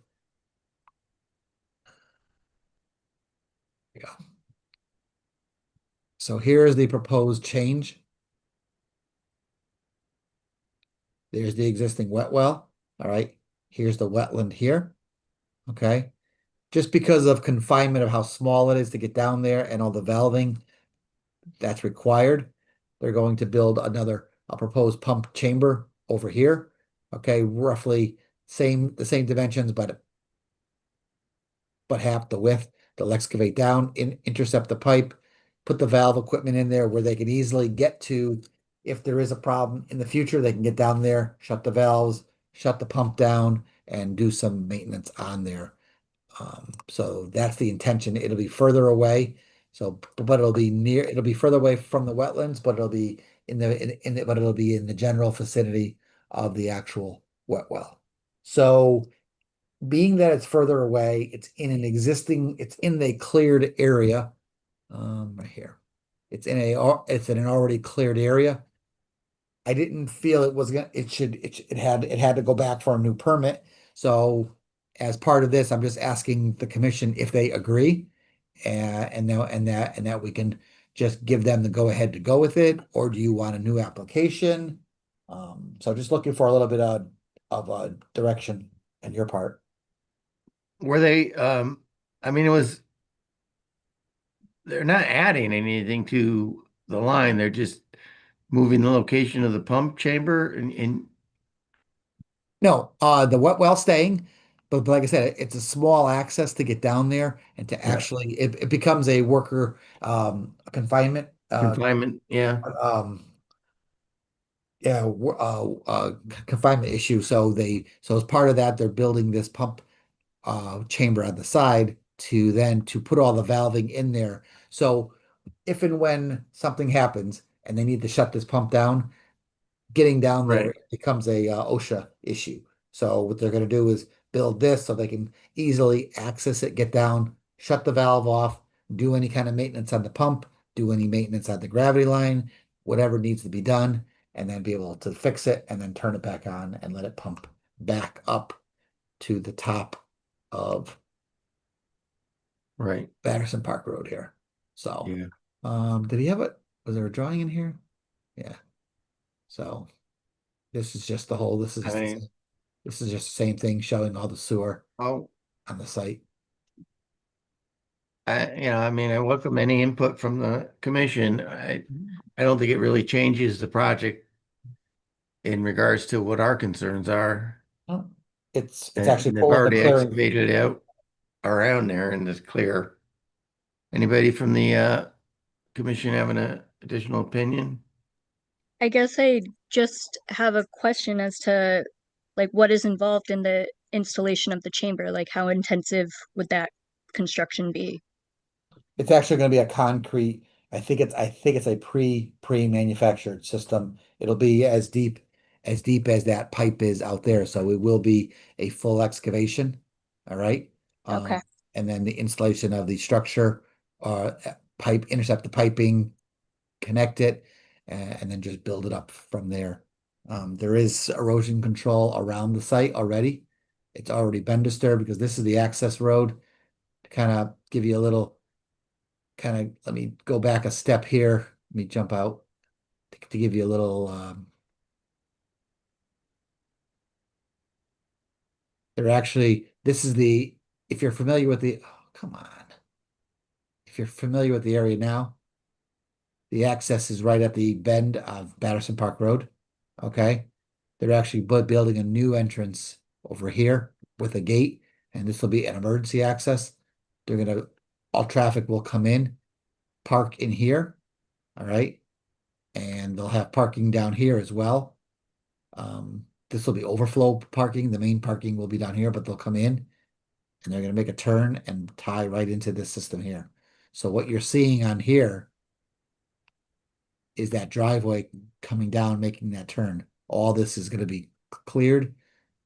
There you go. So here's the proposed change. There's the existing wet well. All right, here's the wetland here. Okay, just because of confinement of how small it is to get down there and all the valving that's required, they're going to build a proposed pump chamber over here. Okay, roughly the same dimensions, but half the width. They'll excavate down, intercept the pipe, put the valve equipment in there where they can easily get to. If there is a problem in the future, they can get down there, shut the valves, shut the pump down, and do some maintenance on there. So that's the intention. It'll be further away. So, but it'll be further away from the wetlands, but it'll be but it'll be in the general vicinity of the actual wet well. So being that it's further away, it's in a cleared area. Right here. It's in an already cleared area. I didn't feel it had to go back for a new permit. So as part of this, I'm just asking the commission if they agree. And that we can just give them the go ahead to go with it, or do you want a new application? So just looking for a little bit of a direction on your part. Were they, I mean, they're not adding anything to the line. They're just moving the location of the pump chamber and No, the wet well staying, but like I said, it's a small access to get down there and to actually it becomes a worker confinement confinement. Yeah. um confinement issue. So as part of that, they're building this pump chamber on the side to put all the valving in there. So if and when something happens and they need to shut this pump down, getting down there Right. becomes a OSHA issue. So what they're going to do is build this so they can easily access it, get down, shut the valve off, do any kind of maintenance on the pump, do any maintenance on the gravity line, whatever needs to be done, and then be able to fix it and then turn it back on and let it pump back up to the top of Right. Patterson Park Road here. So, Yeah. did he have it? Was there a drawing in here? Yeah. So this is just this is just the same thing showing all the sewer Oh, on the site. I mean, I welcome any input from the commission. I don't think it really changes the project in regards to what our concerns are. Oh, it's And actually they've pulling the already clearing. excavated out around there and it's clear. Anybody from the commission have an additional opinion? I guess I just have a question as to like what is involved in the installation of the chamber, like how intensive would that construction be? It's actually going to be a concrete. I think it's a pre-manufactured system. It'll be as deep as that pipe is out there. So it will be a full excavation. All right. Okay. And then the installation of the structure intercept the piping, connect it, and then just build it up from there. There is erosion control around the site already. It's already been disturbed because this is the access road. To kind of give you a little, let me go back a step here. Let me jump out to give you a little, this is if you're familiar with oh, come on. If you're familiar with the area now, the access is right at the bend of Batterson Park Road. Okay. They're actually building a new entrance over here with a gate, and this will be an emergency access. All traffic will come in, park in here. All right. And they'll have parking down here as well. This will be overflow parking. The main parking will be down here, but they'll come in and they're going to make a turn and tie right into this system here. So what you're seeing on here is that driveway coming down, making that turn. All this is going to be cleared,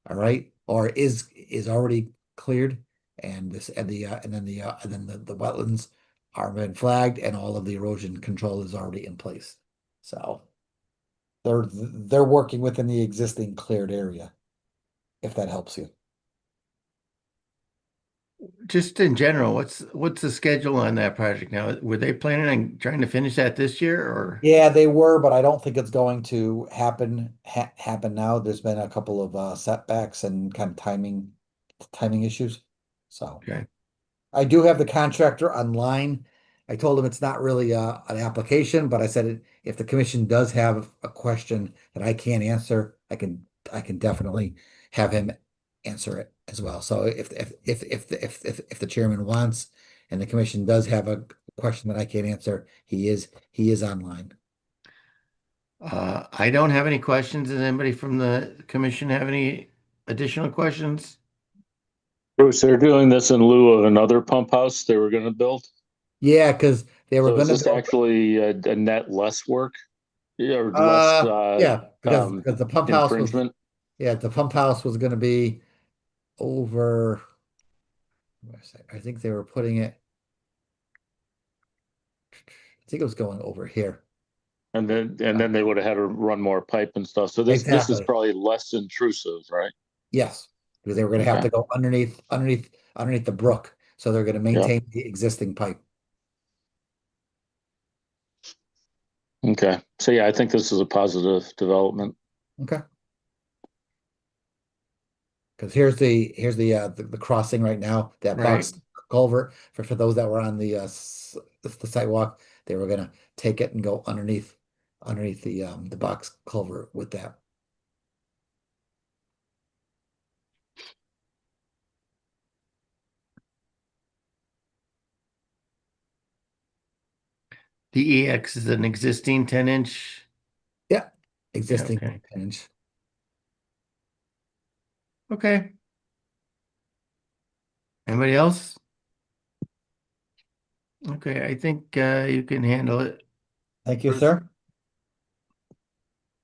all right, or is already cleared, and then the wetlands are been flagged, and all of the erosion control is already in place. So they're working within the existing cleared area, if that helps you. Just in general, what's the schedule on that project now? Were they planning on trying to finish that this year or? Yeah, they were, but I don't think it's going to happen now. There's been a couple of setbacks and kind of timing issues. So Okay. I do have the contractor online. I told him it's not really an application, but I said if the commission does have a question that I can't answer, I can definitely have him answer it as well. So if the chairman wants and the commission does have a question that I can't answer, he is online. I don't have any questions. Does anybody from the commission have any additional questions? Bruce, they're doing this in lieu of another pump house they were going to build. Yeah, because they were So going is to this actually a net less work? Yeah, or yeah, because the pump house was infringement? the pump house was going to be over. I think they were putting it. I think it was going over here. And then they would have had to run more pipe and stuff. So this is Exactly. probably less intrusive, right? Yes, because they were going to have Okay. to go underneath the brook, so they're going to maintain the existing pipe. Okay. So yeah, I think this is a positive development. Okay. Because here's the crossing right now, that box culvert for those that were on the sidewalk, they were gonna take it and go underneath the box culvert with that. The EX is an existing 10-inch. Yeah, existing Okay. 10-inch. Okay. Anybody else? Okay, I think you can handle it. Thank you, Bruce? sir.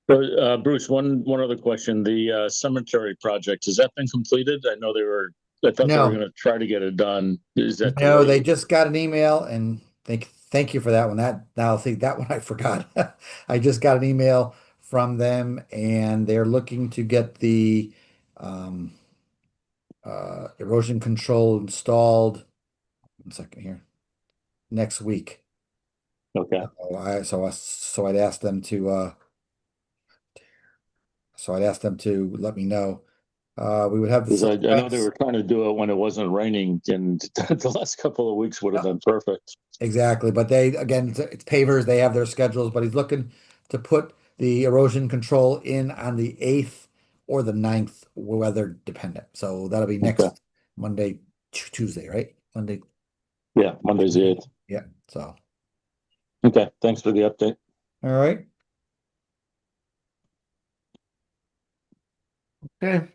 So, Bruce, one other question. The cemetery project, has that been completed? I thought they were No. going to try to get it done. Is that No, they delayed? just got an email, and thank you for that one. That one I forgot. I just got an email from them, and they're looking to get the um, erosion control installed. 1 second here. Next week. Okay. I'd ask them to let me know. We would have Because I know they the were trying to do it when it wasn't raining, and the last couple of weeks would have been perfect. exactly, but it's pavers. They have their schedules, but he's looking to put the erosion control in on the 8th or the 9th, weather dependent. So that'll be next Okay. Monday, Tuesday, right? Monday. Yeah, Monday's the 8th. Yeah. So. Okay. Thanks for the update. All right. Okay.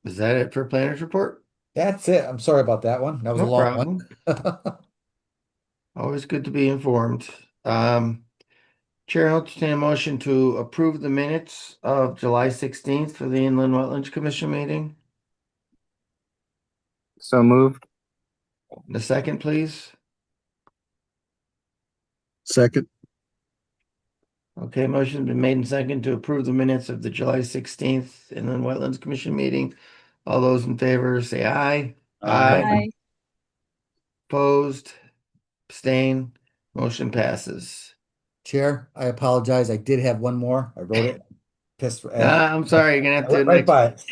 Is that it for planners report? That's it. I'm sorry about that one. That was a No long problem. one. Always good to be informed. Chair will entertain a motion to approve the minutes of July 16th for the Inland Wetlands Commission meeting. So moved. The second, please. Second. Okay, motion's been made and second to approve the minutes of the July 16th Inland Wetlands Commission meeting. All those in favor say aye. Aye. Opposed, abstain, motion passes. Chair, I apologize. I did have one more. I wrote it. Pissed. I'm sorry, you're gonna have I to. went right by it.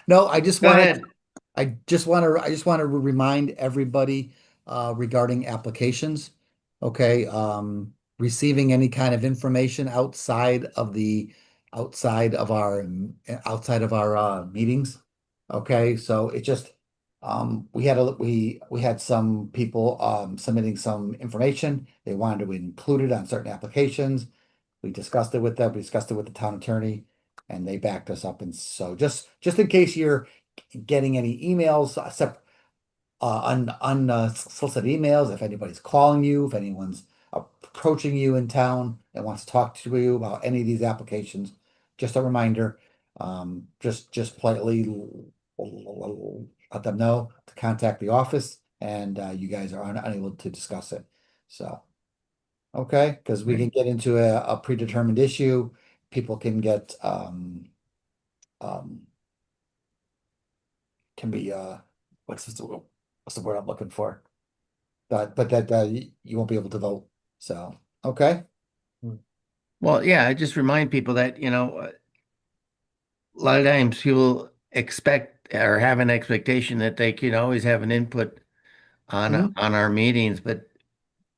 No, I just Go wanted, ahead. I just want to remind everybody regarding applications. Okay, receiving any kind of information outside of our meetings. Okay, so it just we had some people submitting some information. They wanted to include it on certain applications. We discussed it with them. We discussed it with the town attorney, and they backed us up. And so just in case you're getting any emails, unsolicited emails, if anybody's calling you, if anyone's approaching you in town and wants to talk to you about any of these applications, just a reminder, just politely let them know to contact the office, and you guys are unable to discuss it. So, okay, because we can get into a predetermined issue. People can get can be what's the word I'm looking for? But that you won't be able to vote. So, okay. Well, yeah, I just remind people that, a lot of times people expect or have an expectation that they can always have an input on our meetings, but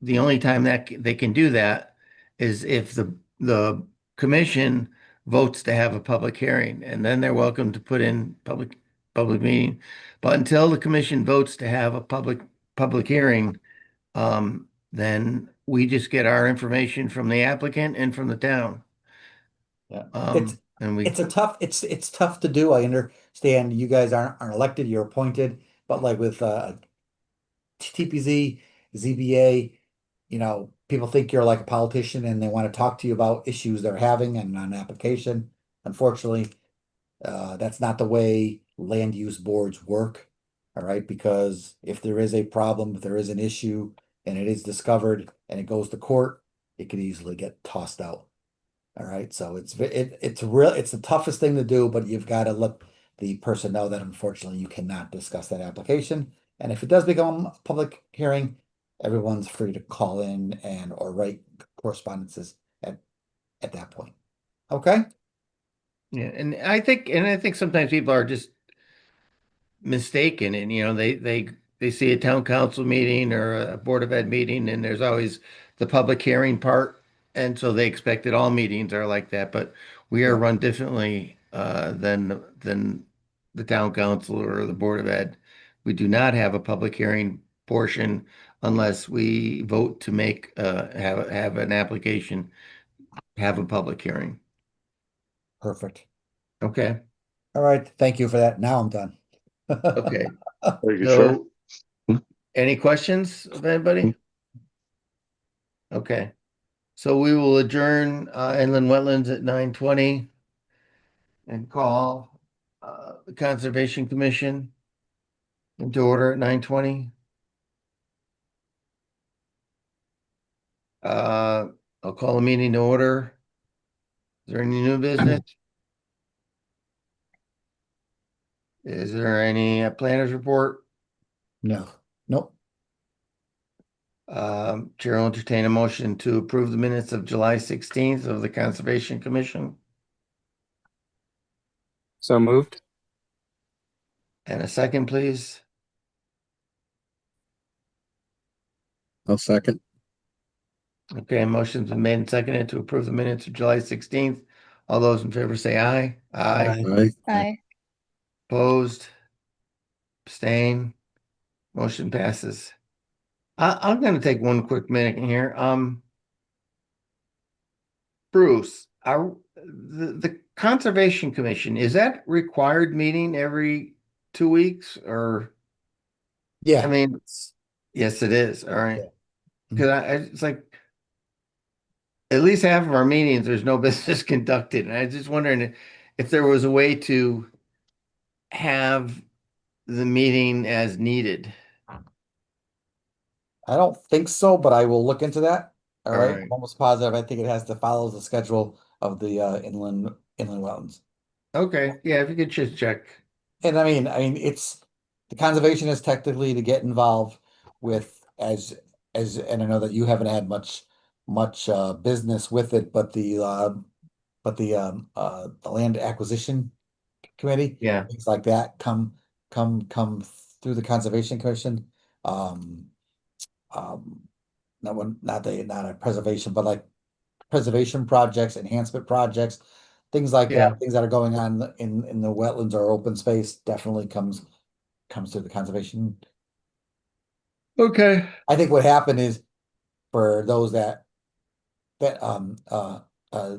the only time that they can do that is if the commission votes to have a public hearing, and then they're welcome to put in public meeting. But until the commission votes to have a public hearing, then we just get our information from the applicant and from the town. Yeah. And we, It's tough to do. I understand you guys aren't elected, you're appointed, but like with TPZ, ZBA, people think you're like a politician and they want to talk to you about issues they're having and on application. Unfortunately, that's not the way land use boards work. All right, because if there is a problem, if there is an issue and it is discovered and it goes to court, it could easily get tossed out. All right, so it's the toughest thing to do, but you've got to let the person know that unfortunately you cannot discuss that application. And if it does become a public hearing, everyone's free to call in and or write correspondences at that point. Okay? yeah, and I think sometimes people are just mistaken, and they see a town council meeting or a board of ed meeting, and there's always the public hearing part, and so they expect that all meetings are like that, but we are Yeah. run differently than the town council or the board of ed. We do not have a public hearing portion unless we vote to make have an application have a public hearing. Perfect. Okay. All right. Thank you for that. Now I'm done. Okay. Are you So, any questions of anybody? Okay. So we will adjourn inland wetlands at 9:20 and call the Conservation Commission into order at 9:20. I'll call the meeting to order. Is there any new business? Is there any planners report? No. Nope. Chair will entertain a motion to approve the minutes of July 16th of the Conservation Commission. So moved. And a second, please. I'll second. Okay, motion's been made and seconded to approve the minutes of July 16th. All those in favor say aye. Aye. Aye. Aye. Opposed? Abstain? Motion passes. I'm gonna take one quick minute here. Bruce, the Conservation Commission, is that required meeting every 2 weeks or? Yeah. I mean, yes, it is. All right. Yeah. Because it's like at least half of our meetings, there's no business conducted. And I was just wondering if there was a way to have the meeting as needed. I don't think so, but I will look into that. All All right. right. I'm almost positive. I think it has to follow the schedule of the inland wetlands. Okay, yeah, if you could just check. And I mean, it's the conservation is technically to get involved with and I know that you haven't had much business with it, but the land acquisition committee, Yeah. things like that come through the conservation commission. Um, not a preservation, but like preservation projects, enhancement projects, things like Yeah. that, things that are going on in the wetlands or open space definitely comes to the conservation. Okay. I think what happened is for those that um uh uh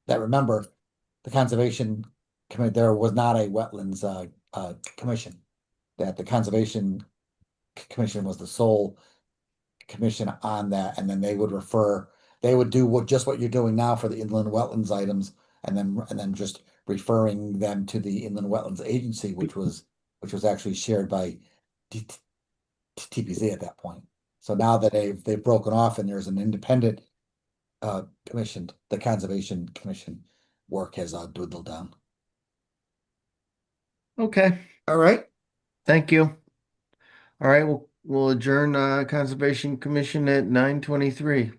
that remember the conservation committee, there was not a wetlands commission. That the conservation commission was the sole commission on that, and then they would do just what you're doing now for the inland wetlands items, and then just referring them to the inland wetlands agency, which was actually shared by TPZ at that point. So now that they've broken off and there's an independent commission, the conservation commission work has dwindled down. Okay. All right. Thank you. All right, we'll adjourn Conservation Commission at 9:23.